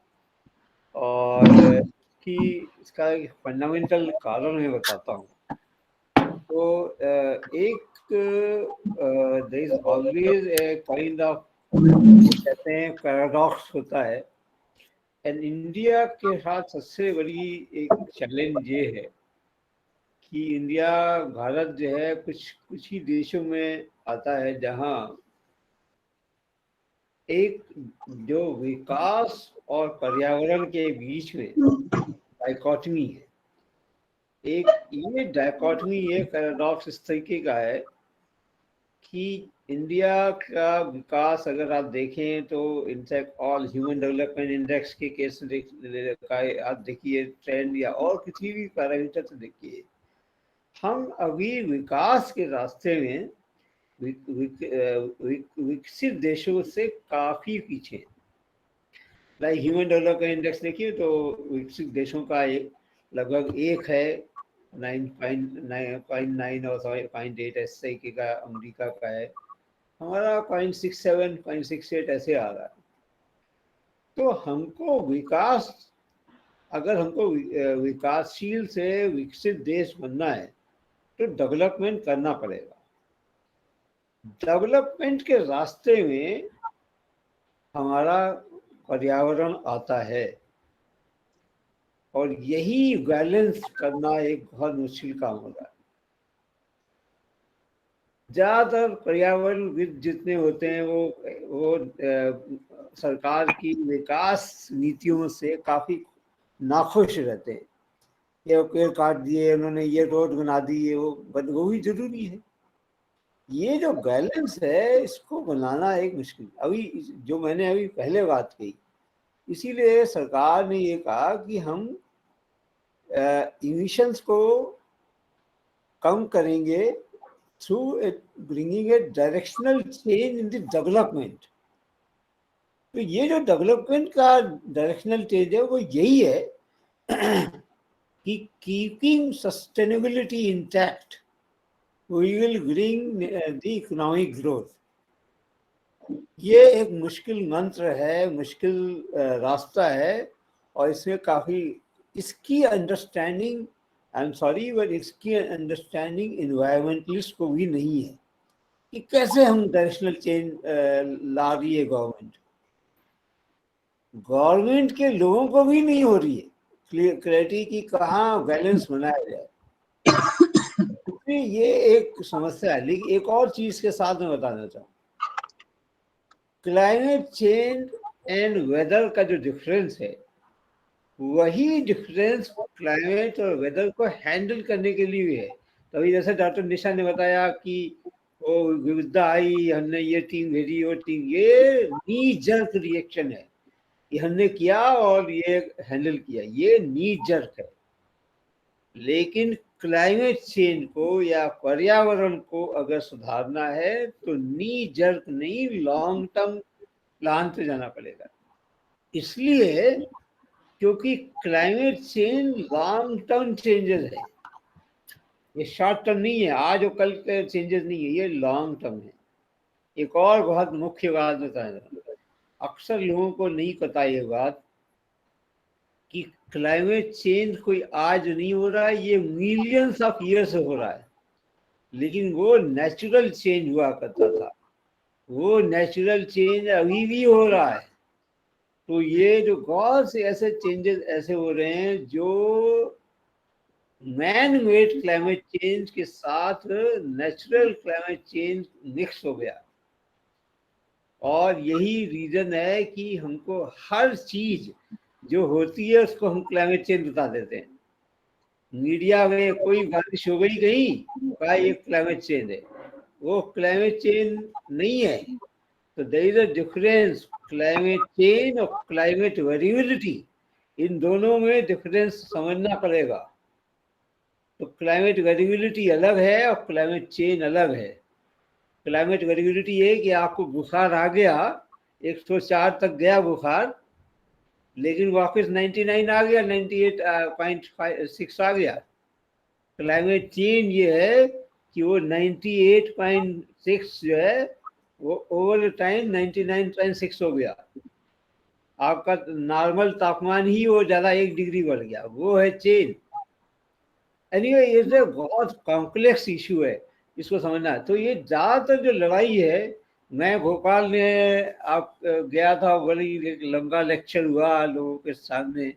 और कि इसका एक फंडामेंटल कारण मैं बताता हूँ। तो एक there is always a kind of कहते हैं पैराडॉक्स होता है, एंड इंडिया के साथ सबसे बड़ी एक चैलेंज ये है कि इंडिया भारत जो है कुछ ही देशों में आता है जहाँ एक जो विकास और पर्यावरण के बीच में डाइकोटमी है। एक ये डाइकोटमी, ये पैराडॉक्स इस तरीके का है कि इंडिया का विकास अगर आप देखें तो in fact all human development index के केस आप देखिए ट्रेंड या और किसी भी पैरामीटर से देखिए, हम अभी विकास के रास्ते में विकसित देशों से काफी पीछे। लाइक ह्यूमन डेवलपमेंट इंडेक्स देखिए तो विकसित देशों का एक लगभग 1 है, 9.9 और 0.8 ऐसे तरीके का अमेरिका का है, हमारा 0.67 0.68 ऐसे आ रहा है। तो हमको विकास, अगर हमको विकासशील से विकसित देश बनना है तो डेवलपमेंट करना पड़ेगा। डेवलपमेंट के रास्ते में हमारा पर्यावरण आता है और यही बैलेंस करना एक बहुत मुश्किल काम होता है। ज्यादातर पर्यावरणविद जितने होते हैं वो सरकार की विकास नीतियों से काफी नाखुश रहते हैं। ये पेड़ काट दिए उन्होंने, ये रोड बना दी, ये वो भी जरूरी है। ये जो बैलेंस है इसको बनाना एक मुश्किल, अभी जो मैंने अभी पहले बात कही, इसीलिए सरकार ने ये कहा कि हम इमिशंस को कम करेंगे through bringing a directional change in the development. तो ये जो डेवलपमेंट का डायरेक्शनल चेंज है वो यही है कि keeping sustainability intact we will bring the economic growth। ये एक मुश्किल मंत्र है, मुश्किल रास्ता है और इसमें काफ़ी इसकी understanding I am sorry but इसकी अंडरस्टैंडिंग इन्वायरमेंटलिस्ट को भी नहीं है कि कैसे हम डायरेक्शनल चेंज ला रही है गवर्नमेंट। गवर्नमेंट के लोगों को भी नहीं हो रही है क्लैरिटी की कहाँ बैलेंस बनाया जाए। तो ये एक समस्या है। लेकिन एक और चीज के साथ मैं बताना चाहूँ, क्लाइमेट चेंज एंड वेदर का जो डिफरेंस है, वही डिफरेंस क्लाइमेट और वेदर को हैंडल करने के लिए भी है। तो अभी जैसे डॉक्टर निशा ने बताया कि वो विविधता आई, हमने ये टीम भेजी, वो टीम, ये नी जर्क रिएक्शन है, ये हमने किया और ये हैंडल किया, ये नी जर्क है। लेकिन क्लाइमेट चेंज को या पर्यावरण को अगर सुधारना है तो नी जर्क नहीं, लॉन्ग टर्म प्लान पे जाना पड़ेगा। इसलिए क्योंकि climate change long term changes है, ये शॉर्ट टर्म नहीं है, आज और कल के चेंजेस नहीं है, ये लॉन्ग टर्म है। एक और बहुत मुख्य बात बताना, अक्सर लोगों को नहीं पता ये बात कि क्लाइमेट चेंज कोई आज नहीं हो रहा है, ये मिलियंस ऑफ ईयर से हो रहा है। लेकिन वो नेचुरल चेंज हुआ करता था, वो नेचुरल चेंज अभी भी हो रहा है। तो ये जो बहुत से ऐसे चेंजेस ऐसे हो रहे हैं जो मैन मेड क्लाइमेट चेंज के साथ नेचुरल क्लाइमेट चेंज मिक्स हो गया। और यही रीजन है कि हमको हर चीज जो होती है उसको हम क्लाइमेट चेंज बता देते हैं। मीडिया में कोई बारिश हो गई कहीं, कहा ये क्लाइमेट चेंज है, वो क्लाइमेट चेंज नहीं है। तो there is a difference, climate change और क्लाइमेट वेरिएबिलिटी, इन दोनों में डिफरेंस समझना पड़ेगा। तो क्लाइमेट वेरिएबिलिटी अलग है और क्लाइमेट चेंज अलग है। क्लाइमेट वेरिएबिलिटी ये कि आपको बुखार आ गया, 104 तक गया बुखार, लेकिन वापस 99 आ गया, 98.6 आ गया। क्लाइमेट चेंज ये है कि वो 98.6 जो है वो ओवर टाइम 99.6 हो गया। आपका नॉर्मल तापमान ही वो ज़्यादा 1 डिग्री बढ़ गया, वो है चेंज। एनीवे ये जो बहुत कॉम्प्लेक्स इशू है, इसको समझना है। तो ये ज़्यादातर जो लड़ाई है, मैं भोपाल में आप गया था, बड़ी लंबा लेक्चर हुआ लोगों के सामने,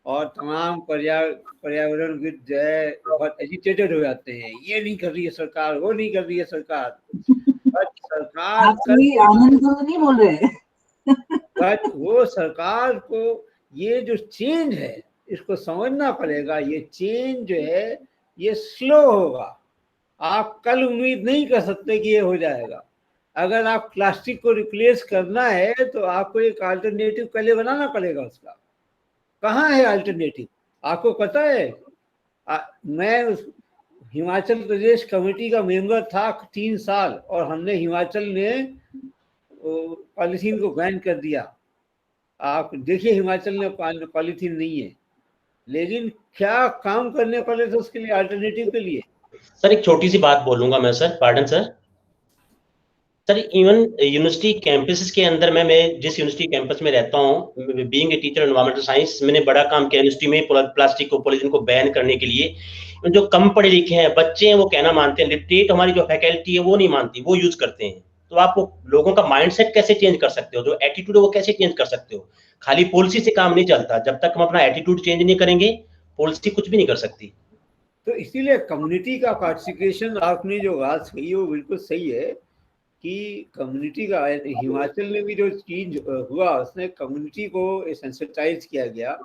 और तमाम पर्यावरणविद जो है बहुत एजिटेटेड हो जाते हैं, ये नहीं कर रही है सरकार, वो नहीं कर रही है सरकार। बट सरकार आनंद को नहीं बोल रहे, बट वो सरकार को ये जो चेंज है इसको समझना पड़ेगा। ये चेंज जो है ये स्लो होगा, आप कल उम्मीद नहीं कर सकते कि ये हो जाएगा। अगर आप प्लास्टिक को रिप्लेस करना है तो आपको एक अल्टरनेटिव पहले बनाना पड़ेगा। उसका कहाँ है अल्टरनेटिव, आपको पता है? मैं हिमाचल प्रदेश कमेटी का मेंबर था 3 साल, और हमने हिमाचल में पॉलीथीन को बैन कर दिया। आप देखिए हिमाचल में पॉलीथीन नहीं है, लेकिन क्या काम करने पड़े थे उसके लिए, अल्टरनेटिव के लिए। सर एक छोटी सी बात बोलूंगा मैं sir, pardon sir. Sir even university campuses के अंदर मैं जिस यूनिवर्सिटी कैंपस में रहता हूँ, being a teacher environmental science, मैंने बड़ा काम किया यूनिवर्सिटी में प्लास्टिक को, पॉलीथीन को बैन करने के लिए। जो कम पढ़े लिखे हैं बच्चे हैं वो कहना मानते हैं, लिटरेट हमारी जो फैकल्टी है वो नहीं मानती, वो यूज करते हैं। तो आप लोगों का माइंडसेट कैसे चेंज कर सकते हो, जो एटीट्यूड है वो कैसे चेंज कर सकते हो? खाली पॉलिसी से काम नहीं चलता, जब तक हम अपना एटीट्यूड चेंज नहीं करेंगे पॉलिसी कुछ भी नहीं कर सकती। तो इसीलिए कम्युनिटी का पार्टिसिपेशन, आपने जो बात कही वो बिल्कुल सही है कि कम्युनिटी का, हिमाचल में भी जो चीज हुआ उसने कम्युनिटी को सेंसिटाइज किया गया।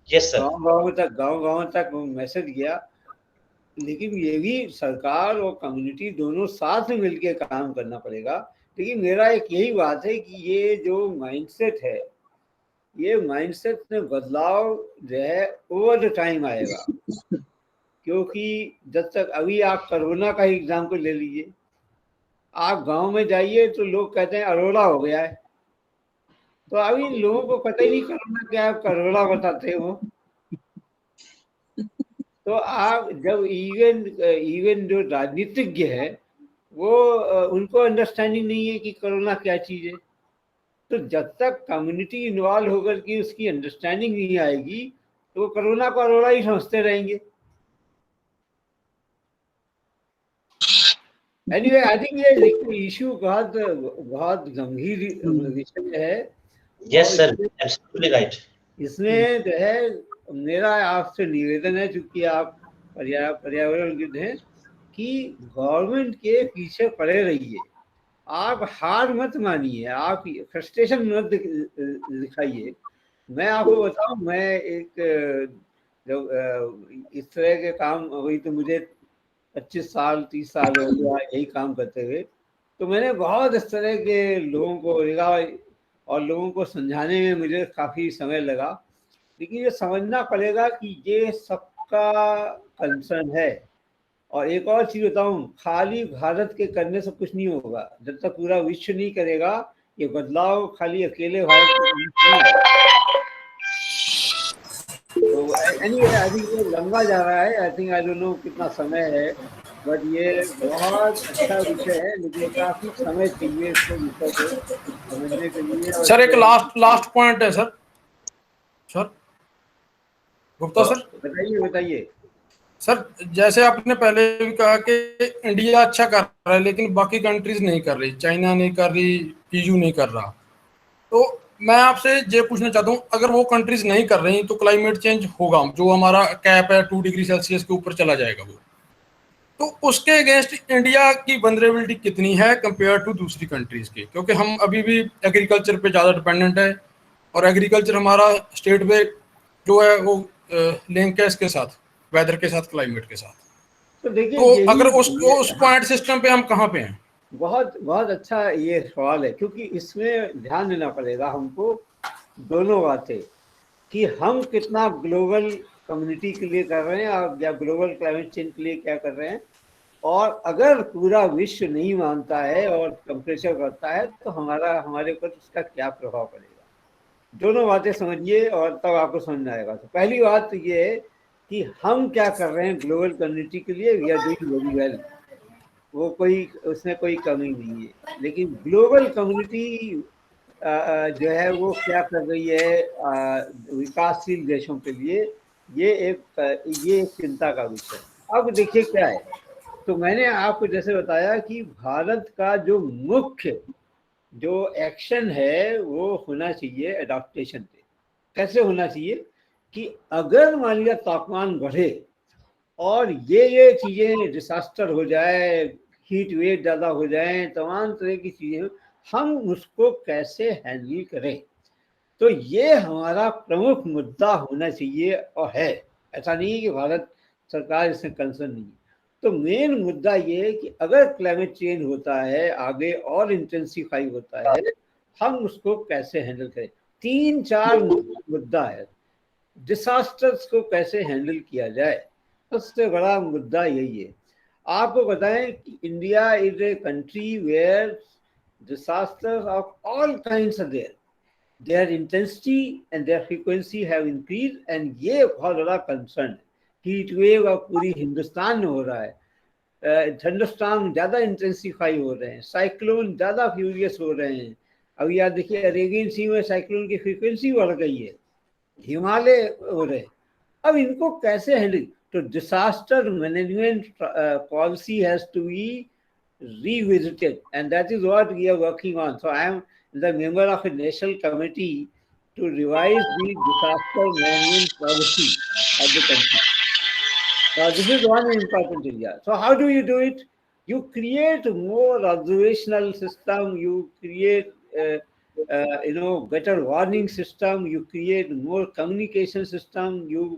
Yes sir. गांव तक मैसेज गया। लेकिन ये भी सरकार और कम्युनिटी दोनों साथ में मिलकर काम करना पड़ेगा। लेकिन मेरा एक यही बात है कि ये जो माइंडसेट है, ये माइंडसेट में बदलाव जो है ओवर द टाइम आएगा। क्योंकि जब तक, अभी आप कोरोना का ही एग्जाम्पल ले लीजिए, आप गांव में जाइए तो लोग कहते हैं अरोड़ा हो गया है, तो अभी लोगों को पता ही नहीं कोरोना क्या है, करोड़ा बताते हो। तो आप जब इवन जो राजनीतिज्ञ है वो उनको अंडरस्टैंडिंग नहीं है कि कोरोना क्या चीज है। तो जब तक कम्युनिटी इन्वॉल्व होकर के उसकी अंडरस्टैंडिंग नहीं आएगी तो वो कोरोना को अरोड़ा ही समझते रहेंगे। एनीवे आई थिंक ये इशू बहुत गंभीर विषय है। Yes sir, absolutely right. इसमें जो है मेरा आपसे निवेदन है, चूंकि आप पर्यावरणविद हैं, कि गवर्नमेंट के पीछे पड़े रहिए। आप हार मत मानिए, आप फ्रस्ट्रेशन मत दिखाइए। मैं आपको बताऊं, मैं एक जब इस तरह के काम हुई तो मुझे 25 साल 30 साल हो गया यही काम करते हुए, तो मैंने बहुत इस तरह के लोगों को देखा और लोगों को समझाने में मुझे काफ़ी समय लगा। लेकिन ये समझना पड़ेगा कि ये सबका कंसर्न है। और एक और चीज़ बताऊं, खाली भारत के करने से कुछ नहीं होगा। जब तक पूरा विश्व नहीं करेगा, ये बदलाव खाली अकेले भारत के नहीं आएगा। तो एनीवे आई थिंक ये लंबा जा रहा है। I think I don't know कितना समय है, बट ये बहुत अच्छा विषय है, लेकिन काफी समय चाहिए इसको विषय को समझने के लिए। सर एक लास्ट पॉइंट है सर गुप्ता सर, बताइए सर। जैसे आपने पहले भी कहा कि इंडिया अच्छा कर रहा है, लेकिन बाकी कंट्रीज नहीं कर रही, चाइना नहीं कर रही, EU नहीं कर रहा। तो मैं आपसे ये पूछना चाहता हूँ, अगर वो कंट्रीज नहीं कर रही तो क्लाइमेट चेंज होगा, जो हमारा कैप है 2 डिग्री सेल्सियस के ऊपर चला जाएगा वो, तो उसके अगेंस्ट इंडिया की वल्नरेबिलिटी कितनी है कंपेयर टू दूसरी कंट्रीज के? क्योंकि हम अभी भी एग्रीकल्चर पे ज़्यादा डिपेंडेंट है, और एग्रीकल्चर हमारा स्टेट में जो है वो लिंक है इसके साथ, वेदर के साथ, क्लाइमेट के साथ। तो देखिए, तो अगर उस पॉइंट सिस्टम पे हम कहाँ पे हैं? बहुत बहुत अच्छा ये सवाल है, क्योंकि इसमें ध्यान देना पड़ेगा हमको दोनों बातें, कि हम कितना ग्लोबल कम्युनिटी के लिए कर रहे हैं और या ग्लोबल क्लाइमेट चेंज के लिए क्या कर रहे हैं। और अगर पूरा विश्व नहीं मानता है और टेम्परेचर बढ़ता है तो हमारे ऊपर उसका क्या प्रभाव पड़ेगा। दोनों बातें समझिए और तब आपको समझ में आएगा। तो पहली बात तो ये है कि हम क्या कर रहे हैं ग्लोबल कम्युनिटी के लिए। We are doing very well, वो उसमें कोई कमी नहीं है। लेकिन ग्लोबल कम्युनिटी जो है वो क्या कर रही है विकासशील देशों के लिए, ये एक चिंता का विषय। अब देखिए क्या है, तो मैंने आपको जैसे बताया कि भारत का जो मुख्य जो एक्शन है वो होना चाहिए एडाप्टेशन पे। कैसे होना चाहिए कि अगर मान लिया तापमान बढ़े और ये चीज़ें डिसास्टर हो जाए, हीट वेव ज़्यादा हो जाए, तमाम तरह की चीज़ें, हम उसको कैसे हैंडल करें। तो ये हमारा प्रमुख मुद्दा होना चाहिए और है। ऐसा नहीं है कि भारत सरकार इसमें कंसर्न नहीं है। तो मेन मुद्दा ये है कि अगर क्लाइमेट चेंज होता है आगे और इंटेंसिफाई होता है, हम उसको कैसे हैंडल करें। 3-4 मुद्दा है। डिसास्टर्स को कैसे हैंडल किया जाए, सबसे बड़ा मुद्दा यही है। आपको बताएं कि India is a country where disasters of all kinds are there. Their intensity and their frequency have increased, and ये बहुत बड़ा कंसर्न है। हीट वेव अब पूरी हिंदुस्तान में हो रहा है, थंडरस्टॉर्म ज़्यादा इंटेंसिफाई हो रहे हैं, साइक्लोन ज़्यादा फ्यूरियस हो रहे हैं। अब यार देखिए, अरेबियन सी में साइक्लोन की फ्रीक्वेंसी बढ़ गई है, हिमालय हो रहे हैं। अब इनको कैसे हैंडल, तो disaster management policy has to be revisited, and that is what we are working on. So I am the member of a national committee to revise the disaster management policy of the country. Now this is one important area. So how do you do it? You create more observational system, you create better warning system, you create more communication system, you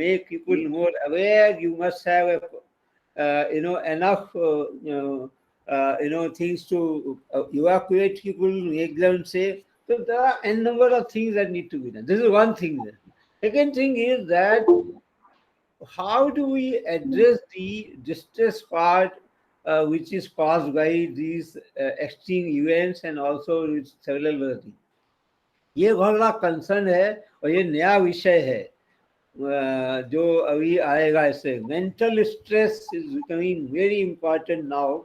make people more aware. You must have a enough things to evacuate people, make them safe. So there are a number of things that need to be done. This is one thing. Second thing is that how do we address the distress part which is caused by these extreme events and also with several other things. ये बहुत बड़ा concern है और ये नया विषय है जो अभी आएगा। इससे mental stress is becoming very important now,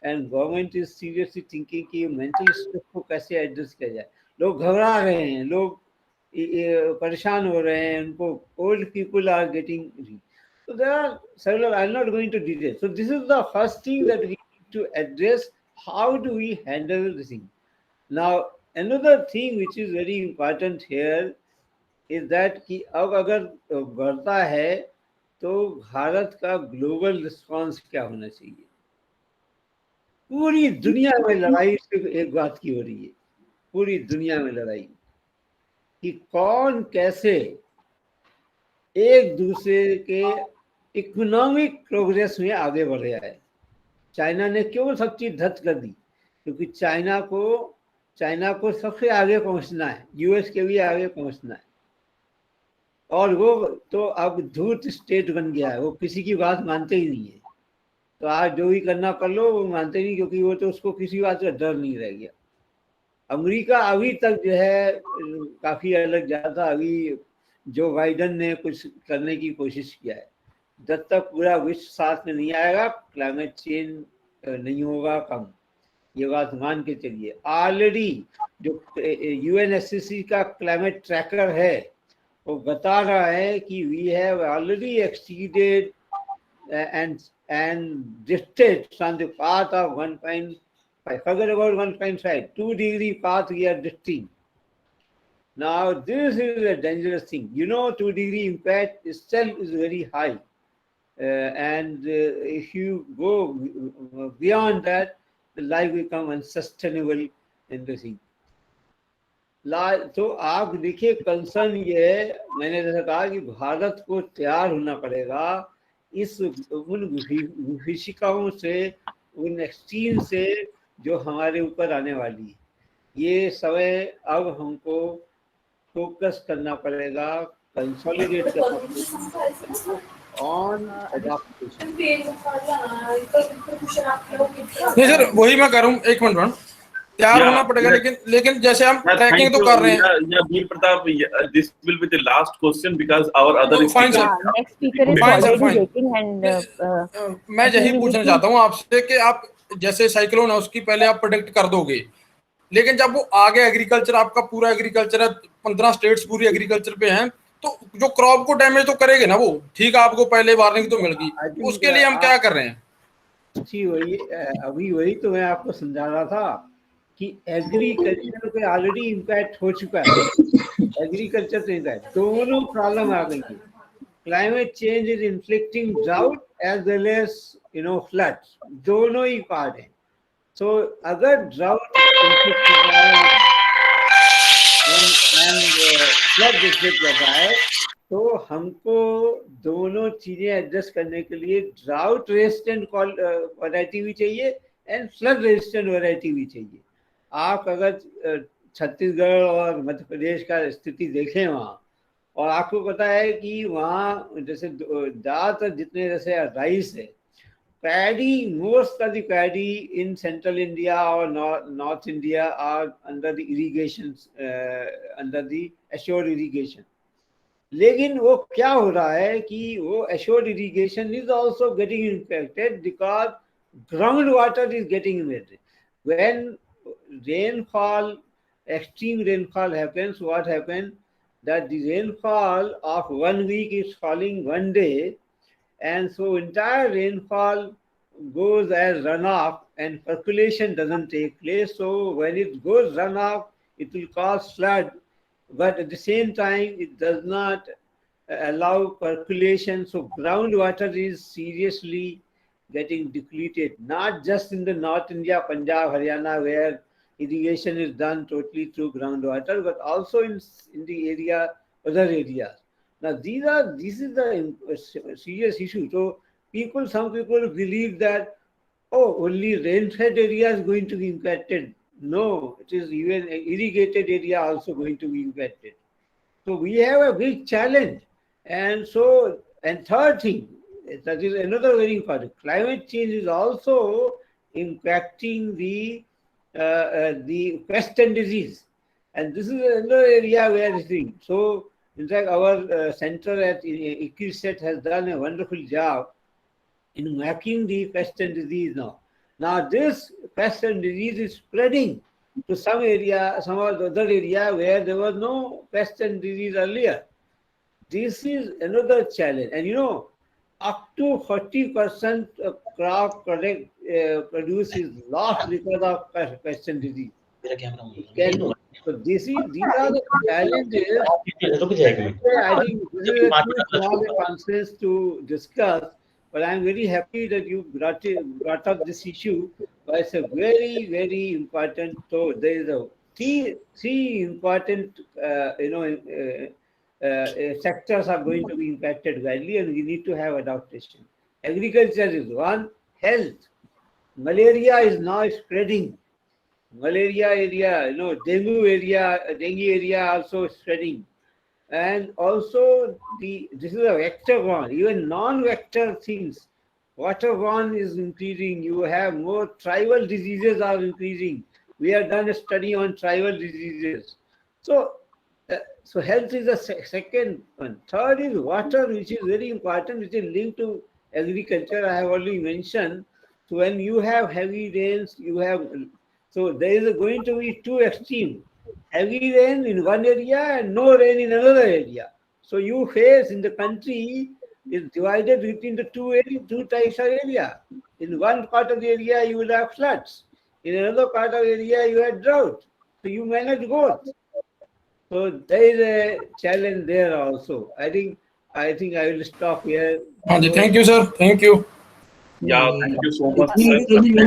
and government is seriously thinking कि मेंटल स्ट्रेस को कैसे एड्रेस किया जाए। लोग घबरा रहे हैं, लोग परेशान हो रहे हैं, उनको old people are getting, so there are several, I'm not going to detail. So this is the first thing that we need to address how do we handle the thing. Now, another thing which is very important here is that कि अब अगर बढ़ता है तो भारत का global response क्या होना चाहिए. पूरी दुनिया में लड़ाई सिर्फ एक बात की हो रही है, पूरी दुनिया में लड़ाई कि कौन कैसे एक दूसरे के इकोनॉमिक प्रोग्रेस में आगे बढ़ रहा है. चाइना ने क्यों सब चीज धत कर दी? क्योंकि चाइना को सबसे आगे पहुंचना है, यूएस के भी आगे पहुंचना है, और वो तो अब धूर्त स्टेट बन गया है, वो किसी की बात मानते ही नहीं है. तो आज जो भी करना कर लो वो मानते नहीं, क्योंकि वो तो उसको किसी बात का डर नहीं रह गया. अमेरिका अभी तक जो है काफी अलग जाता. अभी जो बाइडन ने कुछ करने की कोशिश किया है, जब तक पूरा विश्व साथ में नहीं आएगा क्लाइमेट चेंज नहीं होगा कम, ये बात मान के चलिए. ऑलरेडी जो यूएनएससी का क्लाइमेट ट्रैकर है वो बता रहा है कि we have already exceeded and drifted from the path of 1.5, forget about 1.5, 2 degree path we are drifting. Now this is a dangerous thing. 2 degree impact itself is very high, and if you go beyond that, the life become unsustainable in the thing. तो आप देखिए concern ये है, मैंने जैसा कहा कि भारत को तैयार होना पड़ेगा इस उन विभीषिकाओं से, उन एक्सट्रीम से जो हमारे ऊपर आने वाली है. ये समय अब हमको फोकस करना पड़ेगा, कंसोलिडेट करना पड़ेगा ऑन एडॉप्टेशन. नहीं सर, वही मैं करूँ. एक मिनट तैयार होना पड़ेगा, लेकिन जैसे हम ट्रैकिंग तो कर रहे हैं. Veer Pratap, this will be the last question because our other मैं यही पूछना चाहता हूँ आपसे कि आप जैसे साइक्लोन है उसकी पहले आप प्रेडिक्ट कर दोगे, लेकिन जब वो आगे एग्रीकल्चर, आपका पूरा एग्रीकल्चर है, 15 स्टेट्स पूरी एग्रीकल्चर पे हैं, तो जो क्रॉप को डैमेज तो करेगा ना वो. ठीक है, आपको पहले वार्निंग तो मिल गई, उसके लिए हम क्या कर रहे हैं? अभी वही तो मैं आपको समझा रहा था कि एग्रीकल्चर पे ऑलरेडी इम्पैक्ट हो चुका है. एग्रीकल्चर से इम्पैक्ट, दोनों प्रॉब्लम आ गई है. Climate change is inflicting drought as well as floods, दोनों ही पार्ट है. सो अगर ड्राउट फ्लड इन्फ्लिक्ट करता है तो हमको दोनों चीजें एडजस्ट करने के लिए ड्राउट रेजिस्टेंट वैरायटी भी चाहिए एंड फ्लड रेजिस्टेंट वैरायटी भी चाहिए. आप अगर छत्तीसगढ़ और मध्य प्रदेश का स्थिति देखें वहाँ, और आपको पता है कि वहाँ जैसे ज़्यादातर जितने जैसे राइस है, paddy, most of the paddy in central India और north India are under the irrigation, under the assured irrigation. लेकिन वो क्या हो रहा है कि वो assured irrigation is also getting impacted because ground water is getting impacted. When rainfall, extreme rainfall happens, what happens that the rainfall of 1 week is falling one day, and so entire rainfall goes as runoff and percolation doesn't take place. So when it goes runoff, it will cause flood, but at the same time it does not allow percolation. So groundwater is seriously getting depleted, not just in the North India, Punjab, Haryana, where irrigation is done totally through groundwater, but also in the area, other areas. Now this is the serious issue. So some people believe that, only rain-fed area is going to be impacted. No, it is even irrigated area also going to be impacted. So we have a big challenge. And third thing, that is another very important. Climate change is also impacting the pest and disease, and this is another area where this thing. So, in fact, our center at Akhilesh has done a wonderful job in mapping the pest and disease now. Now, this pest and disease is spreading to some area, some other area where there was no pest and disease earlier. This is another challenge, and up to 40% of crop produce is lost because of pest and disease. So these are the challenges. I think this is a too small a conference to discuss, but I'm very happy that you brought up this issue. But it's a very, very important. So there is a three important, sectors are going to be impacted badly, and we need to have adaptation. Agriculture is one. Health. Malaria is now spreading. Malaria area, dengue area also spreading. And also this is a vector one, even non-vector things. Waterborne is increasing. You have more tribal diseases are increasing. We have done a study on tribal diseases. So health is the second one. Third is water, which is very important, which is linked to agriculture. I have already mentioned. So when you have heavy rains, so there is going to be two extremes. Heavy rain in one area and no rain in another area. So you face in the country is divided between the two types of area. In one part of the area you will have floods. In another part of the area you have drought. So you manage both. So there is a challenge there also. I think I will stop here. Thank you, sir. Thank you. Yeah, thank you so much, I sir. think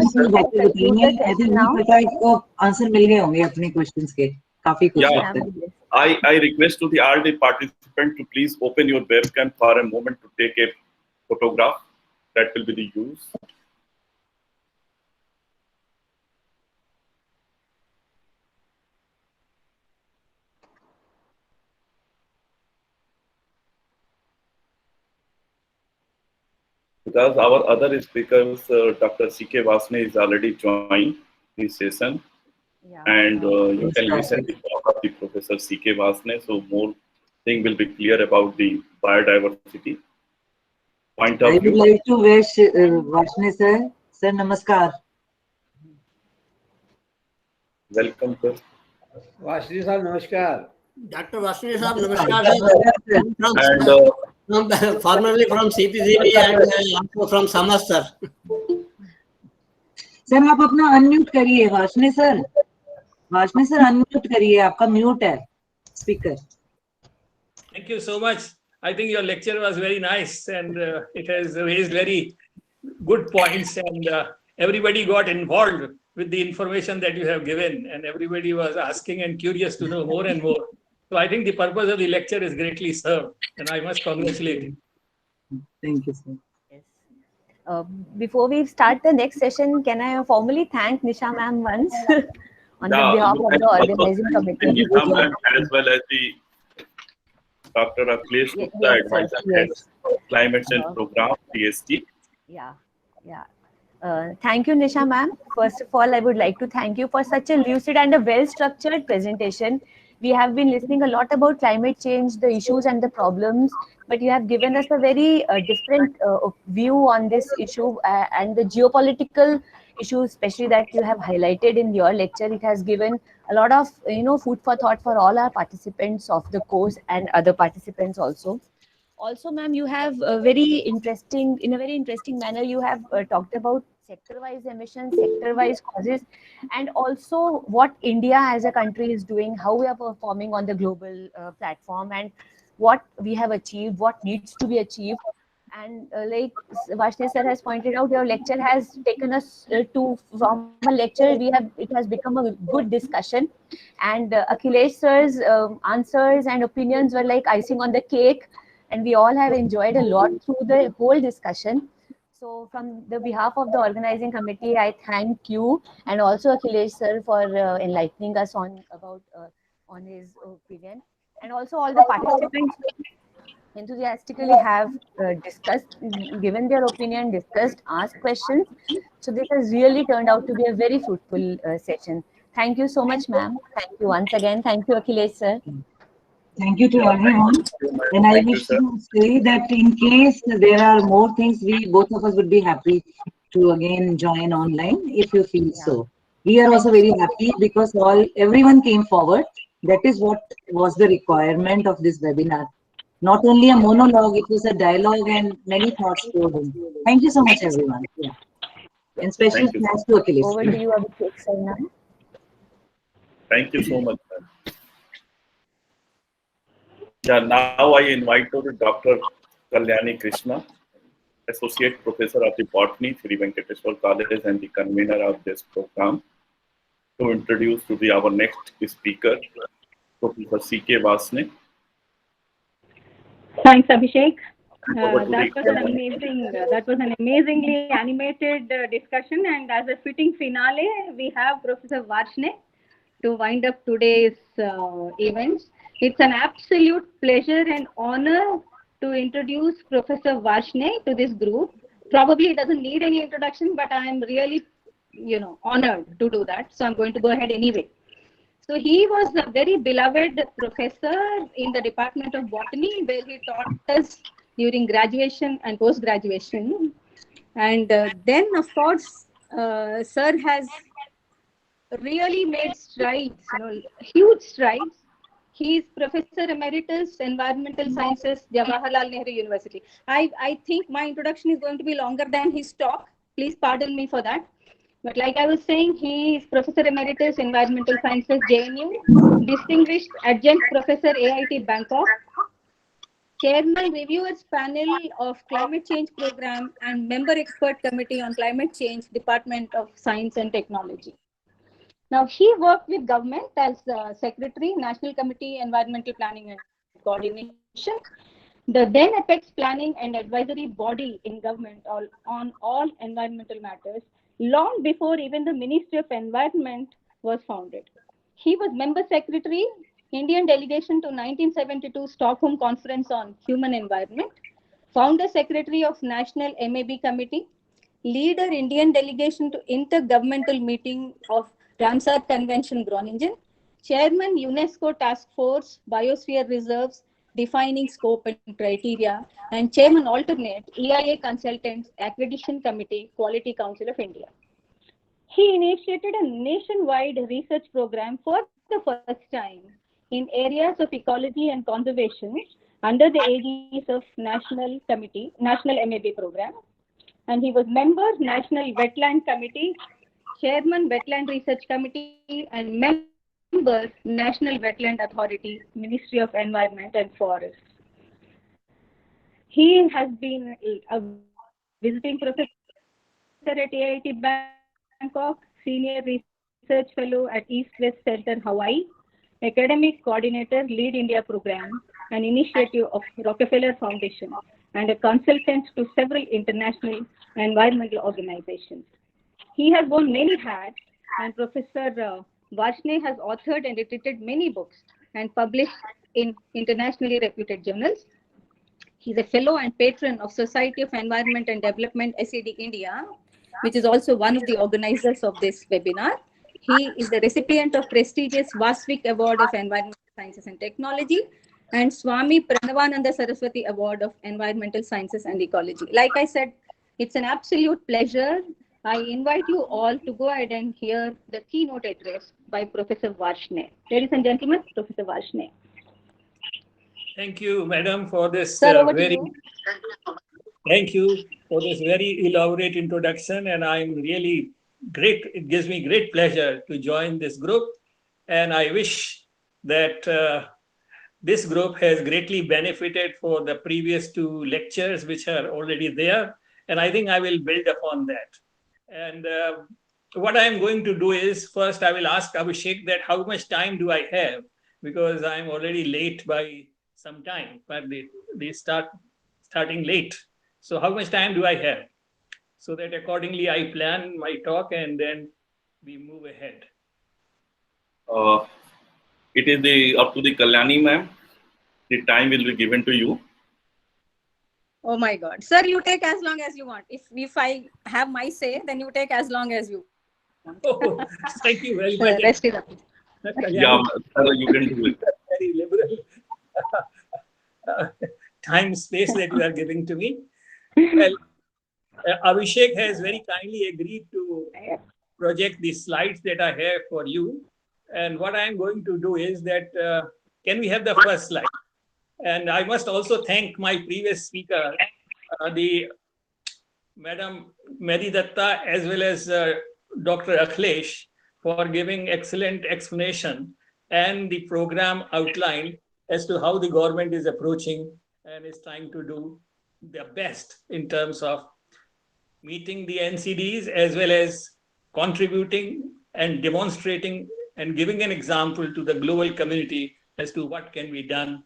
आपको answer मिल गए होंगे अपने questions के काफी कुछ लगता है. I request to all the participants to please open your webcam for a moment to take a photograph. That will be the use. Because our other speakers, Dr. C.K. Varshney is already joined this session. Yeah. And you can listen to the talk of the Professor C.K. Varshney, so more thing will be clear about the biodiversity point of I view. would like to wish Varshney sir. Sir, namaskar. Welcome, sir. Varshney sir, namaskar. Dr. Varshney sir, namaskar. And formerly from CPCB and also from Samaj sir. Sir आप अपना unmute करिए Varshney sir unmute करिए आपका mute है speaker. Thank you so much. I think your lecture was very nice and it has raised very good points and everybody got involved with the information that you have given and everybody was asking and curious to know more and more. So I think the purpose of the lecture is greatly served and I must congratulate you. Thank you, sir. Before we start the next session, can I formally thank Nisha ma'am once on behalf of the organizing committee? Nisha ma'am as well as the Dr. Akhilesh Gupta, advisor head Climate Change Program, TST. Yeah. Thank you, Nisha ma'am. First of all, I would like to thank you for such a lucid and a well-structured presentation. We have been listening a lot about climate change, the issues and the problems, but you have given us a very different view on this issue and the geopolitical issues, especially that you have highlighted in your lecture. It has given a lot of food for thought for all our participants of the course and other participants also. Also, ma'am, you have in a very interesting manner, you have talked about sector-wise emissions, sector-wise causes, and also what India as a country is doing, how we are performing on the global platform, and what we have achieved, what needs to be achieved. And like Varshney sir has pointed out, your lecture has taken us from a lecture, it has become a good discussion. And Akhilesh sir's answers and opinions were like icing on the cake, and we all have enjoyed a lot through the whole discussion. So from the behalf of the organizing committee, I thank you and also Akhilesh sir for enlightening us on his opinion, and also all the participants enthusiastically have discussed, given their opinion, discussed, asked questions. So this has really turned out to be a very fruitful session. Thank you so much, ma'am. Thank you once again. Thank you, Akhilesh sir. Thank you to everyone. And I wish to say that in case there are more things, both of us would be happy to again join online if you feel so. We are also very happy because everyone came forward. That is what was the requirement of this webinar. Not only a monologue, it was a dialogue and many thoughts flowed in. Thank you so much, everyone. Yeah. And special thanks to Akhilesh. Over to you, Abhishek, sir, now. Thank you so much, sir. Yeah, now I invite to Dr. Kalyani Krishna, Associate Professor of the Botany, Sri Venkateshwar College, and the convener of this program, to introduce to our next speaker, Professor C.K. Varshney. Thanks, Abhishek. That was an amazingly animated discussion, and as a fitting finale, we have Professor Varshney to wind up today's events. It's an absolute pleasure and honor to introduce Professor Varshney to this group. Probably it doesn't need any introduction, but I'm really, honored to do that. So I'm going to go ahead anyway. So he was a very beloved professor in the Department of Botany, where he taught us during graduation and post-graduation. And then, of course, Sir has really made strides, huge strides. He is Professor Emeritus, Environmental Sciences, Jawaharlal Nehru University. I think my introduction is going to be longer than his talk. Please pardon me for that. But like I was saying, he is Professor Emeritus, Environmental Sciences, JNU, Distinguished Adjunct Professor, AIT Bangkok, Chairman Reviewers Panel of Climate Change Program, and Member Expert Committee on Climate Change, Department of Science and Technology. Now, he worked with government as Secretary, National Committee, Environmental Planning and Coordination, the then Apex Planning and Advisory Body in government on all environmental matters, long before even the Ministry of Environment was founded. He was Member Secretary, Indian Delegation to 1972 Stockholm Conference on Human Environment, Founder Secretary of National MAB Committee, Leader Indian Delegation to Intergovernmental Meeting of Ramsar Convention Groningen, Chairman UNESCO Task Force, Biosphere Reserves, Defining Scope and Criteria, and Chairman Alternate, EIA Consultants, Accreditation Committee, Quality Council of India. He initiated a nationwide research program for the first time in areas of ecology and conservation under the aegis of National MAB program. And he was member, National Wetland Committee, Chairman, Wetland Research Committee, and member, National Wetland Authority, Ministry of Environment and Forests. He has been a visiting professor at AIT Bangkok, Senior Research Fellow at East-West Center, Hawaii, Academic Coordinator, Lead India Program, an initiative of Rockefeller Foundation, and a consultant to several international environmental organizations. He has worn many hats, and Professor Varshney has authored and edited many books and published in internationally reputed journals. He's a fellow and patron of Society of Environment and Development, SED India, which is also one of the organizers of this webinar. He is the recipient of prestigious Vasvik Award of Environmental Sciences and Technology and Swami Pranavananda Saraswati Award of Environmental Sciences and Ecology. Like I said, it's an absolute pleasure. I invite you all to go ahead and hear the keynote address by Professor Varshney. Ladies and gentlemen, Professor Varshney. Thank you, madam, for this Sir, Thank you for this very elaborate introduction, and I'm really great. It gives me great pleasure to join this group, and I wish that this group has greatly benefited for the previous two lectures, which are already there, and I think I will build upon that. And what I am going to do is, first I will ask Abhishek that how much time do I have, because I'm already late by some time, but they starting late. So how much time do I have? So that accordingly I plan my talk and then we move ahead. It is up to the Kalyani ma'am. The time will be given to you. Oh my God. Sir, you take as long as you want. If I have my say, then you take as long as you want. Oh, thank you very much. Rest it up. Yeah, sir, you can do it. Very liberal time space that you are giving to me. Well, Abhishek has very kindly agreed to project the slides that I have for you. And what I am going to do is that, can we have the first slide? And I must also thank my previous speaker, the Madam Mendiratta, as well as Dr. Akhilesh, for giving excellent explanation and the program outline as to how the government is approaching and is trying to do their best in terms of meeting the NCDs, as well as contributing and demonstrating and giving an example to the global community as to what can be done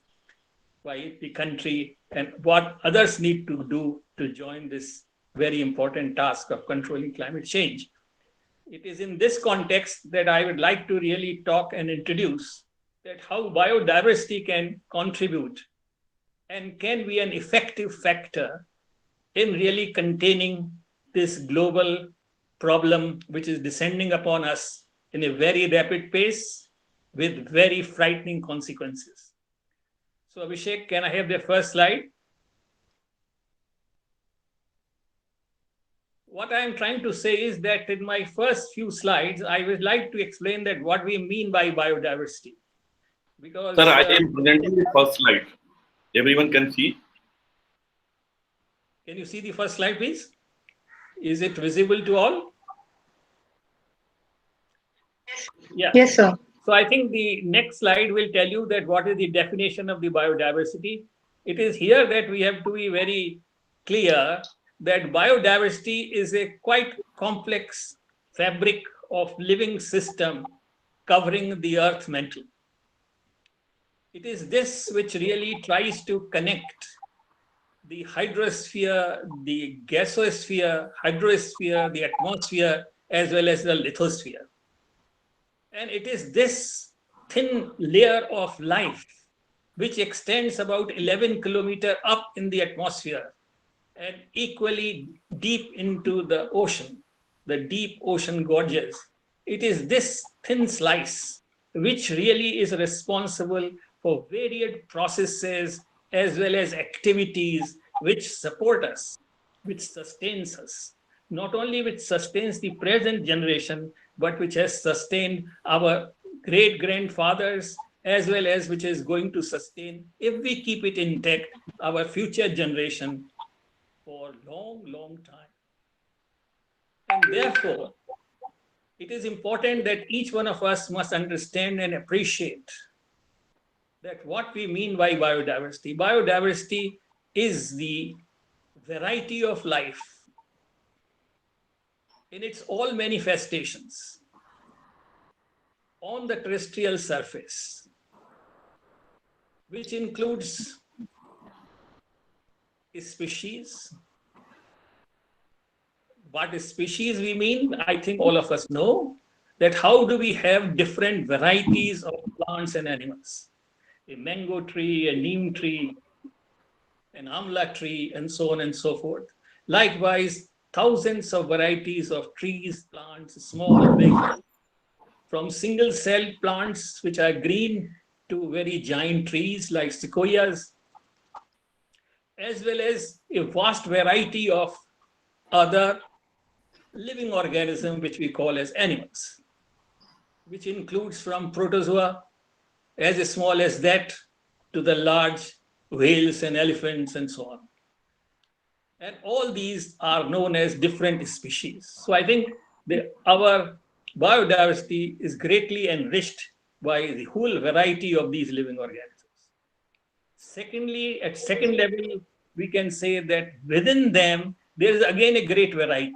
by the country and what others need to do to join this very important task of controlling climate change. It is in this context that I would like to really talk and introduce that how biodiversity can contribute and can be an effective factor in really containing this global problem which is descending upon us in a very rapid pace with very frightening consequences. So Abhishek, can I have the first slide? What I am trying to say is that in my first few slides, I would like to explain that what we mean by biodiversity. Because sir, I am presenting the first slide. Everyone can see. Can you see the first slide, please? Is it visible to all? Yeah. Yes, sir. So I think the next slide will tell you that what is the definition of the biodiversity. It is here that we have to be very clear that biodiversity is a quite complex fabric of living system covering the earth mantle. It is this which really tries to connect the hydrosphere, the gasosphere, hydrosphere, the atmosphere, as well as the lithosphere. And it is this thin layer of life which extends about 11 kilometers up in the atmosphere and equally deep into the ocean, the deep ocean gorges. It is this thin slice which really is responsible for varied processes as well as activities which support us, which sustains us, not only which sustains the present generation, but which has sustained our great-grandfathers, as well as which is going to sustain, if we keep it intact, our future generation for a long, long time. And therefore, it is important that each one of us must understand and appreciate that what we mean by biodiversity. Biodiversity is the variety of life in its all manifestations on the terrestrial surface, which includes species. What species we mean, I think all of us know that how do we have different varieties of plants and animals. A mango tree, a neem tree, an amla tree, and so on and so forth. Likewise, thousands of varieties of trees, plants, small, big, from single-celled plants which are green to very giant trees like sequoias, as well as a vast variety of other living organisms which we call as animals, which includes from protozoa as small as that to the large whales and elephants and so on. And all these are known as different species. So I think our biodiversity is greatly enriched by the whole variety of these living organisms. Secondly, at second level, we can say that within them, there is again a great variety.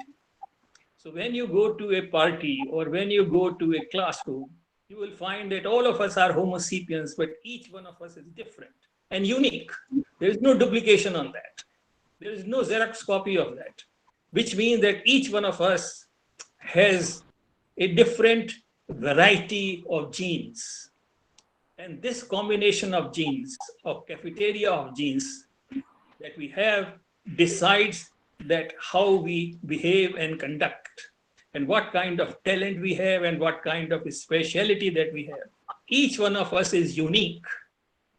So when you go to a party or when you go to a classroom, you will find that all of us are Homo sapiens, but each one of us is different and unique. There is no duplication on that. There is no Xerox copy of that, which means that each one of us has a different variety of genes. And this combination of genes, of cafeteria of genes that we have, decides that how we behave and conduct, and what kind of talent we have and what kind of speciality that we have. Each one of us is unique.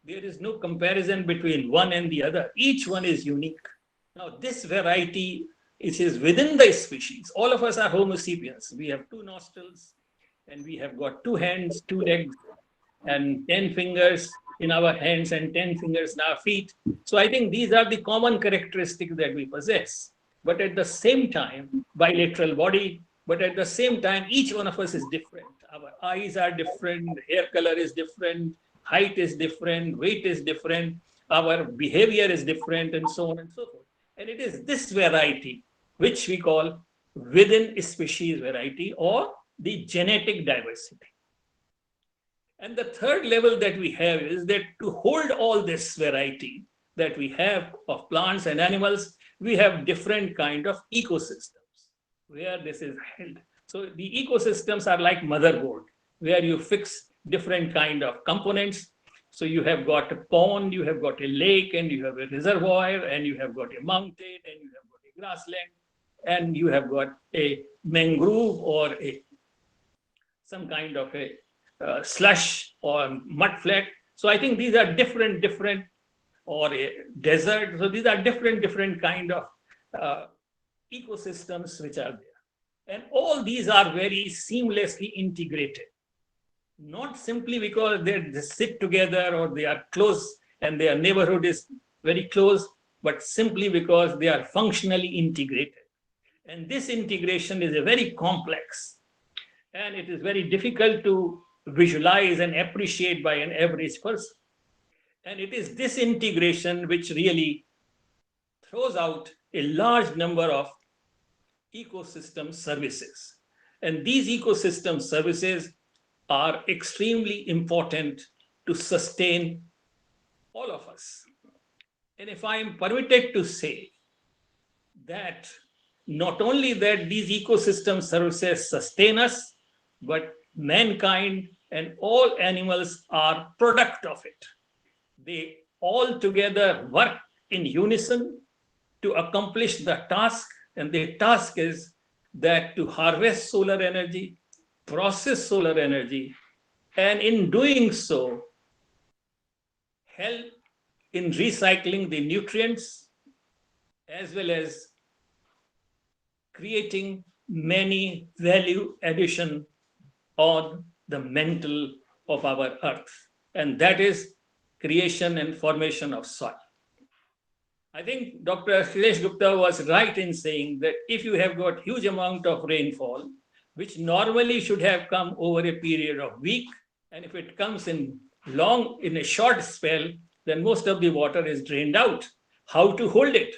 There is no comparison between one and the other. Each one is unique. Now, this variety is within the species. All of us are Homo sapiens. We have 2 nostrils, and we have got 2 hands, 2 legs, and 10 fingers, in our hands and 10 fingers in our feet. So I think these are the common characteristics that we possess. But at the same time, bilateral body, but at the same time, each one of us is different. Our eyes are different, hair color is different, height is different, weight is different, our behavior is different, and so on and so forth. And it is this variety which we call within species variety or the genetic diversity. And the third level that we have is that to hold all this variety that we have of plants and animals, we have different kind of ecosystems where this is held. So the ecosystems are like motherboard, where you fix different kind of components. So you have got a pond, you have got a lake, and you have a reservoir, and you have got a mountain, and you have got a grassland, and you have got a mangrove or some kind of a slush or mud flat. So I think these are different, or a desert. So these are different kind of ecosystems which are there. And all these are very seamlessly integrated, not simply because they sit together or they are close and their neighborhood is very close, but simply because they are functionally integrated. And this integration is a very complex, and it is very difficult to visualize and appreciate by an average person. And it is this integration which really throws out a large number of ecosystem services. And these ecosystem services are extremely important to sustain all of us. And if I am permitted to say that not only that these ecosystem services sustain us, but mankind and all animals are product of it. They all together work in unison to accomplish the task, and the task is that to harvest solar energy, process solar energy, and in doing so, help in recycling the nutrients as well as creating many value addition on the mantle of our earth. And that is creation and formation of soil. I think Dr. Akhilesh Gupta was right in saying that if you have got huge amount of rainfall, which normally should have come over a period of week, and if it comes in a short spell, then most of the water is drained out. How to hold it?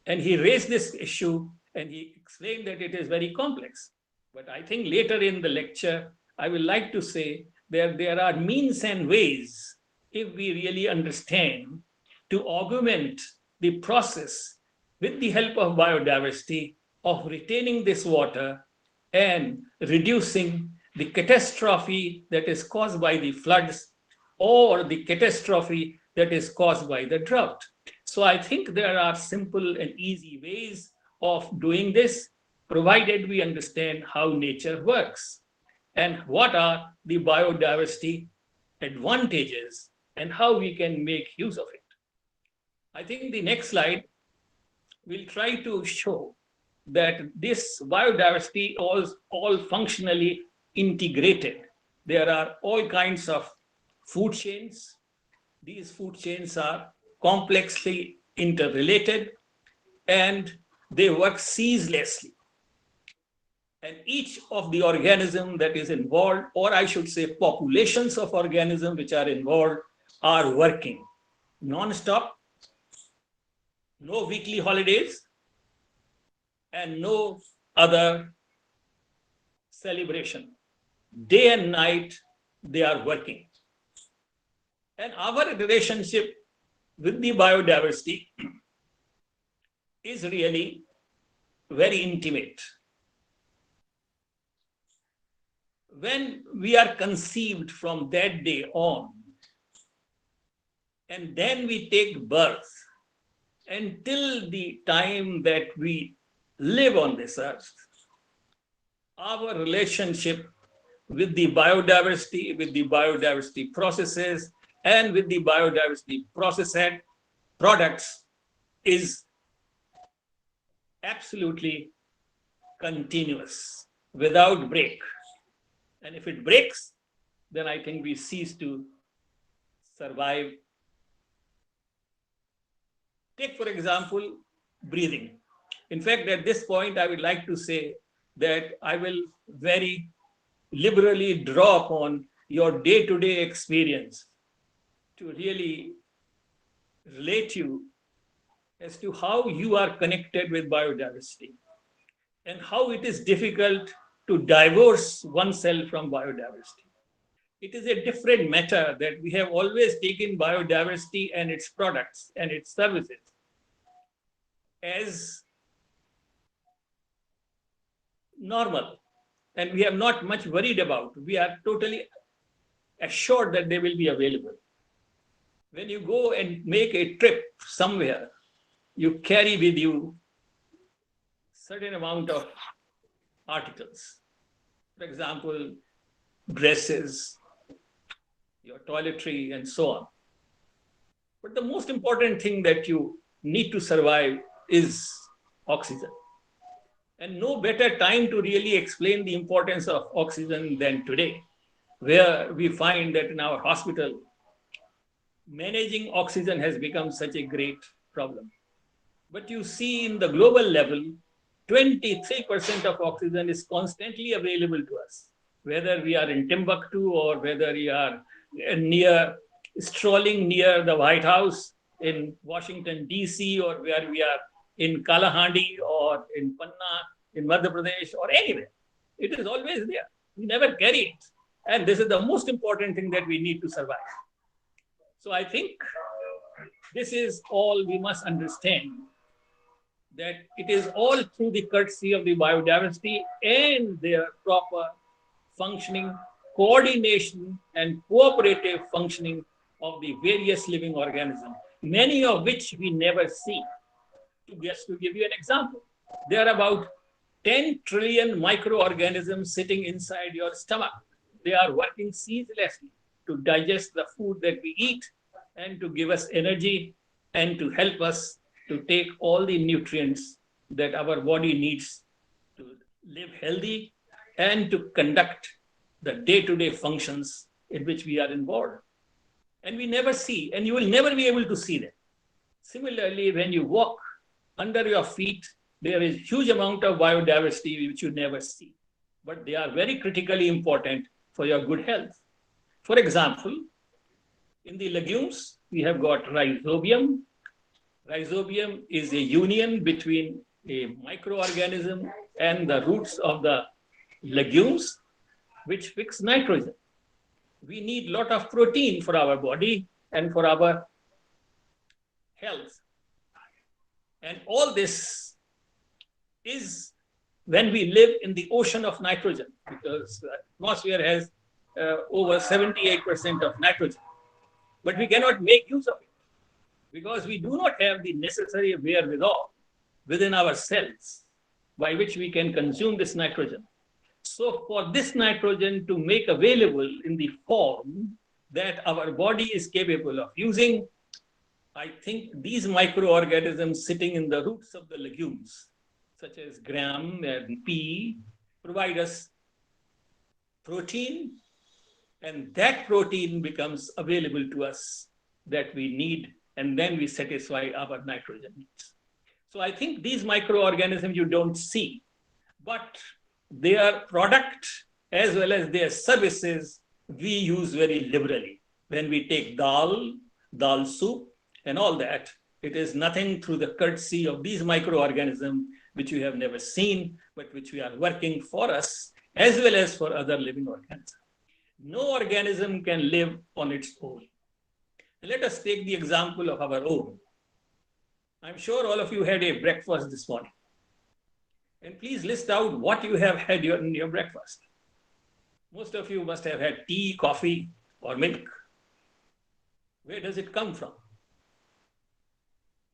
And he raised this issue and he explained that it is very complex. But I think later in the lecture, I will like to say that there are means and ways, if we really understand, to augment the process with the help of biodiversity of retaining this water and reducing the catastrophe that is caused by the floods or the catastrophe that is caused by the drought. So I think there are simple and easy ways of doing this, provided we understand how nature works and what are the biodiversity advantages and how we can make use of it. I think the next slide will try to show that this biodiversity is all functionally integrated. There are all kinds of food chains. These food chains are complexly interrelated and they work ceaselessly. And each of the organisms that is involved, or I should say populations of organisms which are involved, are working non-stop, no weekly holidays, and no other celebration. Day and night, they are working. And our relationship with the biodiversity is really very intimate. When we are conceived from that day on, and then we take birth, until the time that we live on this earth, our relationship with the biodiversity processes, and with the biodiversity processed products is absolutely continuous, without break. And if it breaks, then I think we cease to survive. Take, for example, breathing. In fact, at this point, I would like to say that I will very liberally draw upon your day-to-day experience to really relate you as to how you are connected with biodiversity and how it is difficult to divorce oneself from biodiversity. It is a different matter that we have always taken biodiversity and its products and its services as normal, and we have not much worried about. We are totally assured that they will be available. When you go and make a trip somewhere, you carry with you certain amount of articles. For example, dresses, your toiletry, and so on. But the most important thing that you need to survive is oxygen. And no better time to really explain the importance of oxygen than today, where we find that in our hospital, managing oxygen has become such a great problem. But you see in the global level, 23% of oxygen is constantly available to us, whether we are in Timbuktu or whether we are strolling near the White House in Washington, DC, or where we are in Kalahandi or in Panna, in Madhya Pradesh, or anywhere. It is always there. We never carry it. And this is the most important thing that we need to survive. So I think this is all we must understand, that it is all through the courtesy of the biodiversity and their proper functioning, coordination, and cooperative functioning of the various living organisms, many of which we never see. Just to give you an example, there are about 10 trillion microorganisms sitting inside your stomach. They are working ceaselessly to digest the food that we eat and to give us energy and to help us to take all the nutrients that our body needs to live healthy and to conduct the day-to-day functions in which we are involved. And we never see, and you will never be able to see them. Similarly, when you walk, under your feet, there is huge amount of biodiversity which you never see, but they are very critically important for your good health. For example, in the legumes, we have got rhizobium. Rhizobium is a union between a microorganism and the roots of the legumes, which fix nitrogen. We need a lot of protein for our body and for our health. And all this is when we live in the ocean of nitrogen, because the atmosphere has over 78% of nitrogen. But we cannot make use of it because we do not have the necessary wherewithal within our cells by which we can consume this nitrogen. So for this nitrogen to make available in the form that our body is capable of using, I think these microorganisms sitting in the roots of the legumes, such as gram and pea, provide us protein, and that protein becomes available to us that we need, and then we satisfy our nitrogen needs. So I think these microorganisms you don't see, but their product as well as their services we use very liberally. When we take dal soup, and all that, it is nothing through the courtesy of these microorganisms which we have never seen, but which we are working for us as well as for other living organisms. No organism can live on its own. Let us take the example of our own. I'm sure all of you had a breakfast this morning. And please list out what you have had in your breakfast. Most of you must have had tea, coffee, or milk. Where does it come from?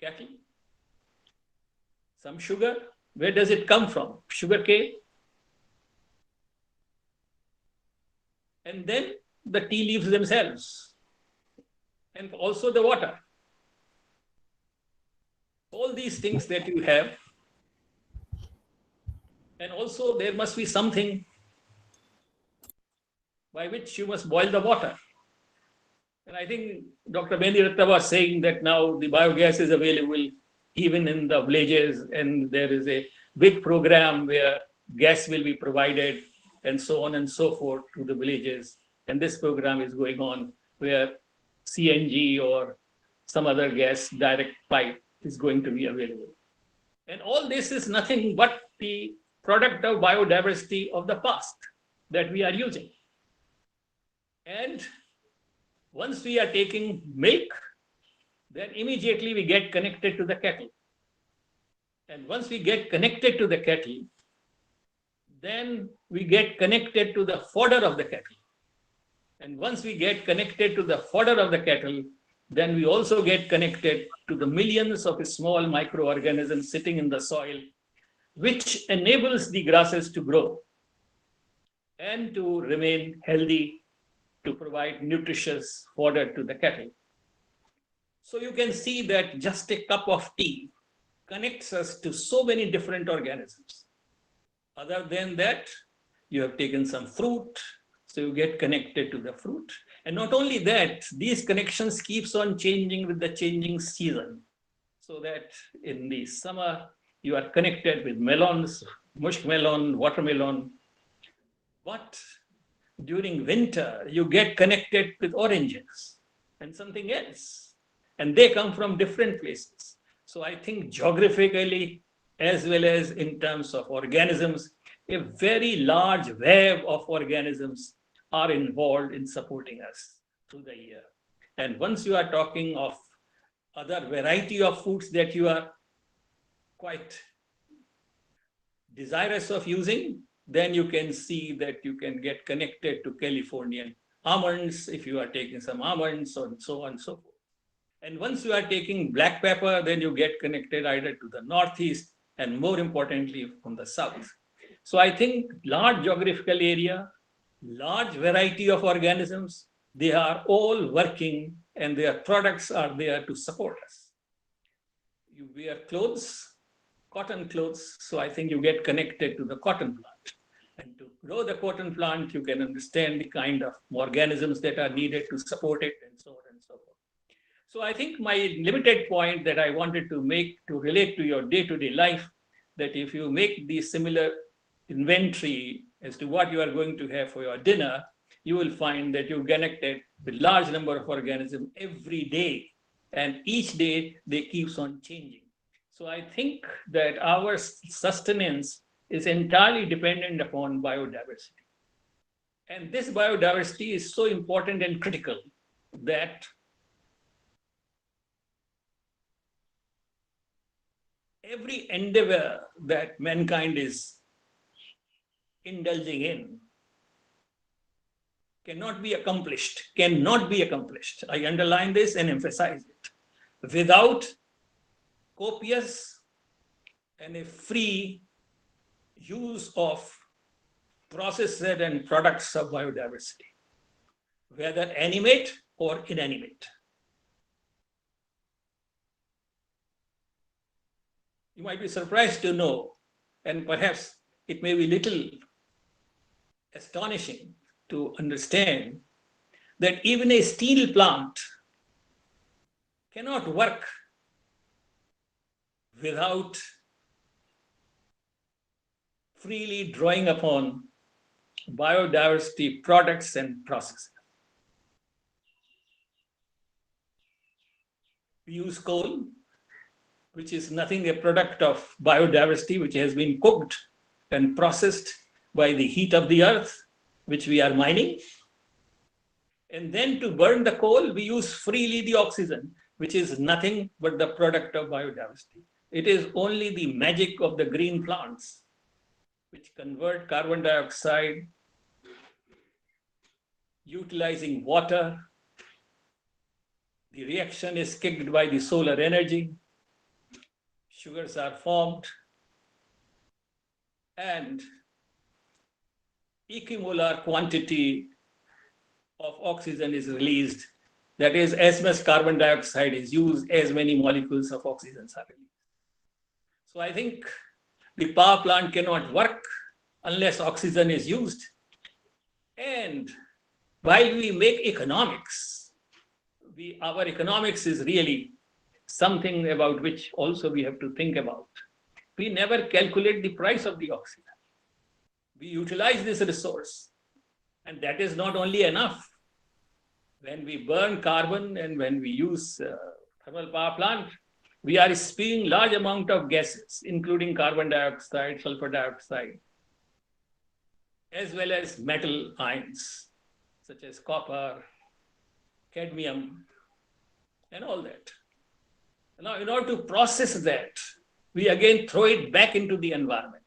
Cattle? Some sugar? Where does it come from? Sugar cane? And then the tea leaves themselves. And also the water. All these things that you have. And also there must be something by which you must boil the water. And I think Dr. Mendiratta was saying that now the biogas is available even in the villages, and there is a big program where gas will be provided and so on and so forth to the villages. And this program is going on where CNG or some other gas direct pipe is going to be available. And all this is nothing but the product of biodiversity of the past that we are using. And once we are taking milk, then immediately we get connected to the kettle. And once we get connected to the kettle, then we get connected to the fodder of the kettle. And once we get connected to the fodder of the kettle, then we also get connected to the millions of small microorganisms sitting in the soil, which enables the grasses to grow and to remain healthy, to provide nutritious fodder to the cattle. So you can see that just a cup of tea connects us to so many different organisms. Other than that, you have taken some fruit, so you get connected to the fruit. And not only that, these connections keeps on changing with the changing season. So that in the summer, you are connected with melons, muskmelon, watermelon. But during winter, you get connected with oranges and something else. And they come from different places. So I think geographically, as well as in terms of organisms, a very large web of organisms are involved in supporting us through the year. And once you are talking of other variety of foods that you are quite desirous of using, then you can see that you can get connected to Californian almonds if you are taking some almonds and so on and so forth. And once you are taking black pepper, then you get connected either to the northeast and more importantly from the south. So I think large geographical area, large variety of organisms, they are all working and their products are there to support us. You wear clothes, cotton clothes, so I think you get connected to the cotton plant. And to grow the cotton plant, you can understand the kind of organisms that are needed to support it and so on and so forth. So I think my limited point that I wanted to make to relate to your day-to-day life, that if you make the similar inventory as to what you are going to have for your dinner, you will find that you're connected with large number of organisms every day. And each day they keeps on changing. So I think that our sustenance is entirely dependent upon biodiversity. And this biodiversity is so important and critical that every endeavor that mankind is indulging in cannot be accomplished. I underline this and emphasize it. Without copious and a free use of processes and products of biodiversity, whether animate or inanimate. You might be surprised to know, and perhaps it may be little astonishing to understand, that even a steel plant cannot work without freely drawing upon biodiversity products and processes. We use coal, which is nothing a product of biodiversity, which has been cooked and processed by the heat of the earth, which we are mining. And then to burn the coal, we use freely the oxygen, which is nothing but the product of biodiversity. It is only the magic of the green plants, which convert carbon dioxide, utilizing water. The reaction is kicked by the solar energy. Sugars are formed, and equimolar quantity of oxygen is released. That is, as much carbon dioxide is used, as many molecules of oxygen are released. So I think the power plant cannot work unless oxygen is used. And while we make economics our economics is really something about which also we have to think about. We never calculate the price of the oxygen. We utilize this resource, and that is not only enough. When we burn carbon and when we use thermal power plant, we are spewing large amount of gases, including carbon dioxide, sulfur dioxide, as well as metal ions, such as copper, cadmium, and all that. Now, in order to process that, we again throw it back into the environment.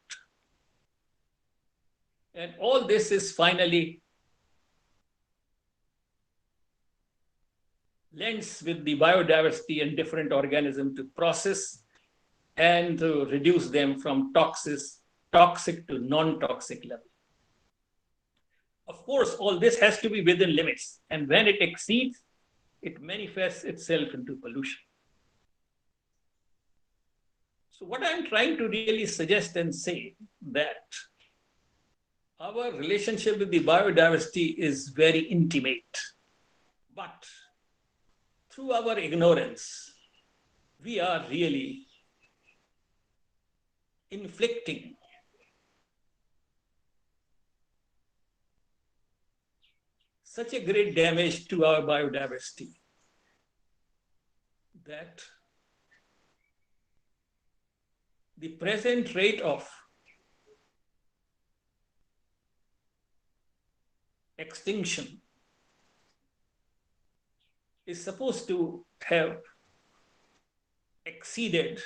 And all this is finally lends with the biodiversity and different organisms to process and to reduce them from toxic to non-toxic level. Of course, all this has to be within limits. And when it exceeds, it manifests itself into pollution. So what I'm trying to really suggest and say that our relationship with the biodiversity is very intimate, but through our ignorance, we are really inflicting such a great damage to our biodiversity that the present rate of extinction is supposed to have exceeded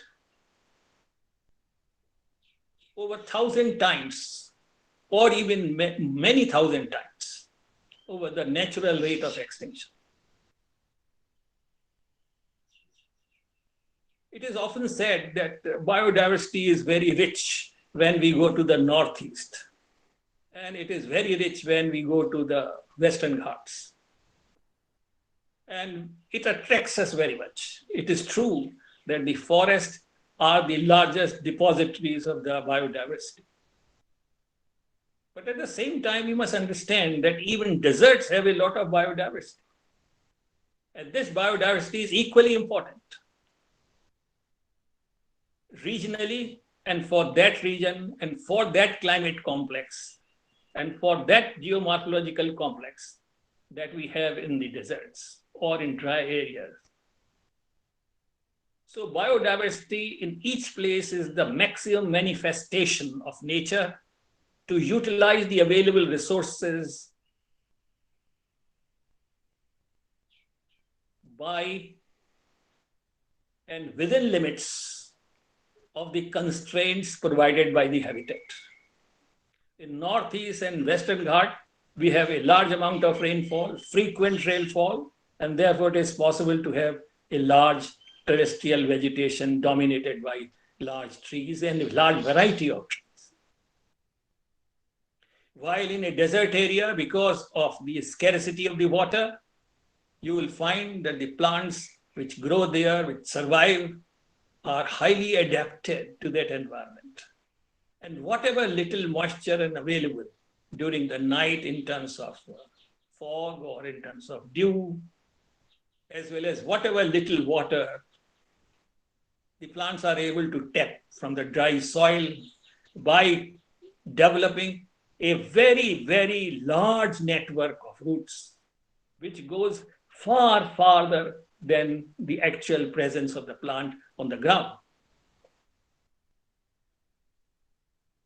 over 1,000 times or even many thousand times over the natural rate of extinction. It is often said that biodiversity is very rich when we go to the Northeast, and it is very rich when we go to the Western Ghats. And it attracts us very much. It is true that the forests are the largest depositories of the biodiversity. But at the same time, you must understand that even deserts have a lot of biodiversity. And this biodiversity is equally important regionally, and for that region, and for that climate complex, and for that geomorphological complex that we have in the deserts or in dry areas. So biodiversity in each place is the maximum manifestation of nature to utilize the available resources by and within limits of the constraints provided by the habitat. In Northeast and Western Ghat, we have a large amount of rainfall, frequent rainfall, and therefore it is possible to have a large terrestrial vegetation dominated by large trees and a large variety of trees. While in a desert area, because of the scarcity of the water, you will find that the plants which grow there, which survive, are highly adapted to that environment. And whatever little moisture is available during the night in terms of fog or in terms of dew, as well as whatever little water, the plants are able to tap from the dry soil by developing a very, very large network of roots, which goes far farther than the actual presence of the plant on the ground.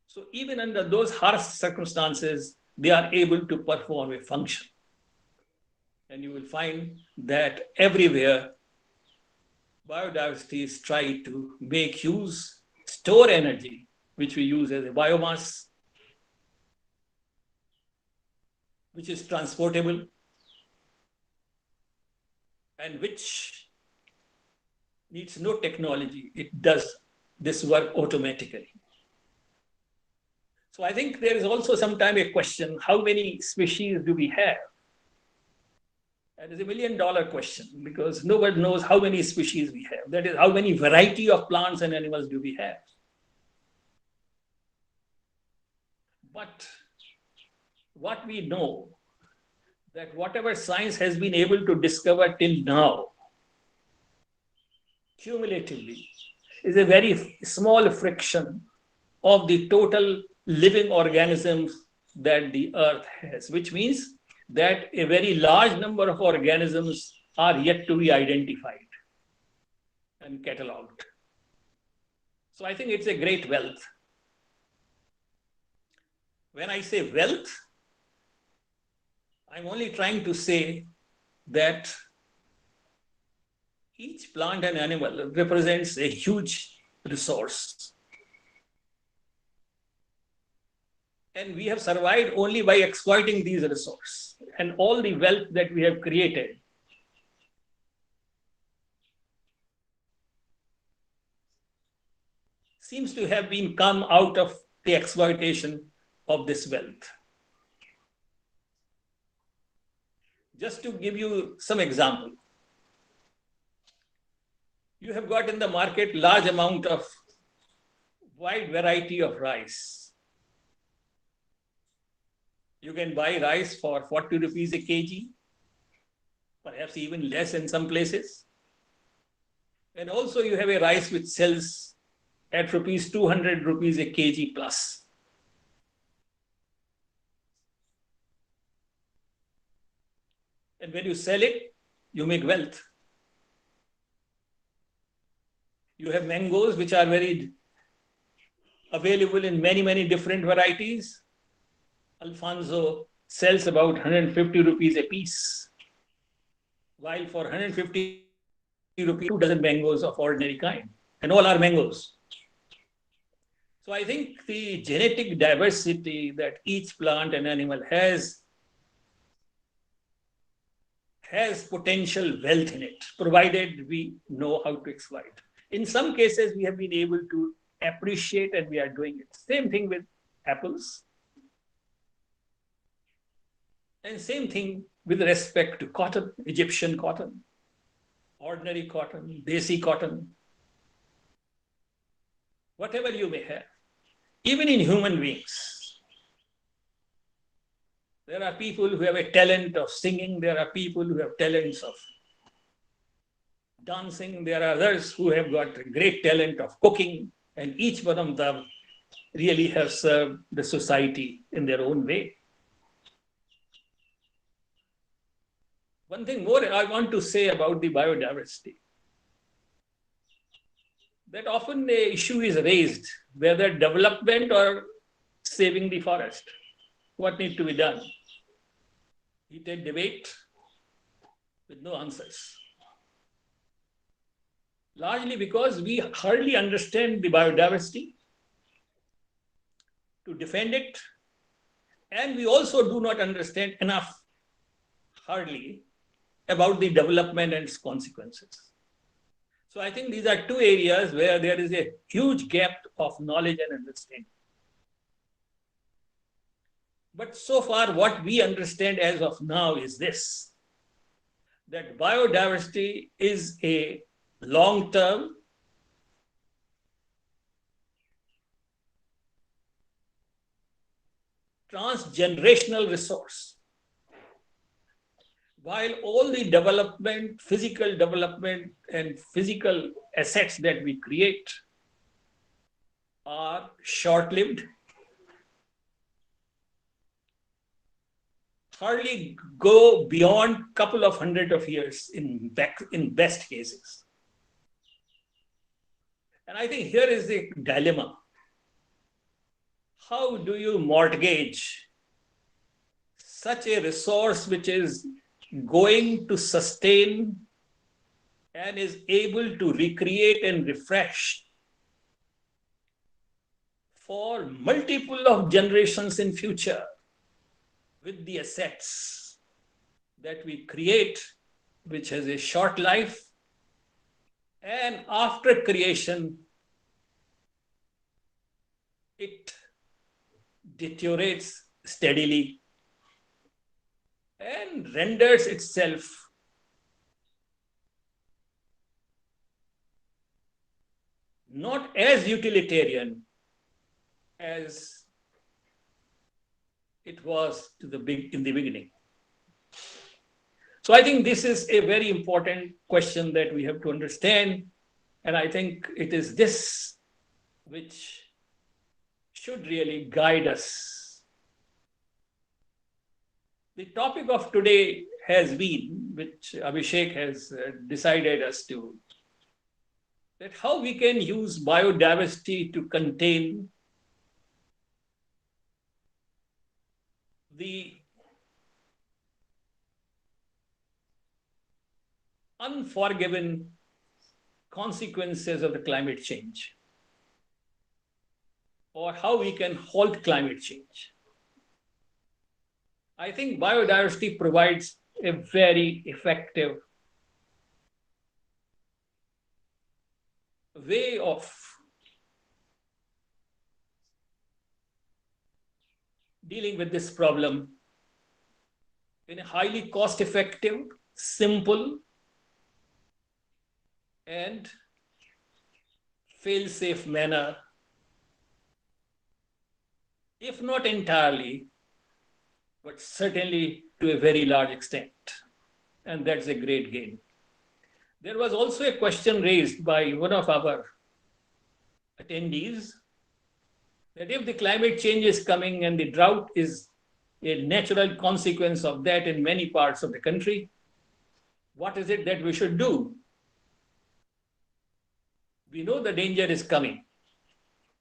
So even under those harsh circumstances, they are able to perform a function. And you will find that everywhere, biodiversity try to make use, store energy, which we use as a biomass, which is transportable, and which needs no technology. It does this work automatically. So I think there is also sometimes a question, how many species do we have? That is $1 million question, because nobody knows how many species we have. That is, how many variety of plants and animals do we have? But what we know that whatever science has been able to discover till now, cumulatively, is a very small fraction of the total living organisms that the earth has, which means that a very large number of organisms are yet to be identified and catalogued. So I think it's a great wealth. When I say wealth, I'm only trying to say that each plant and animal represents a huge resource. And we have survived only by exploiting these resources and all the wealth that we have created. Seems to have been come out of the exploitation of this wealth. Just to give you some example, you have got in the market large amount of wide variety of rice. You can buy rice for 40 rupees a kg, perhaps even less in some places. And also you have a rice which sells at 200 rupees a kg plus. And when you sell it, you make wealth. You have mangoes which are very available in many, many different varieties. Alfonso sells about 150 rupees a piece, while for 150 rupees, 2 dozen mangoes of ordinary kind, and all are mangoes. So I think the genetic diversity that each plant and animal has potential wealth in it, provided we know how to exploit. In some cases, we have been able to appreciate and we are doing it. Same thing with apples. And same thing with respect to cotton, Egyptian cotton, ordinary cotton, desi cotton, whatever you may have. Even in human beings, there are people who have a talent of singing, there are people who have talents of dancing, there are others who have got a great talent of cooking, and each one of them really have served the society in their own way. One thing more I want to say about the biodiversity, that often the issue is raised, whether development or saving the forest. What needs to be done? Heated debate with no answers. Largely because we hardly understand the biodiversity to defend it, and we also do not understand enough, hardly, about the development and its consequences. So I think these are two areas where there is a huge gap of knowledge and understanding. But so far, what we understand as of now is this, that biodiversity is a long-term, transgenerational resource. While all the development, physical development and physical assets that we create are short-lived, hardly go beyond a couple of hundred of years in best cases. And I think here is the dilemma. How do you mortgage such a resource which is going to sustain and is able to recreate and refresh for multiple of generations in future with the assets that we create, which has a short life, and after creation, it deteriorates steadily and renders itself not as utilitarian as it was in the beginning. So I think this is a very important question that we have to understand. And I think it is this which should really guide us. The topic of today has been, which Abhishek has decided us to, that how we can use biodiversity to contain the unforgiven consequences of the climate change, or how we can halt climate change. I think biodiversity provides a very effective way of dealing with this problem in a highly cost-effective, simple, and fail-safe manner, if not entirely, but certainly to a very large extent. And that's a great gain. There was also a question raised by one of our attendees that if the climate change is coming and the drought is a natural consequence of that in many parts of the country, what is it that we should do? We know the danger is coming.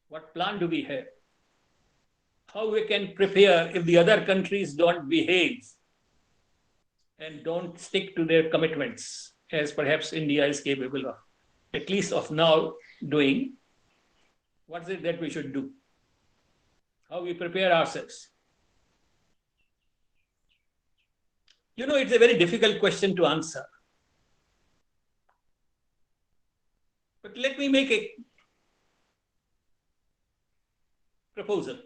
What plan do we have? How we can prepare if the other countries don't behave and don't stick to their commitments, as perhaps India is capable of, at least of now doing? What is it that we should do? How we prepare ourselves? You know, it's a very difficult question to answer. But let me make a proposal.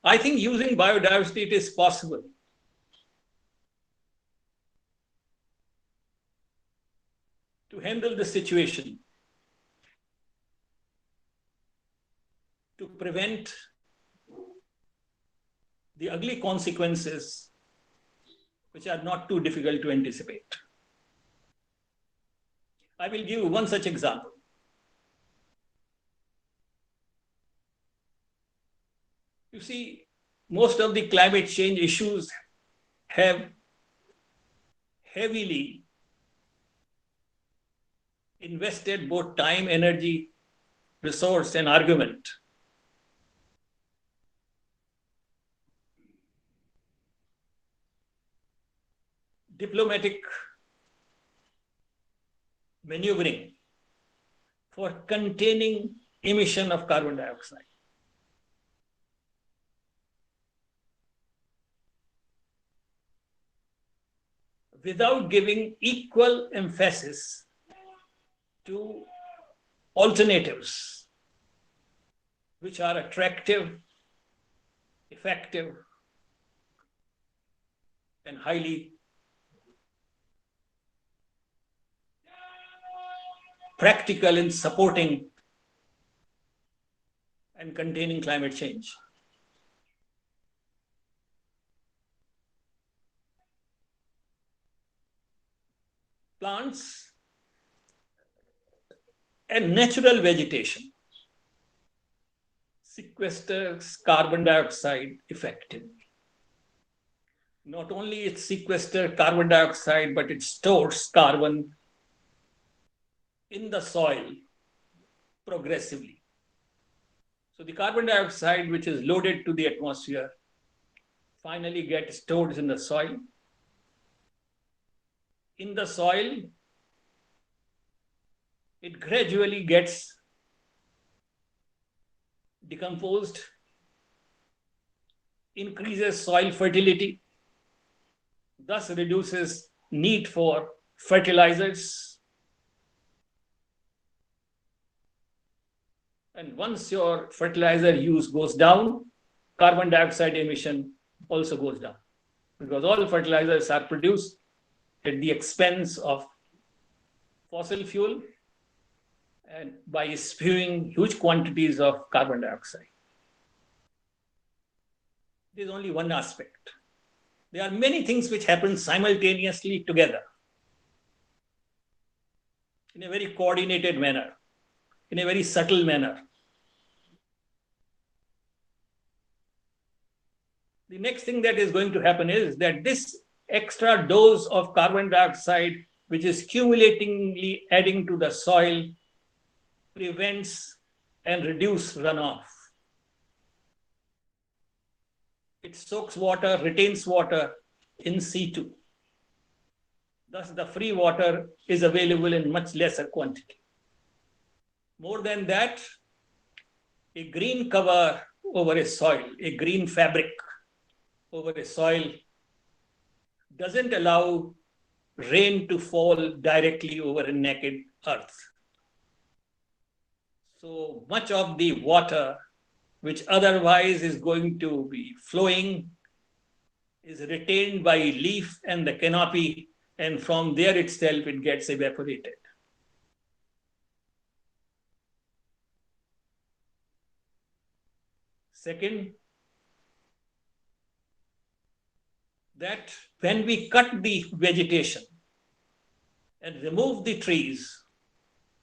I think using biodiversity, it is possible to handle the situation, to prevent the ugly consequences which are not too difficult to anticipate. I will give you one such example. You see, most of the climate change issues have heavily invested both time, energy, resource, and argument diplomatic maneuvering for containing emission of carbon dioxide. Without giving equal emphasis to alternatives which are attractive, effective, and highly practical in supporting and containing climate change. Plants and natural vegetation sequesters carbon dioxide effectively. Not only it sequesters carbon dioxide, but it stores carbon in the soil progressively. So the carbon dioxide, which is loaded to the atmosphere, finally gets stored in the soil. In the soil, it gradually gets decomposed, increases soil fertility, thus reduces need for fertilizers. And once your fertilizer use goes down, carbon dioxide emission also goes down, because all fertilizers are produced at the expense of fossil fuel and by spewing huge quantities of carbon dioxide. There is only one aspect. There are many things which happen simultaneously together in a very coordinated manner, in a very subtle manner. The next thing that is going to happen is that this extra dose of carbon dioxide, which is cumulatively adding to the soil, prevents and reduces runoff. It soaks water, retains water in situ. Thus, the free water is available in much lesser quantity. More than that, a green cover over a soil, a green fabric over a soil doesn't allow rain to fall directly over a naked earth. So much of the water which otherwise is going to be flowing is retained by leaf and the canopy, and from there itself it gets evaporated. Second, that when we cut the vegetation and remove the trees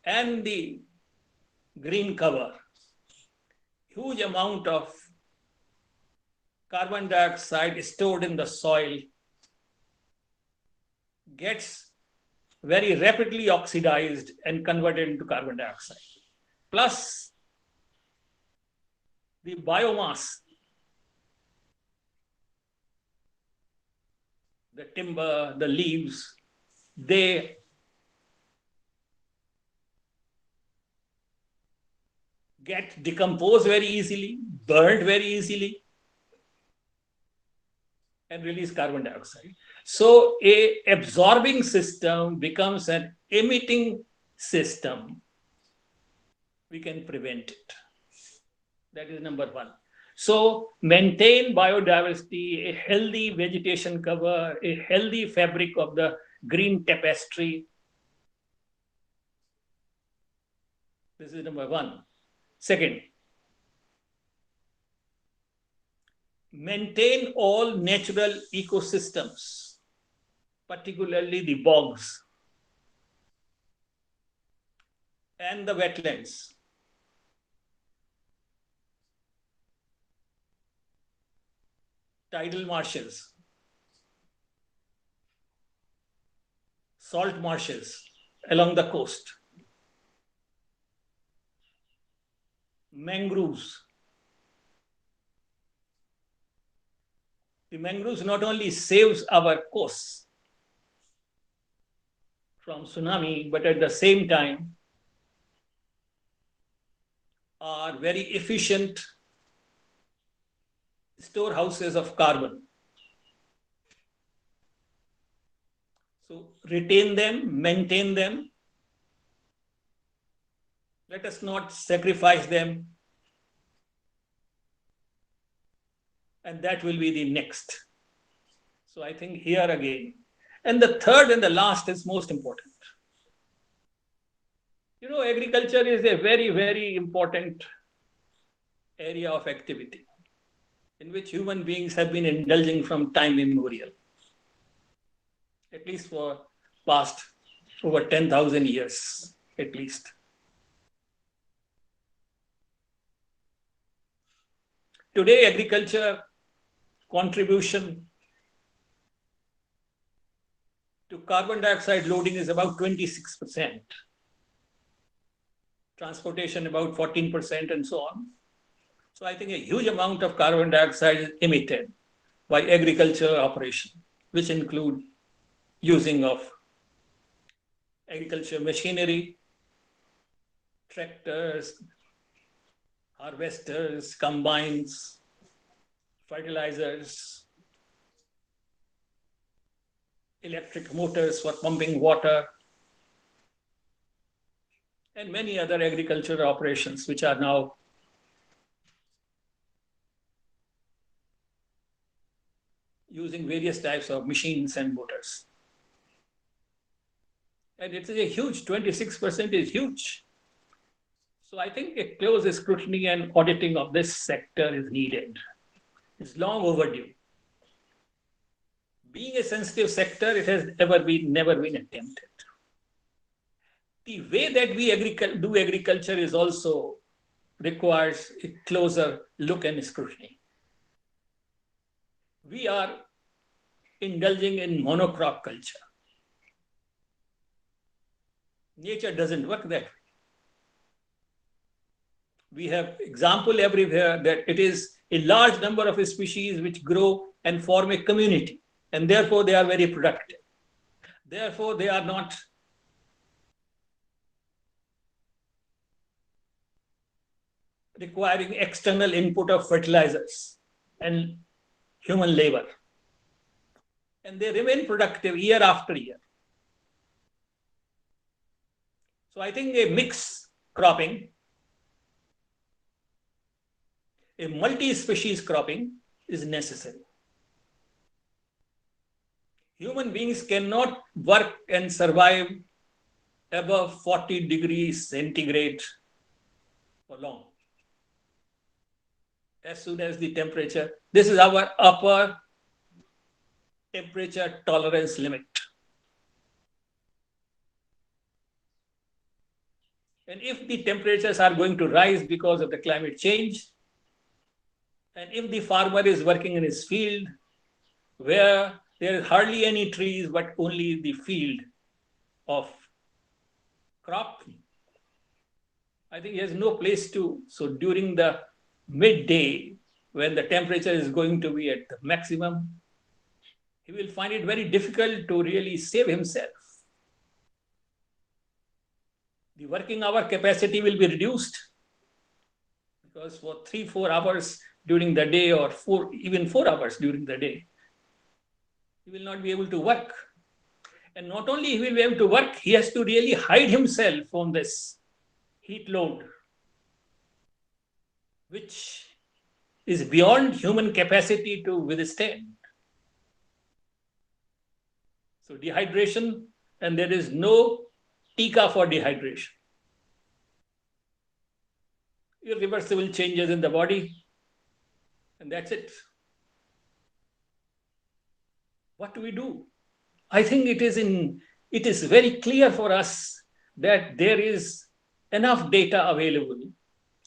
and the green cover, huge amount of carbon dioxide stored in the soil gets very rapidly oxidized and converted into carbon dioxide. Plus, the biomass, the timber, the leaves, they get decomposed very easily, burned very easily, and release carbon dioxide. So a absorbing system becomes an emitting system. We can prevent it. That is number one. So maintain biodiversity, a healthy vegetation cover, a healthy fabric of the green tapestry. This is number one. Second, maintain all natural ecosystems, particularly the bogs and the wetlands. Tidal marshes, salt marshes along the coast, mangroves. The mangroves not only saves our coasts from tsunami, but at the same time are very efficient storehouses of carbon. So retain them, maintain them. Let us not sacrifice them. And that will be the next. So I think here again. And the third and the last is most important. You know, agriculture is a very, very important area of activity in which human beings have been indulging from time immemorial, at least for past over 10,000 years, at least. Today, agriculture contribution to carbon dioxide loading is about 26%. Transportation about 14% and so on. So I think a huge amount of carbon dioxide is emitted by agriculture operation, which include using of agriculture machinery, tractors, harvesters, combines, fertilizers, electric motors for pumping water, and many other agricultural operations which are now using various types of machines and motors. And it is a huge, 26% is huge. So I think a close scrutiny and auditing of this sector is needed. It's long overdue. being a sensitive sector, it has never been attempted. The way that we do agriculture is also requires a closer look and scrutiny. We are indulging in monocrop culture. Nature doesn't work that way. We have example everywhere that it is a large number of species which grow and form a community, and therefore they are very productive. Therefore, they are not requiring external input of fertilizers and human labor. And they remain productive year after year. So I think a mixed cropping, a multi-species cropping is necessary. Human beings cannot work and survive above 40 degrees centigrade for long. As soon as the temperature, this is our upper temperature tolerance limit. And if the temperatures are going to rise because of the climate change, and if the farmer is working in his field where there is hardly any trees but only the field of crop, I think he has no place to. So during the midday, when the temperature is going to be at the maximum, he will find it very difficult to really save himself. The working hour capacity will be reduced because for 3-4 hours during the day, or even 4 hours during the day, he will not be able to work. And not only he will be able to work, he has to really hide himself from this heat load, which is beyond human capacity to withstand. So dehydration, and there is no tika for dehydration. Irreversible changes in the body, and that's it. What do we do? I think it is very clear for us that there is enough data available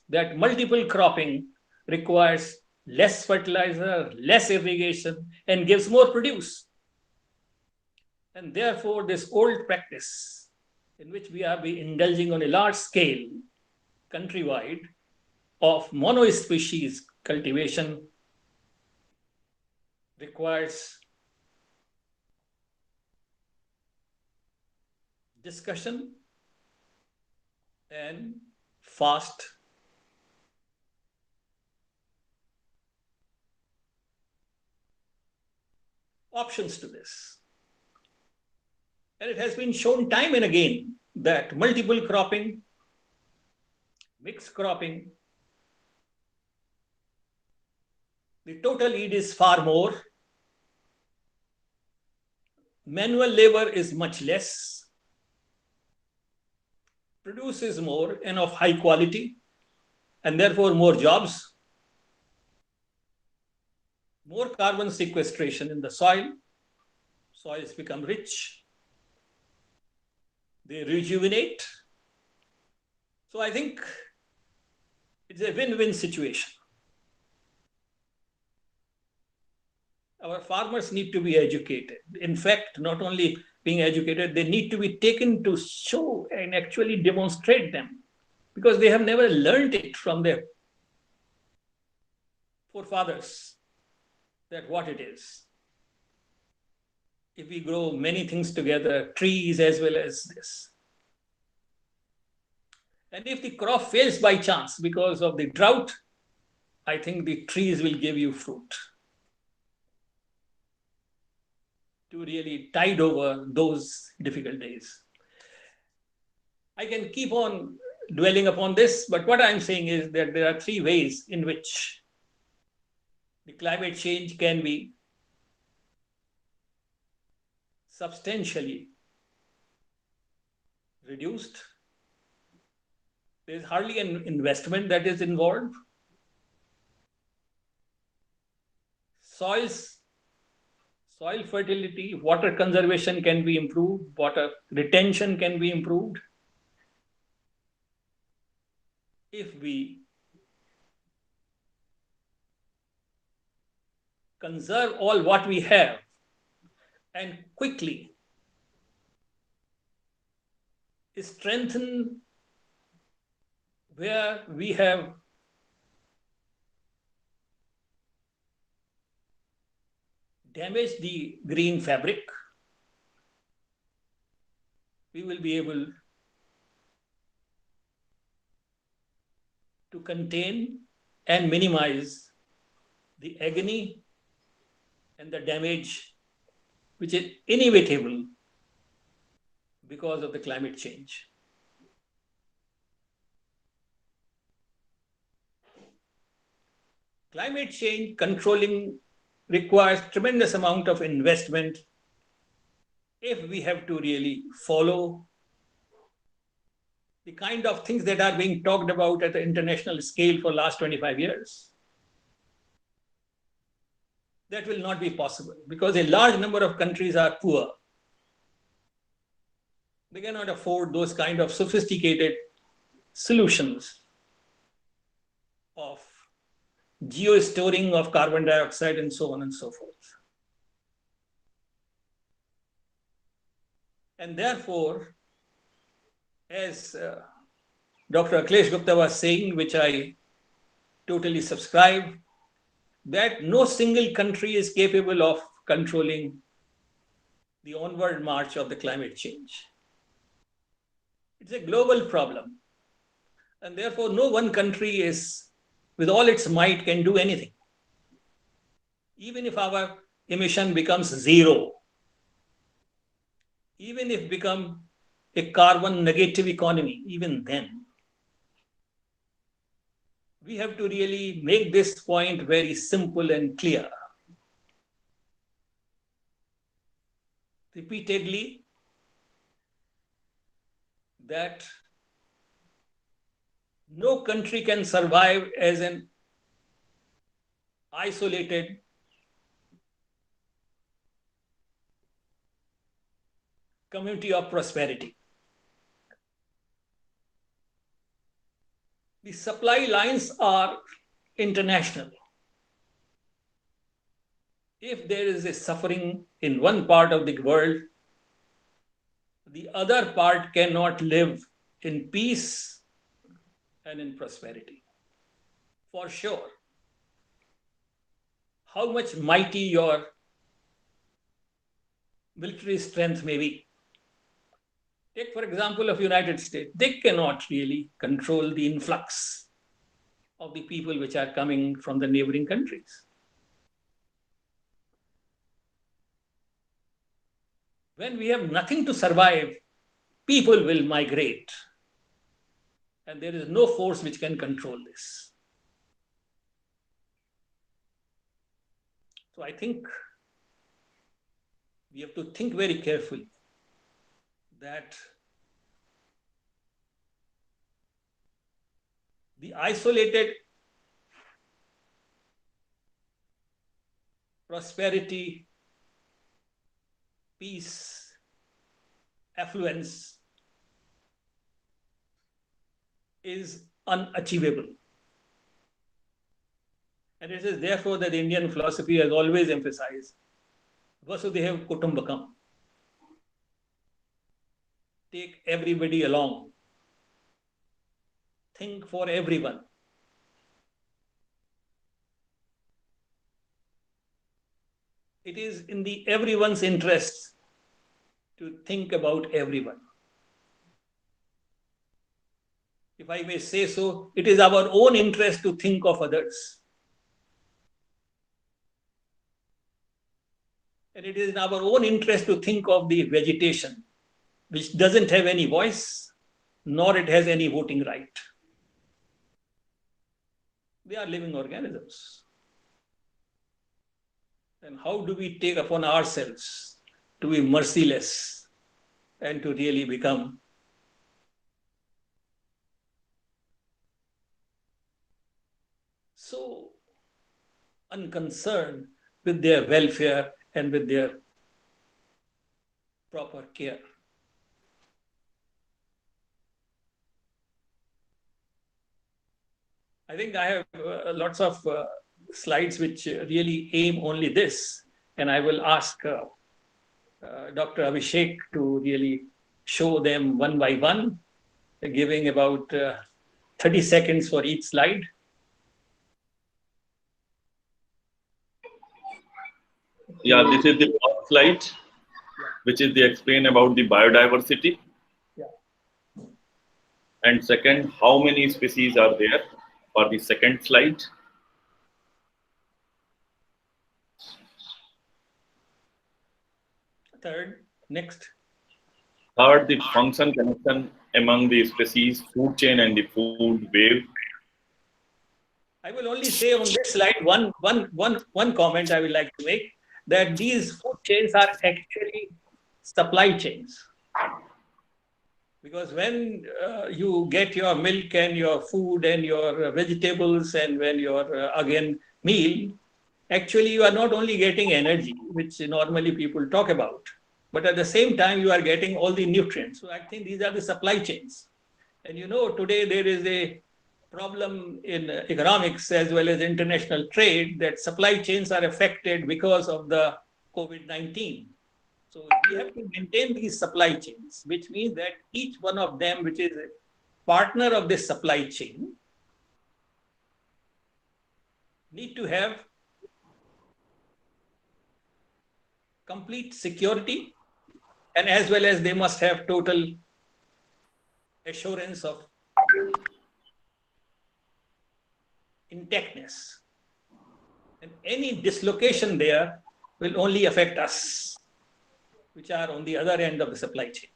that multiple cropping requires less fertilizer, less irrigation, and gives more produce. And therefore, this old practice in which we are indulging on a large scale countrywide of mono-species cultivation requires discussion and fast options to this. And it has been shown time and again that multiple cropping, mixed cropping, the total yield is far more. Manual labor is much less. Produces more and of high quality, and therefore more jobs. More carbon sequestration in the soil. Soils become rich. They rejuvenate. So I think it's a win-win situation. Our farmers need to be educated. In fact, not only being educated, they need to be taken to show and actually demonstrate them, because they have never learned it from their forefathers, that what it is. If we grow many things together, trees as well as this. And if the crop fails by chance because of the drought, I think the trees will give you fruit to really tide over those difficult days. I can keep on dwelling upon this, but what I'm saying is that there are 3 ways in which the climate change can be substantially reduced. There's hardly an investment that is involved. Soil soil fertility, water conservation can be improved, water retention can be improved if we conserve all what we have and quickly strengthen where we have damaged the green fabric, we will be able to contain and minimize the agony and the damage which is inevitable because of the climate change. Climate change controlling requires tremendous amount of investment if we have to really follow the kind of things that are being talked about at the international scale for the last 25 years. That will not be possible because a large number of countries are poor. They cannot afford those kind of sophisticated solutions of geo-storing of carbon dioxide and so on and so forth. And therefore, as Dr. Akhilesh Gupta was saying, which I totally subscribe, that no single country is capable of controlling the onward march of the climate change. It's a global problem. And therefore, no one country is, with all its might, can do anything. Even if our emission becomes zero, even if become a carbon negative economy, even then, we have to really make this point very simple and clear. Repeatedly, that no country can survive as an isolated community of prosperity. The supply lines are international. If there is a suffering in one part of the world, the other part cannot live in peace and in prosperity. For sure. How much mighty your military strength may be. Take, for example, of United States. They cannot really control the influx of the people which are coming from the neighboring countries. When we have nothing to survive, people will migrate. And there is no force which can control this. So I think we have to think very carefully that the isolated prosperity, peace, affluence is unachievable. And it is therefore that the Indian philosophy has always emphasized Vasudhaiva Kutumbakam. Take everybody along. Think for everyone. It is in the everyone's interest to think about everyone. If I may say so, it is our own interest to think of others. And it is in our own interest to think of the vegetation, which doesn't have any voice, nor it has any voting right. They are living organisms. And how do we take upon ourselves to be merciless and to really become so unconcerned with their welfare and with their proper care. I think I have lots of slides which really aim only this, and I will ask Dr. Abhishek to really show them one by one, giving about 30 seconds for each slide. Yeah, this is the first slide, which is the explain about the biodiversity. Yeah. And second, how many species are there for the second slide. Third, next. Third, the function connection among the species, food chain and the food wave. I will only say on this slide one comment I would like to make, that these food chains are actually supply chains. Because when you get your milk and your food and your vegetables and when your, again, meal, actually you are not only getting energy, which normally people talk about, but at the same time you are getting all the nutrients. So I think these are the supply chains. And you know, today there is a problem in economics as well as international trade that supply chains are affected because of the COVID-19. So we have to maintain these supply chains, which means that each one of them, which is a partner of this supply chain, need to have complete security, and as well as they must have total assurance of intactness. And any dislocation there will only affect us, which are on the other end of the supply chain.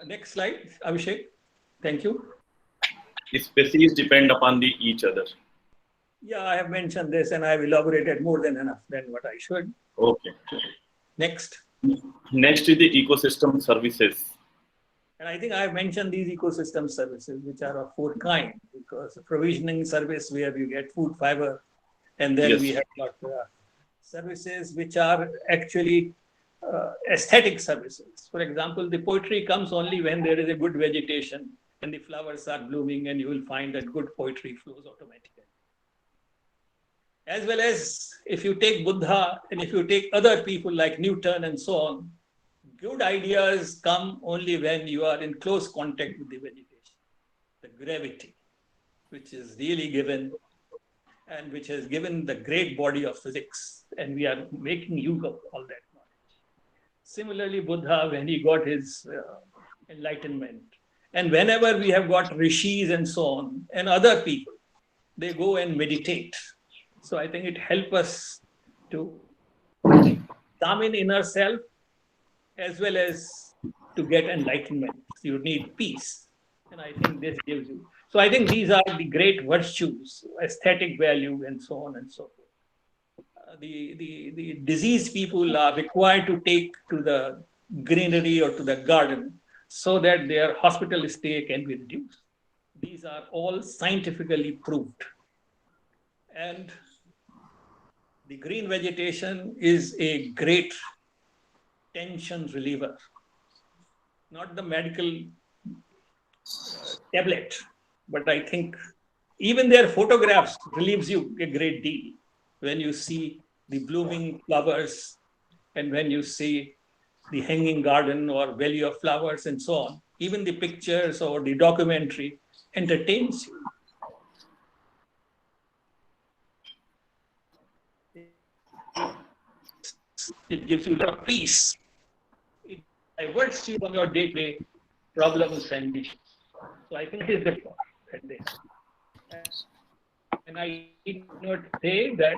Next slide, Abhishek. Thank you. The species depend upon each other. Yeah, I have mentioned this and I have elaborated more than enough than what I should. Okay. Next. Next is the ecosystem services. And I think I have mentioned these ecosystem services, which are of four kinds, because the provisioning service where you get food, fiber, and then we have got services which are actually aesthetic services. For example, the poetry comes only when there is a good vegetation and the flowers are blooming, and you will find that good poetry flows automatically. As well as if you take Buddha and if you take other people like Newton and so on, good ideas come only when you are in close contact with the vegetation. The gravity, which is really given and which has given the great body of physics, and we are making use of all that knowledge. Similarly, Buddha, when he got his enlightenment, and whenever we have got rishis and so on, and other people, they go and meditate. So I think it helps us to examine inner self as well as to get enlightenment. You need peace. And I think this gives you. So I think these are the great virtues, aesthetic value, and so on and so forth. The diseased people are required to take to the greenery or to the garden so that their hospital stay can be reduced. These are all scientifically proved. And the green vegetation is a great tension reliever, not the medical tablet, but I think even their photographs relieves you a great deal when you see the blooming flowers and when you see the hanging garden or valley of flowers and so on. Even the pictures or the documentary entertains you. It gives you a lot of peace. It diverts you from your day-to-day problems and issues. So I think it is the point at this. And I did not say that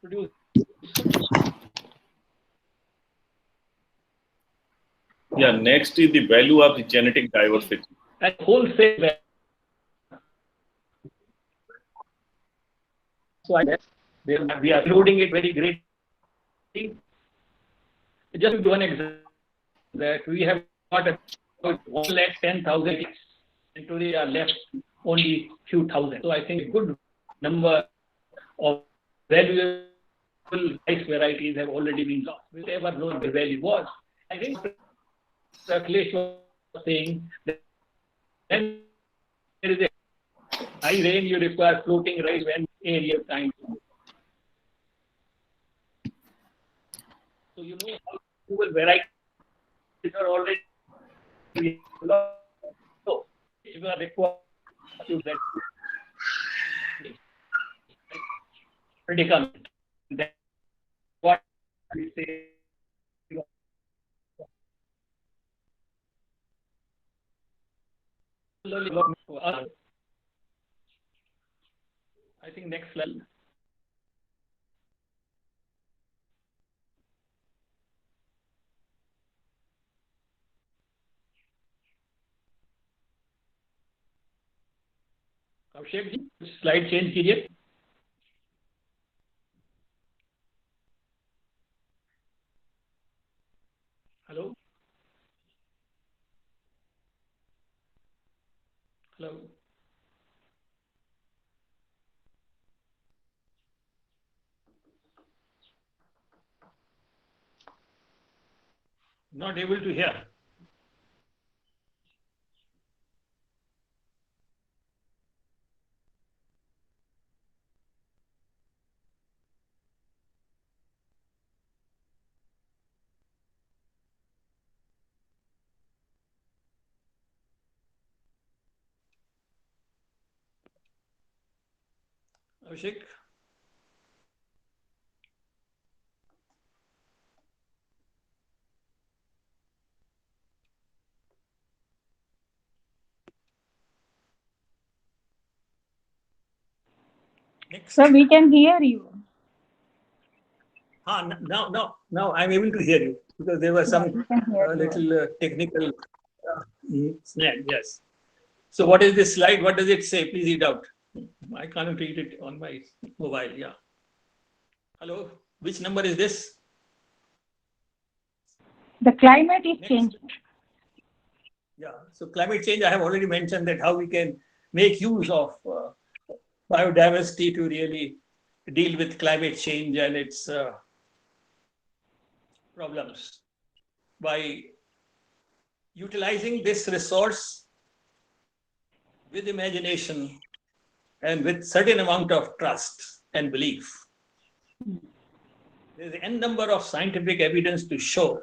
produce. Yeah, next is the value of the genetic diversity. And wholesale. So we are loading it very greatly. Just to do an example, that we have got about 110,000 and today are left only few thousand. So I think a good number of valuable rice varieties have already been lost. We never known the value was. I think Akhilesh was saying that when there is a high rain, you require floating rice when area time. So you know how valuable varieties are already lost. So if you are required to that predicament, then what we say. I think next slide. Abhishek ji slide change कीजिए. Hello hello not able to hear. Abhishek. Next. So we can hear you. Now I'm able to hear you because there was some little technical snag. Yes. So what is this slide? What does it say? Please read out. I can't read it on my mobile. Yeah. Hello. Which number is this? The climate is changing. Yeah. So climate change, I have already mentioned that how we can make use of biodiversity to really deal with climate change and its problems by utilizing this resource with imagination and with certain amount of trust and belief. There is n number of scientific evidence to show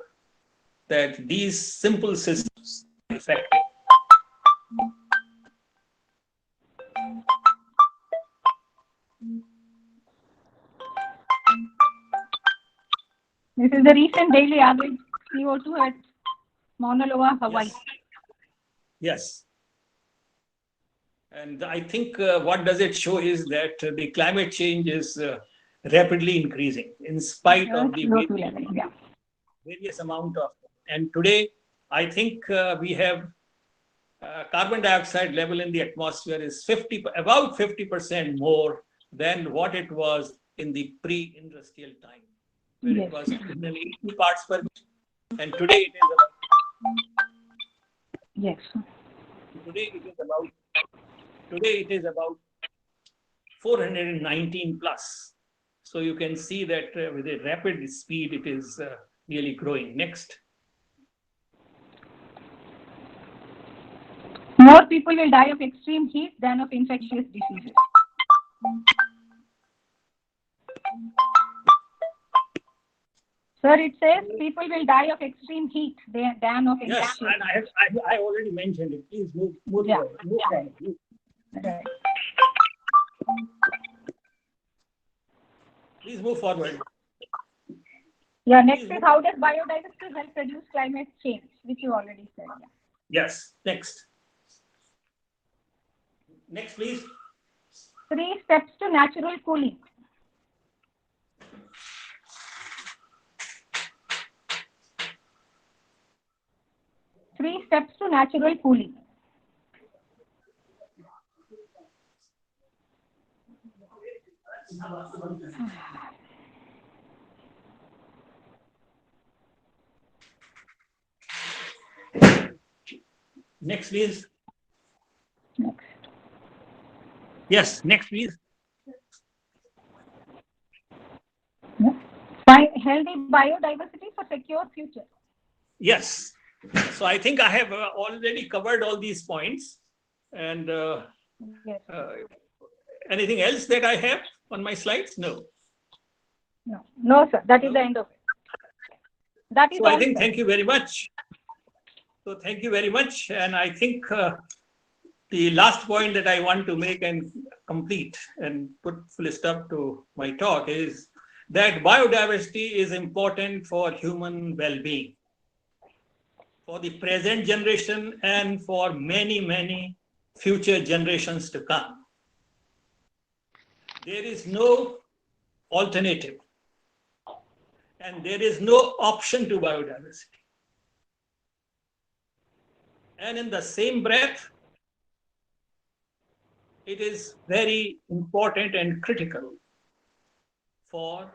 that these simple systems are effective. This is the recent daily average CO2 at Mauna Loa, Hawaii. Yes. And I think what does it show is that the climate change is rapidly increasing in spite of the various amount of. And today, I think we have carbon dioxide level in the atmosphere is about 50% more than what it was in the pre-industrial time, where it was originally 80 parts per million, and today it is about. Today it is about 419 plus. So you can see that with a rapid speed, it is really growing. Next. More people will die of extreme heat than of infectious diseases. Sir, it says people will die of extreme heat than of infectious. Yes, and I already mentioned it. Please move forward. Right. Please move forward. Yeah, next is how does biodiversity help reduce climate change, which you already said. Yes, next. Next, please. 3 steps to natural cooling. Three steps to natural cooling. Next, please. Next. Yes, next, please. Healthy biodiversity for secure future. Yes. So I think I have already covered all these points. And yes. Anything else that I have on my slides? No. No, sir. That is the end of it. That is so I think thank you very much. So thank you very much. And I think the last point that I want to make and complete and put full stop to my talk is that biodiversity is important for human well-being, for the present generation and for many, many future generations to come. There is no alternative and there is no option to biodiversity. And in the same breath, it is very important and critical for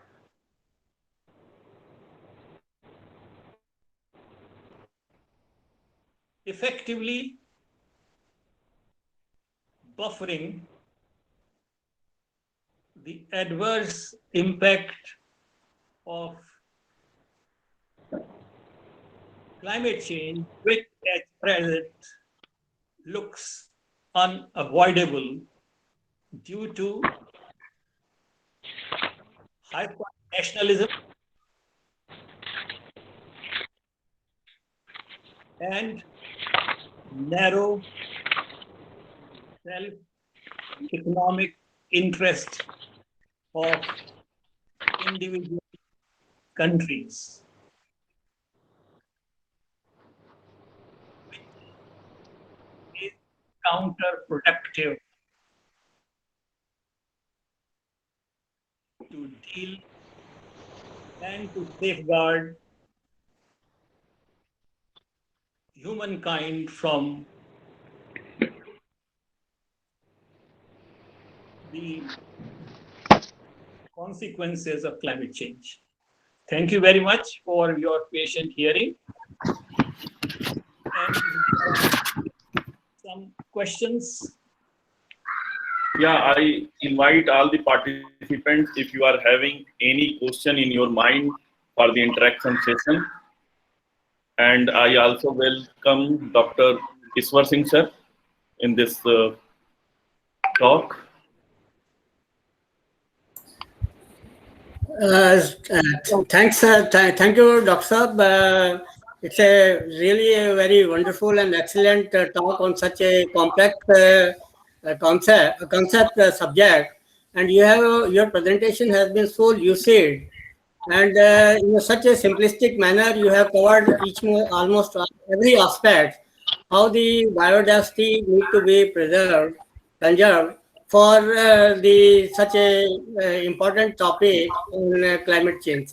effectively buffering the adverse impact of climate change, which at present looks unavoidable due to hyper-nationalism and narrow self-economic interest of individual countries, which is counterproductive to deal and to safeguard humankind from the consequences of climate change. Thank you very much for your patient hearing. And some questions? Yeah, I invite all the participants, if you are having any question in your mind for the interaction session. And I also welcome Dr. Iswar Singh sir in this talk. Thanks, thank you, Dr. Saab. It's really a very wonderful and excellent talk on such a complex concept subject, and your presentation has been so lucid, and in such a simplistic manner you have covered almost every aspect, how the biodiversity need to be conserved for such a important topic on climate change.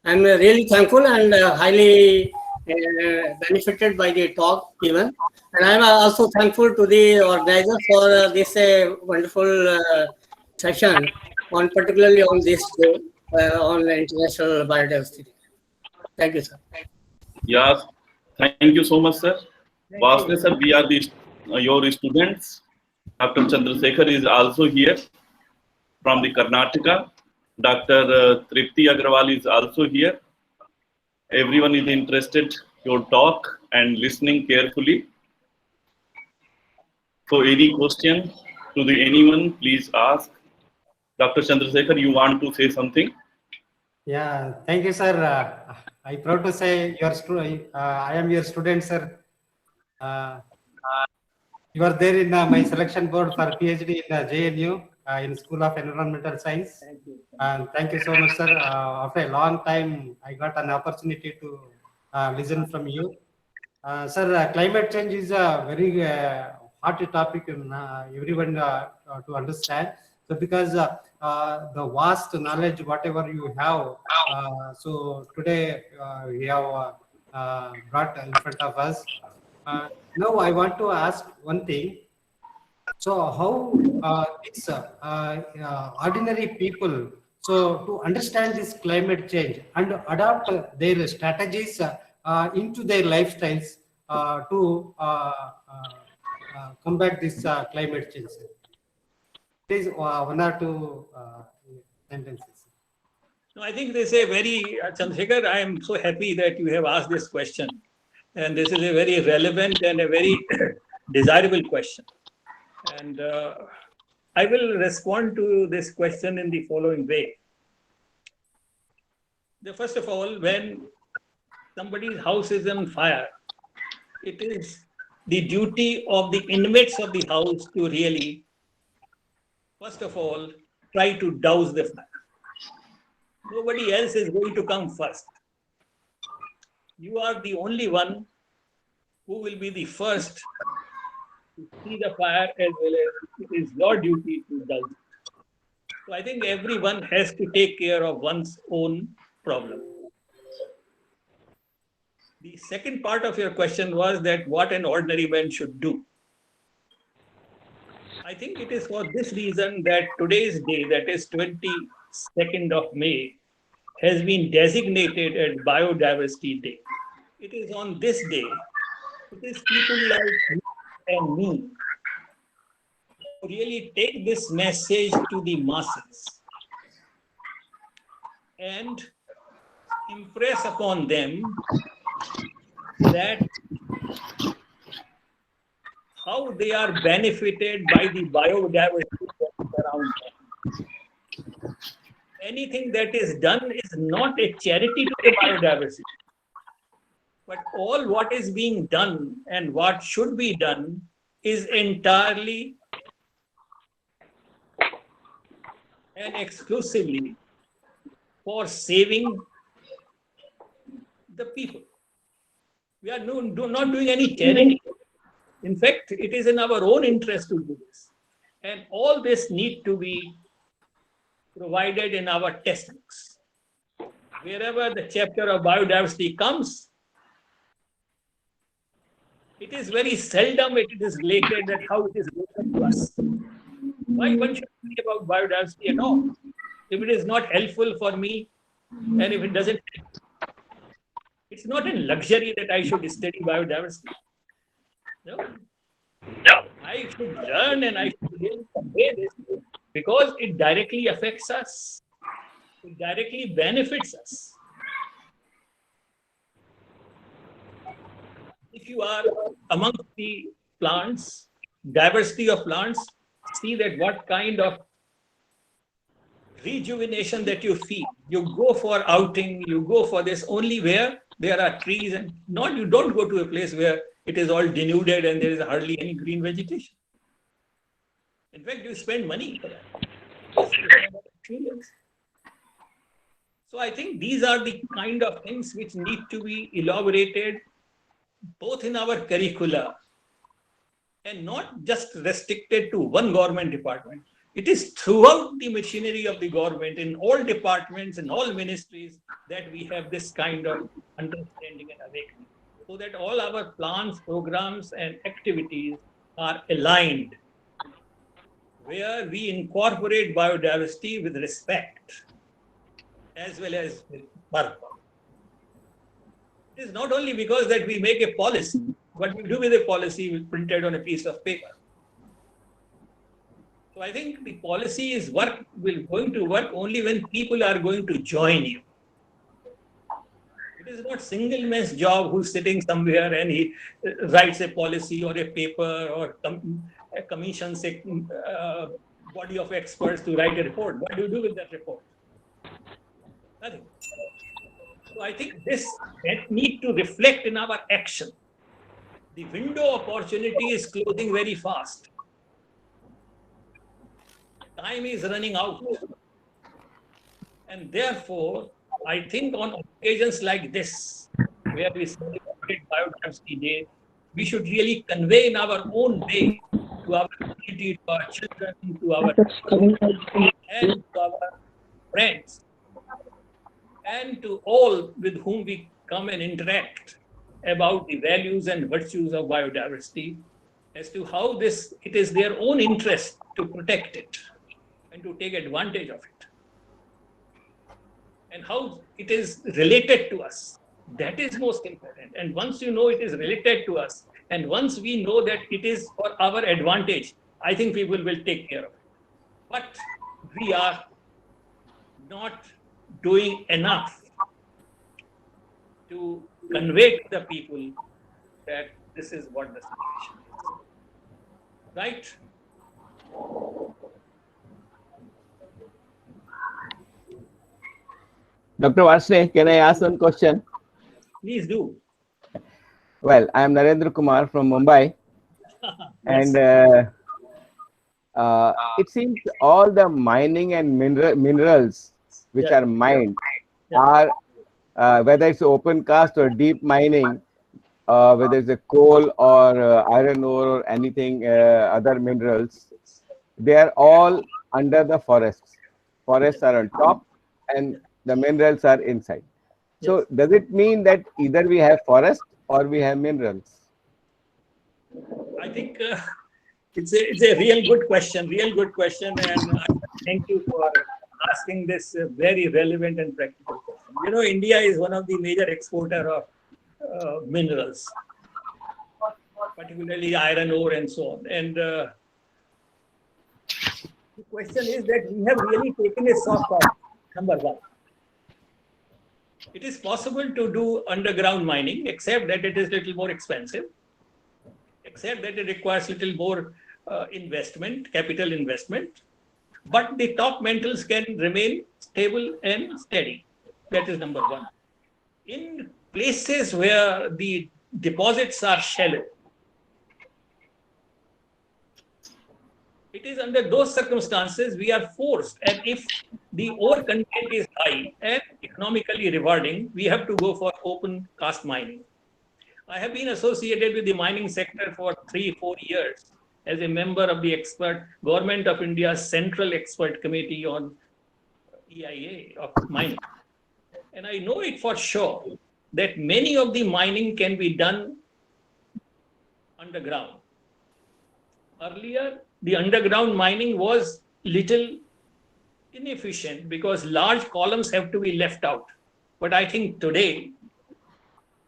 I'm really thankful and highly benefited by the talk given, and I'm also thankful to the organizers for this wonderful session, particularly on this day on International Biodiversity. Thank you, sir. Yes, thank you so much, sir. Varshney sir, we are your students. Dr. Chandrasekhar is also here from the Karnataka. Dr. Tripti Agrawal is also here. Everyone is interested your talk and listening carefully. So any question to anyone, please ask. Dr. Chandrasekhar, you want to say something? Yeah, thank you, sir. I'm proud to say I am your student, sir. You are there in my selection board for PhD in JNU in School of Environmental Science. Thank you. Thank you so much, sir. After a long time, I got an opportunity to listen from you. Sir, climate change is a very hot topic in everyone to understand. So because the vast knowledge, whatever you have, so today we have brought in front of us. Now I want to ask one thing. So how these ordinary people, so to understand this climate change and adopt their strategies into their lifestyles, to combat this climate change? Please, one or two sentences. No, I think this is a very, Chandrasekhar, I am so happy that you have asked this question. And this is a very relevant and a very desirable question. And I will respond to this question in the following way. First of all, when somebody's house is on fire, it is the duty of the inmates of the house to really, first of all, try to douse the fire. Nobody else is going to come first. You are the only one who will be the first to see the fire, as well as it is your duty to douse it. So I think everyone has to take care of one's own problem. The second part of your question was that what an ordinary man should do. I think it is for this reason that today's day, that is 22nd of May, has been designated as Biodiversity Day. It is on this day, it is people like you and me who really take this message to the masses and impress upon them that how they are benefited by the biodiversity that is around them. Anything that is done is not a charity to the biodiversity, but all what is being done and what should be done is entirely and exclusively for saving the people. We are not doing any charity. In fact, it is in our own interest to do this. And all this need to be provided in our textbooks. Wherever the chapter of biodiversity comes, it is very seldom it is related that how it is related to us. Why one should think about biodiversity at all? If it is not helpful for me, and if it doesn't, it's not a luxury that I should study biodiversity. No. I should learn and I should really convey this because it directly affects us. It directly benefits us. If you are amongst the plants, diversity of plants, see that what kind of rejuvenation that you feel. You go for outing, you go for this only where there are trees, and not you don't go to a place where it is all denuded and there is hardly any green vegetation. In fact, you spend money for that. So I think these are the kind of things which need to be elaborated both in our curricula and not just restricted to one government department. It is throughout the machinery of the government, in all departments and all ministries, that we have this kind of understanding and awakening, so that all our plans, programs, and activities are aligned, where we incorporate biodiversity with respect as well as with purpose. It is not only because that we make a policy, what we do with a policy printed on a piece of paper. So I think the policy is going to work only when people are going to join you. It is not single man's job who's sitting somewhere and he writes a policy or a paper or commissions a body of experts to write a report. What do you do with that report? Nothing. So I think this need to reflect in our action. The window of opportunity is closing very fast. Time is running out. And therefore, I think on occasions like this, where we celebrate Biodiversity Day, we should really convey in our own way to our community, to our children, to our and to our friends, and to all with whom we come and interact about the values and virtues of biodiversity, as to how it is their own interest to protect it and to take advantage of it, and how it is related to us. That is most important. And once you know it is related to us, and once we know that it is for our advantage, I think people will take care of it. But we are not doing enough to convey to the people that this is what the situation is. Right? Dr. Varshney, can I ask one question? Please do. Well, I am Narendra Kumar from Mumbai, and it seems all the mining and minerals which are mined are, whether it's open cast or deep mining, whether it's a coal or iron ore or anything, other minerals, they are all under the forests. Forests are on top and the minerals are inside. So does it mean that either we have forest or we have minerals? I think it's a real good question, and thank you for asking this very relevant and practical question. You know, India is one of the major exporter of minerals, particularly iron ore and so on. And the question is that we have really taken a soft path, number one. It is possible to do underground mining, except that it is a little more expensive, except that it requires a little more investment, capital investment. But the top metals can remain stable and steady. That is number one. In places where the deposits are shallow, it is under those circumstances we are forced, and if the ore content is high and economically rewarding, we have to go for open cast mining. I have been associated with the mining sector for 3-4 years as a member of the Government of India's Central Expert Committee on EIA of mining. And I know it for sure that many of the mining can be done underground. Earlier, the underground mining was little inefficient because large columns have to be left out. But I think today,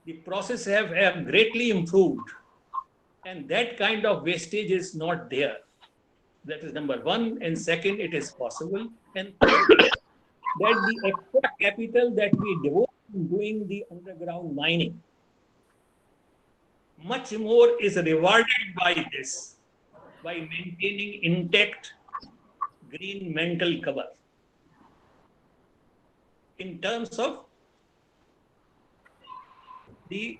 the process have greatly improved, and that kind of wastage is not there. That is number one. And second, it is possible. And third, that the extra capital that we devote to doing the underground mining, much more is rewarded by this, by maintaining intact green mantle cover in terms of the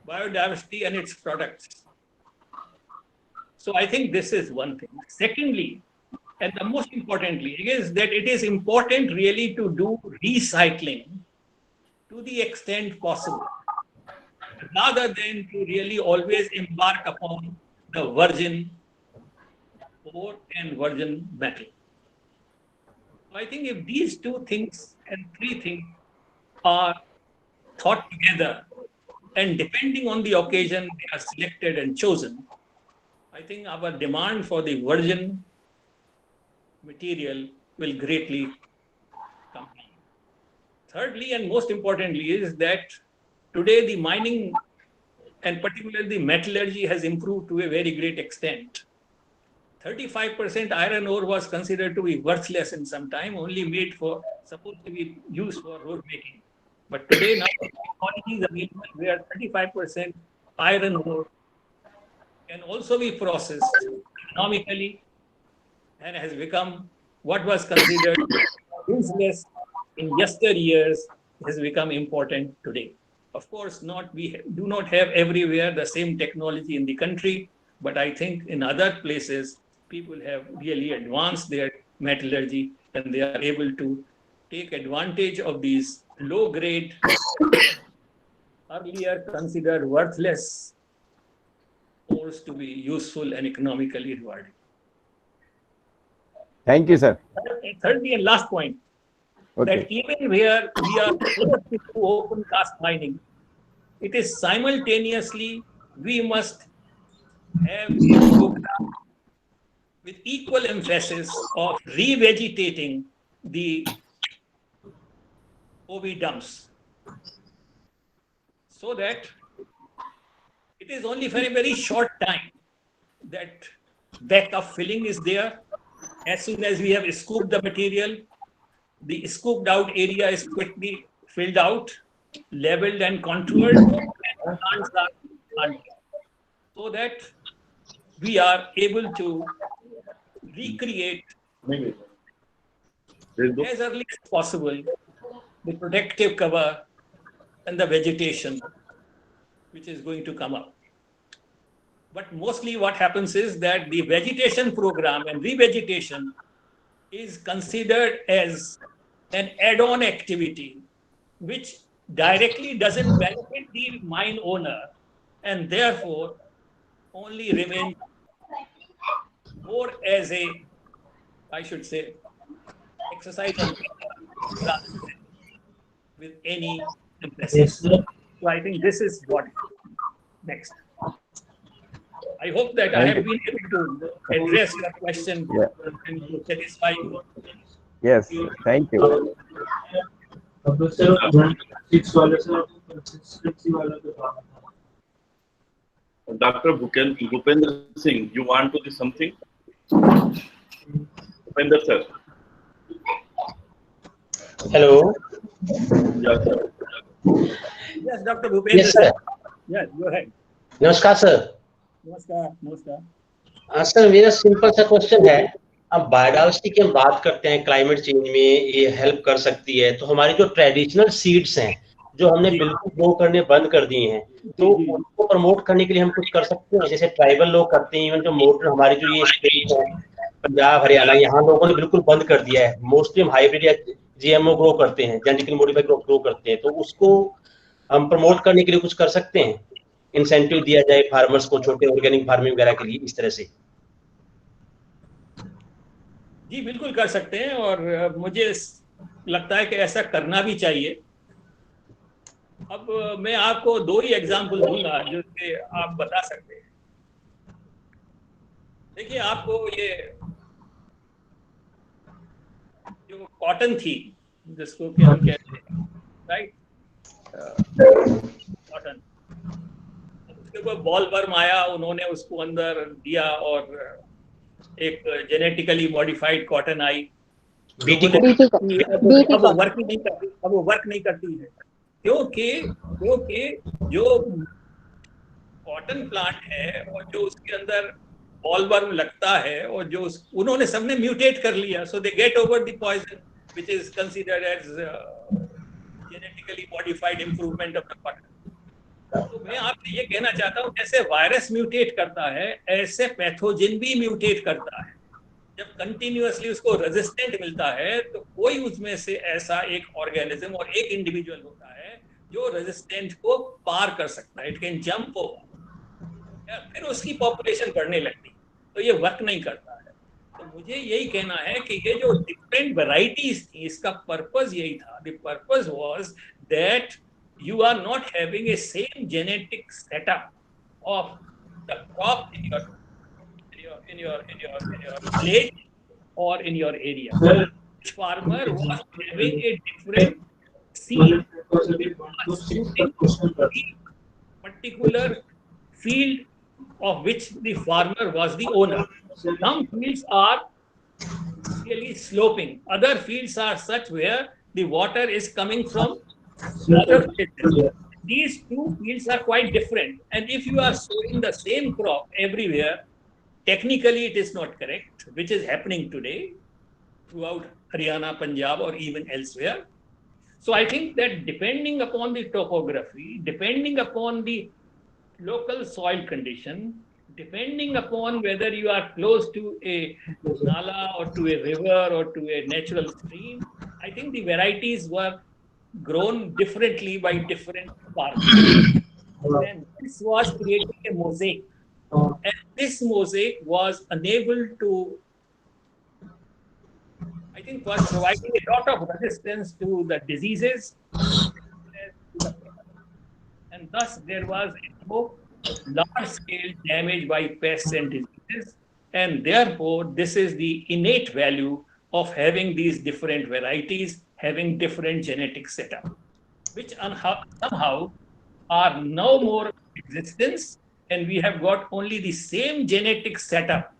biodiversity and its products. So I think this is one thing. Secondly, and the most importantly, is that it is important really to do recycling to the extent possible, rather than to really always embark upon the virgin ore and virgin metal. I think if these two things and three things are thought together, and depending on the occasion they are selected and chosen, I think our demand for the virgin material will greatly come down. Thirdly, and most importantly, is that today the mining and particularly the metallurgy has improved to a very great extent. 35% iron ore was considered to be worthless in some time, only made for, supposed to be used for road making. But today now technology is available where 35% iron ore can also be processed economically and has become what was considered useless in yesteryears has become important today. Of course, we do not have everywhere the same technology in the country, but I think in other places, people have really advanced their metallurgy and they are able to take advantage of these low-grade, earlier considered worthless ores to be useful and economically rewarding. Thank you, sir. Thirdly and last point, that even where we are forced to do open cast mining, it is simultaneously we must have a program with equal emphasis of revegetating the OB dumps. so that it is only for a very short time that backup filling is there. As soon as we have scooped the material, the scooped out area is quickly filled out, leveled and contoured, and plants are planted, so that we are able to recreate as early as possible the protective cover and the vegetation which is going to come up. But mostly what happens is that the vegetation program and revegetation is considered as an add-on activity which directly doesn't benefit the mine owner, and therefore only remains more as a, I should say, exercise with any emphasis. So I think this is what next. I hope that I have been able to address your question and to satisfy you. Yes, thank you. Dr. Bhupendra Singh, you want to do something? Bhupendra sir. Hello. Yes, sir. Yes, Dr. Bhupendra. Yes, sir. Yes, go ahead. नमस्कार sir. नमस्कार, नमस्कार. Sir मेरा simple सा question है, अब biodiversity की हम बात करते हैं, क्लाइमेट चेंज में ये हेल्प कर सकती है, तो हमारी जो ट्रेडिशनल सीड्स हैं जो हमने बिल्कुल ग्रो करने बंद कर दिए हैं, तो उनको प्रमोट करने के लिए हम कुछ कर सकते हैं, जैसे ट्राइबल लोग करते हैं, इवन जो मोटर हमारी जो ये स्टेट है पंजाब हरियाणा, यहाँ लोगों ने बिल्कुल बंद कर दिया है, मोस्टली हम हाइब्रिड या जीएमओ ग्रो करते हैं, जेनेटिकली मॉडिफाइड ग्रो करते हैं, तो उसको हम प्रमोट करने के लिए कुछ कर सकते हैं, इंसेंटिव दिया जाए फार्मर्स को, छोटे ऑर्गेनिक फार्मिंग वगैरह के लिए, इस तरह से? जी बिल्कुल कर सकते हैं, और मुझे लगता है कि ऐसा करना भी चाहिए। अब मैं आपको दो ही एग्जांपल दूंगा जो कि आप बता सकते हैं। देखिए, आपको ये जो कॉटन थी जिसको कि हम कहते हैं, राइट, कॉटन, उसके ऊपर बॉल वर्म आया, उन्होंने उसको अंदर दिया और एक जेनेटिकली मॉडिफाइड कॉटन आई, अब वो वर्क नहीं करती है, क्योंकि जो कॉटन प्लांट है और जो उसके अंदर बॉल वर्म लगता है और जो उन्होंने सबने म्यूटेट कर लिया, so they get over the poison which is considered as genetically modified improvement of the cotton. तो मैं आपसे ये कहना चाहता हूँ, जैसे वायरस म्यूटेट करता है ऐसे पैथोजन भी म्यूटेट करता है। जब कंटिन्यूअसली उसको रेजिस्टेंट मिलता है तो कोई उसमें से ऐसा एक ऑर्गेनिज्म और एक इंडिविजुअल होता है जो रेजिस्टेंट को पार कर सकता है, इट कैन जंप ओवर, फिर उसकी पॉपुलेशन बढ़ने लगती है, तो ये वर्क नहीं करता है। तो मुझे यही कहना है कि ये जो डिफरेंट वेराइटीज थी, इसका पर्पज यही था, the purpose was that you are not having a same genetic setup of the crop in your village or in your area. Each farmer was having a different seed suiting the particular field of which the farmer was the owner. Some fields are really sloping, other fields are such where the water is coming from other places. These two fields are quite different, and if you are sowing the same crop everywhere, technically it is not correct, which is happening today throughout Haryana, Punjab, or even elsewhere. So I think that depending upon the topography, depending upon the local soil condition, depending upon whether you are close to a nala or to a river or to a natural stream, I think the varieties were grown differently by different farmers. And this was creating a mosaic. And this mosaic was unable to, I think, was providing a lot of resistance to the diseases. And thus there was a large-scale damage by pests and diseases. And therefore, this is the innate value of having these different varieties, having different genetic setup, which somehow are no more in existence, and we have got only the same genetic setup,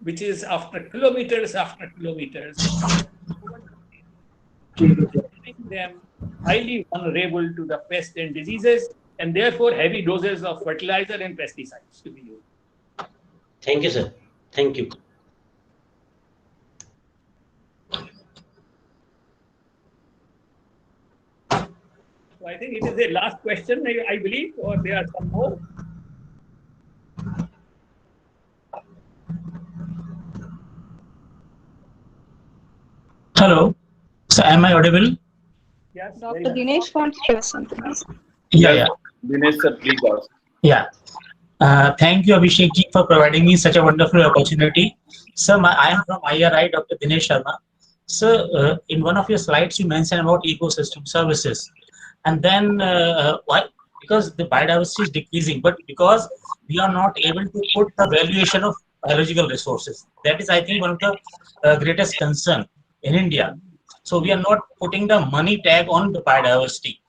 which is after kilometers, making them highly vulnerable to the pests and diseases, and therefore heavy doses of fertilizer and pesticides to be used. Thank you, sir. Thank you. So I think it is the last question, I believe, or there are some more. Hello. So am I audible? Yes. Dr. Dinesh wants to ask something. Yes, Dinesh sir, please ask. Yeah. Thank you, Abhishek ji, for providing me such a wonderful opportunity. Sir, I am from IRI, Dr. Dinesh Sharma. Sir, in one of your slides, you mentioned about ecosystem services. And then why? Because the biodiversity is decreasing, but because we are not able to put the valuation of biological resources. That is, I think, one of the greatest concern in India. So we are not putting the money tag on the biodiversity.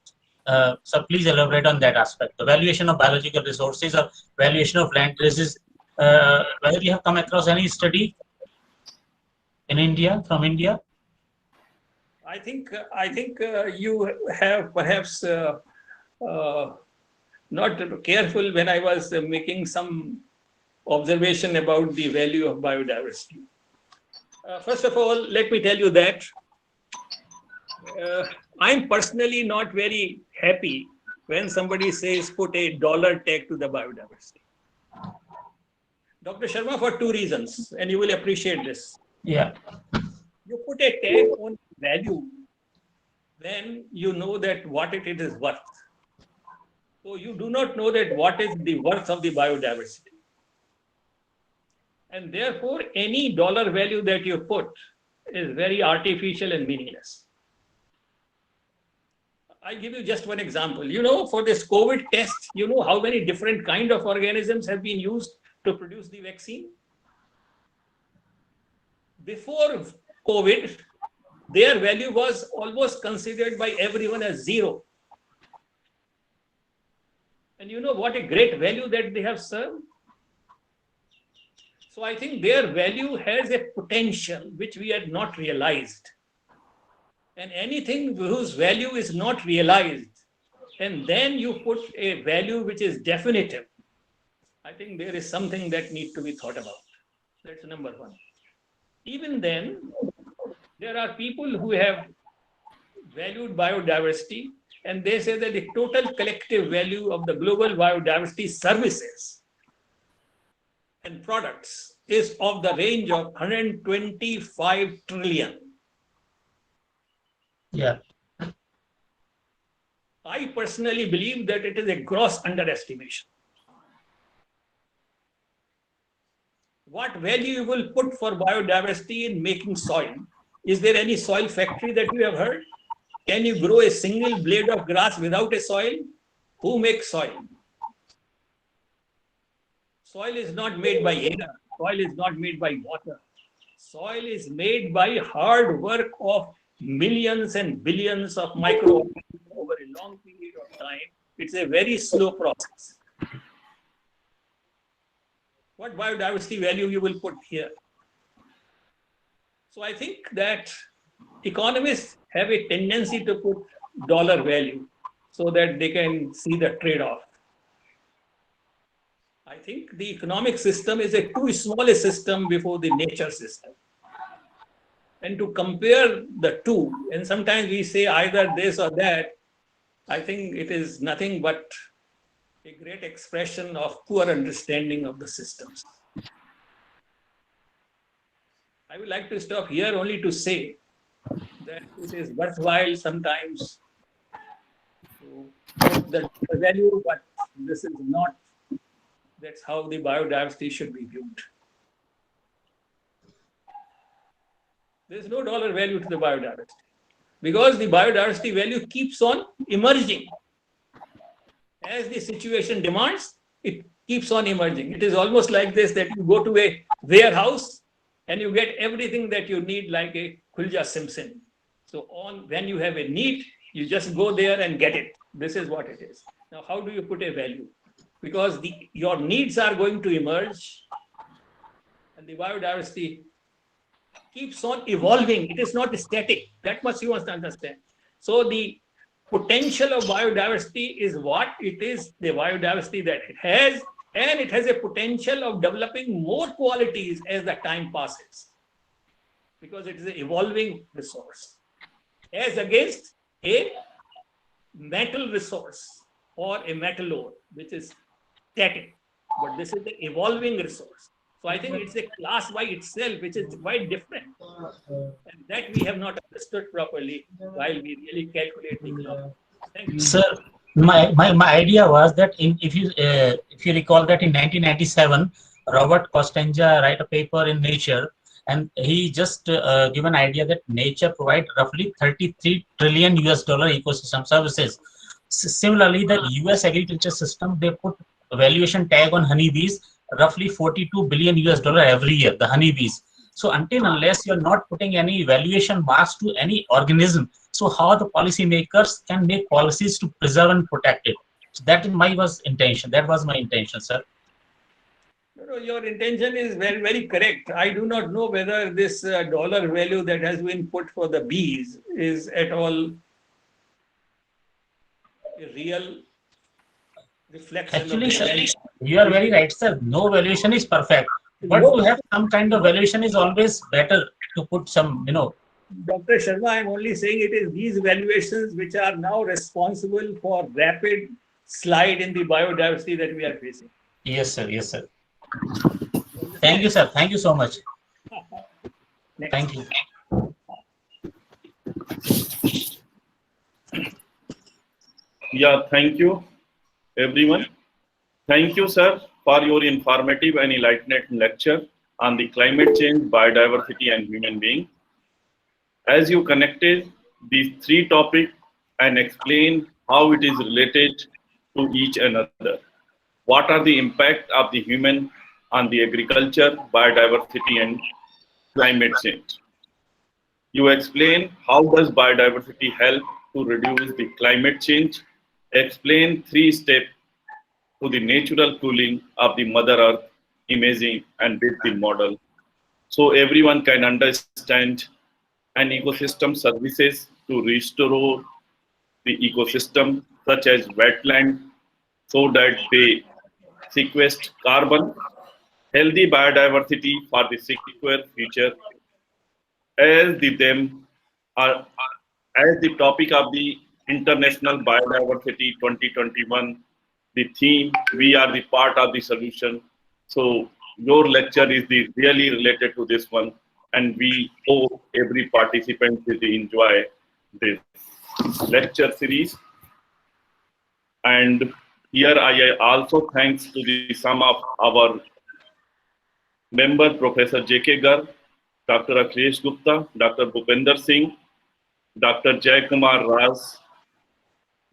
So please elaborate on that aspect. The valuation of biological resources or valuation of land traces. Whether you have come across any study in India, from India? I think you have perhaps not careful when I was making some observation about the value of biodiversity. First of all, let me tell you that I'm personally not very happy when somebody says put a dollar tag to the biodiversity. Dr. Sharma, for two reasons, and you will appreciate this. Yeah. You put a tag on value, then you know that what it is worth. So you do not know that what is the worth of the biodiversity. And therefore, any dollar value that you put is very artificial and meaningless. I'll give you just one example. You know, for this COVID test, you know how many different kind of organisms have been used to produce the vaccine? Before COVID, their value was almost considered by everyone as zero. And you know what a great value that they have served? So I think their value has a potential which we had not realized. And anything whose value is not realized, and then you put a value which is definitive, I think there is something that needs to be thought about. That's number one. Even then, there are people who have valued biodiversity, and they say that the total collective value of the global biodiversity services and products is of the range of 125 trillion. Yeah. I personally believe that it is a gross underestimation. What value you will put for biodiversity in making soil? Is there any soil factory that you have heard? Can you grow a single blade of grass without a soil? Who makes soil? Soil is not made by air. Soil is not made by water. Soil is made by hard work of millions and billions of microorganisms over a long period of time. It's a very slow process. What biodiversity value you will put here? So I think that economists have a tendency to put dollar value so that they can see the trade-off. I think the economic system is a too small a system before the nature system. And to compare the two, and sometimes we say either this or that, I think it is nothing but a great expression of poor understanding of the systems. I would like to stop here only to say that it is worthwhile sometimes to put the value, but this is not, that's how the biodiversity should be viewed. There is no dollar value to the biodiversity because the biodiversity value keeps on emerging. As the situation demands, it keeps on emerging. It is almost like this, that you go to a warehouse and you get everything that you need like a Khulja Simpson. So when you have a need, you just go there and get it. This is what it is. Now, how do you put a value? Because your needs are going to emerge, and the biodiversity keeps on evolving. It is not static. That much you must understand. So the potential of biodiversity is what it is, the biodiversity that it has, and it has a potential of developing more qualities as the time passes, because it is an evolving resource, as against a metal resource or a metal ore, which is static. But this is the evolving resource. So I think it's a class by itself, which is quite different. And that we have not understood properly while we really calculate the class. Thank you. Sir, my idea was that if you recall that in 1997, Robert Costanza wrote a paper in Nature, and he just give an idea that nature provides roughly $33 trillion ecosystem services. Similarly, the US agriculture system, they put valuation tag on honeybees, roughly $42 billion every year, the honeybees. So until unless you're not putting any valuation marks to any organism, so how the policymakers can make policies to preserve and protect it? So that is my intention. That was my intention, sir. No, your intention is very, very correct. I do not know whether this dollar value that has been put for the bees is at all a real reflection. Actually, sir, you are very right, sir. No valuation is perfect, but to have some kind of valuation is always better to put some, Dr. Sharma, I'm only saying it is these valuations which are now responsible for rapid slide in the biodiversity that we are facing. Yes, sir. Yes, sir. Thank you, sir. Thank you so much. Thank you. Yeah, thank you, everyone. Thank you, sir, for your informative and enlightening lecture on the climate change, biodiversity, and human being. As you connected these three topics and explained how it is related to each another. What are the impact of the human on the agriculture, biodiversity, and climate change? You explain how does biodiversity help to reduce the climate change. Explain 3 steps to the natural cooling of the Mother Earth, imaging and build the model, so everyone can understand an ecosystem services to restore the ecosystem, such as wetland, so that they sequester carbon, healthy biodiversity for the secure future. As the topic of the International Biodiversity 2021, the theme, we are the part of the solution. So your lecture is really related to this one, and we hope every participant will enjoy this lecture series. And here I also thanks to the some of our member, Professor J.K. Garg, Dr. Akhilesh Gupta, Dr. Bhupender Singh, Dr. Jai Kumar Raj,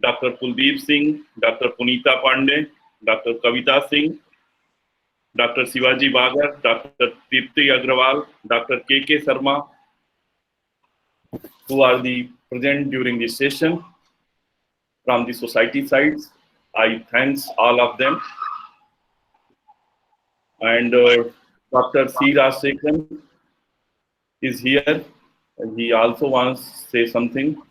Dr. Kuldeep Singh, Dr. Punita Pandey, Dr. Kavita Singh, Dr. Sivaji Bagar, Dr. Dept Agrawal, Dr. K.K. Sharma, who are the present during this session from the society sides. I thanks all of them. And Dr. C. Rajasekharan is here, and he also wants to say something.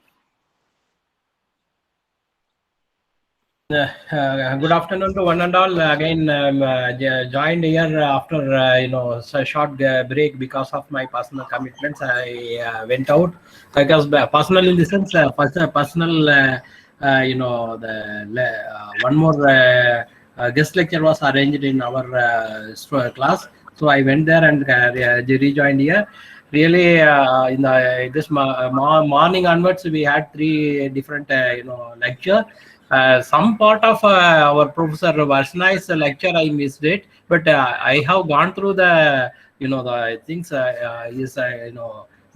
Good afternoon to one and all. Again, joined here after a short break because of my personal commitments. I went out because personal in the sense, personal. One more guest lecture was arranged in our class, so I went there and rejoined here. Really, in this morning onwards, we had 3 different lecture. Some part of our Professor Varshney's lecture I missed it, but I have gone through the the things.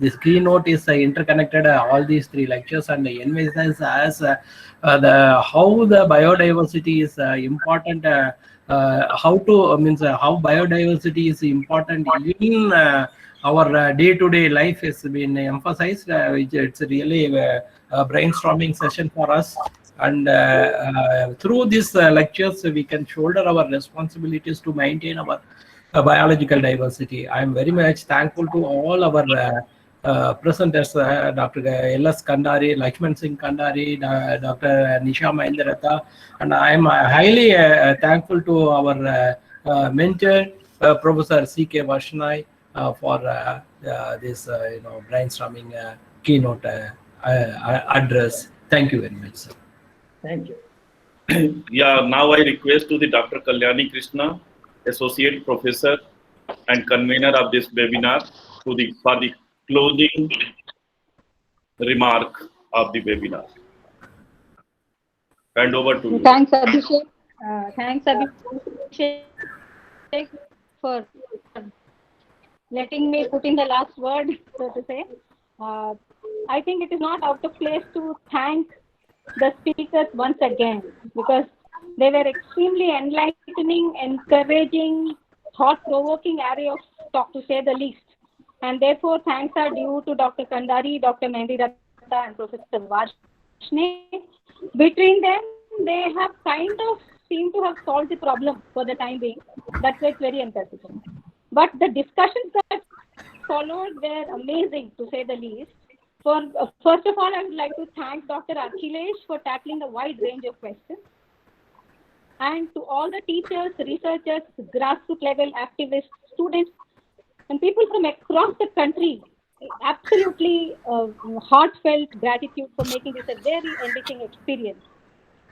This keynote is interconnected all these 3 lectures, and envisages as how the biodiversity is important. How biodiversity is important in our day-to-day life has been emphasized. It's really a brainstorming session for us. And through these lectures, we can shoulder our responsibilities to maintain our biological diversity. I am very much thankful to all our presenters, Dr. L.S. Kandari, Lakshman Singh Kandari, Dr. Nisha Mendiratta, and I am highly thankful to our mentor, Professor C.K. Varshney, for this brainstorming keynote address. Thank you very much, sir. Thank you. Yeah, now I request to the Dr. Kalyani Krishna, Associate Professor and Convener of this webinar, for the closing remark of the webinar. Hand over to you. Thanks, Abhishek. Thanks, Abhishek, for letting me put in the last word, so to say. I think it is not out of place to thank the speakers once again, because they were extremely enlightening, encouraging, thought-provoking array of talk, to say the least. And therefore, thanks are due to Dr. Kandari, Dr. Mendiratta, and Professor Varshney. Between them, they have kind of seemed to have solved the problem for the time being. That's why it's very encouraging. But the discussions that followed were amazing, to say the least. First of all, I would like to thank Dr. Akhilesh for tackling a wide range of questions. And to all the teachers, researchers, grassroots level activists, students, and people from across the country, absolutely heartfelt gratitude for making this a very enriching experience.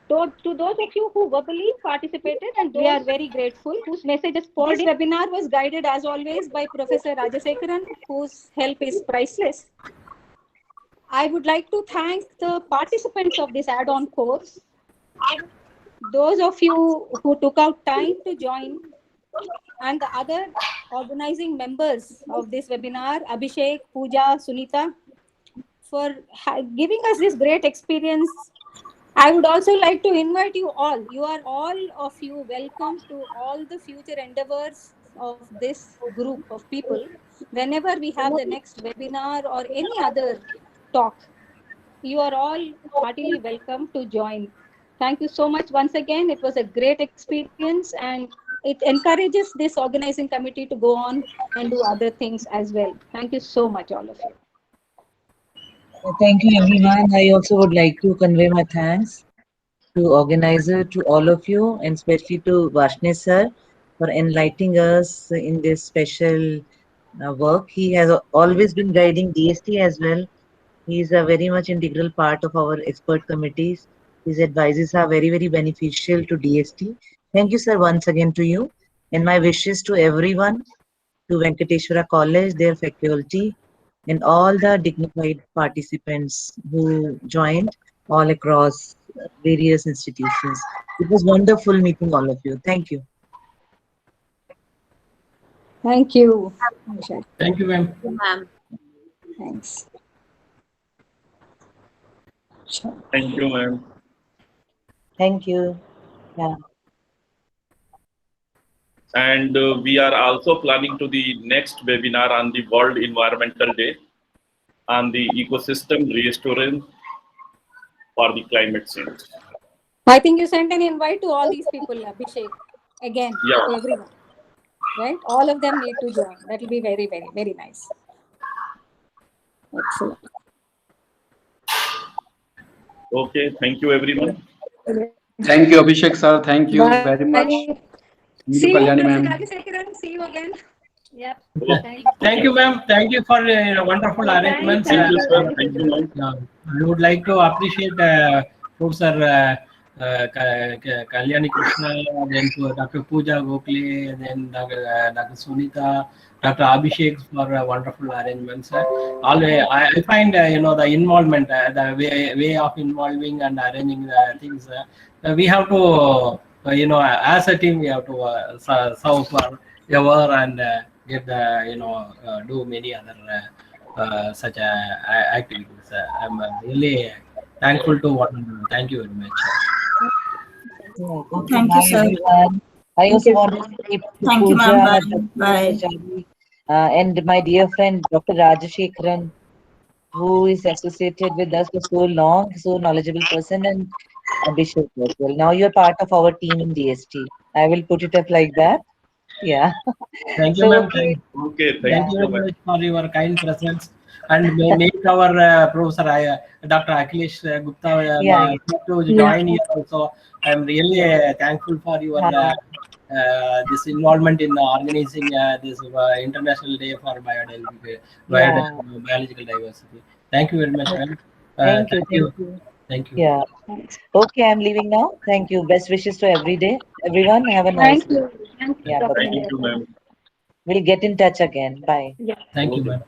To those of you who verbally participated, and we are very grateful, whose messages poured in. This webinar was guided as always by Professor Rajasekaran, whose help is priceless. I would like to thank the participants of this add-on course, those of you who took out time to join, and the other organizing members of this webinar, Abhishek, Pooja, Sunita, for giving us this great experience. I would also like to invite you all. You are all of you welcome to all the future endeavors of this group of people. Whenever we have the next webinar or any other talk, you are all heartily welcome to join. Thank you so much once again. It was a great experience, and it encourages this organizing committee to go on and do other things as well. Thank you so much, all of you. Thank you, everyone. I also would like to convey my thanks to organizer, to all of you, and especially to Varshney sir for enlightening us in this special work. He has always been guiding DST as well. He is a very much integral part of our expert committees. His advices are very, very beneficial to DST. Thank you, sir, once again to you. And my wishes to everyone, to Venkateshwara College, their faculty, and all the dignified participants who joined all across various institutions. It was wonderful meeting all of you. Thank you. Thank you. Thank you, ma'am. Thanks. Thank you, ma'am. Thank you. Yeah. And we are also planning to the next webinar on the World Environmental Day on the ecosystem restoration for the climate change. I think you sent an invite to all these people, Abhishek, again, Yeah. to everyone, right? All of them need to join. That will be very, very, very nice. Excellent. Okay, thank you, everyone. Thank you, Abhishek sir. Thank you Bye. very much. See you, Kalyani Professor ma'am. Rajasekaran. See you again. Yep. Thank you, ma'am. Thank you for wonderful arrangements. Thank you, sir. Thank you, ma'am. I would like to appreciate Professor Kalyani Krishna, then to Dr. Pooja Gokhale, and then Dr. Sunita, Dr. Abhishek for wonderful arrangements. I find the involvement, the way of involving and arranging the things. We have to as a team we have to serve for ever and get the do many other such activities. I'm really thankful to one another. Thank you very much. Thank you, sir. Everyone. I also want to say Thank you, ma'am. Bye. And my dear friend Dr. Rajasekaran, who is associated with us for so long, so knowledgeable person, and Abhishek as well. Now you're part of our team in DST. I will put it up like that. Yeah. Thank you, So, ma'am. okay. Okay, Thank you very much for your kind presence and make our Professor Dr. Akhilesh Gupta Yeah. to join here also. I'm really thankful for your this involvement in organizing this International Day for Biological Diversity. Thank you very much, ma'am. Thank you. Thank you. Yeah. Okay, I'm leaving now. Thank you. Best wishes to everyone. Have a nice Thank you. day. Yeah, Thank you, ma'am. We'll get in touch again. Bye. Yeah. Thank you, ma'am.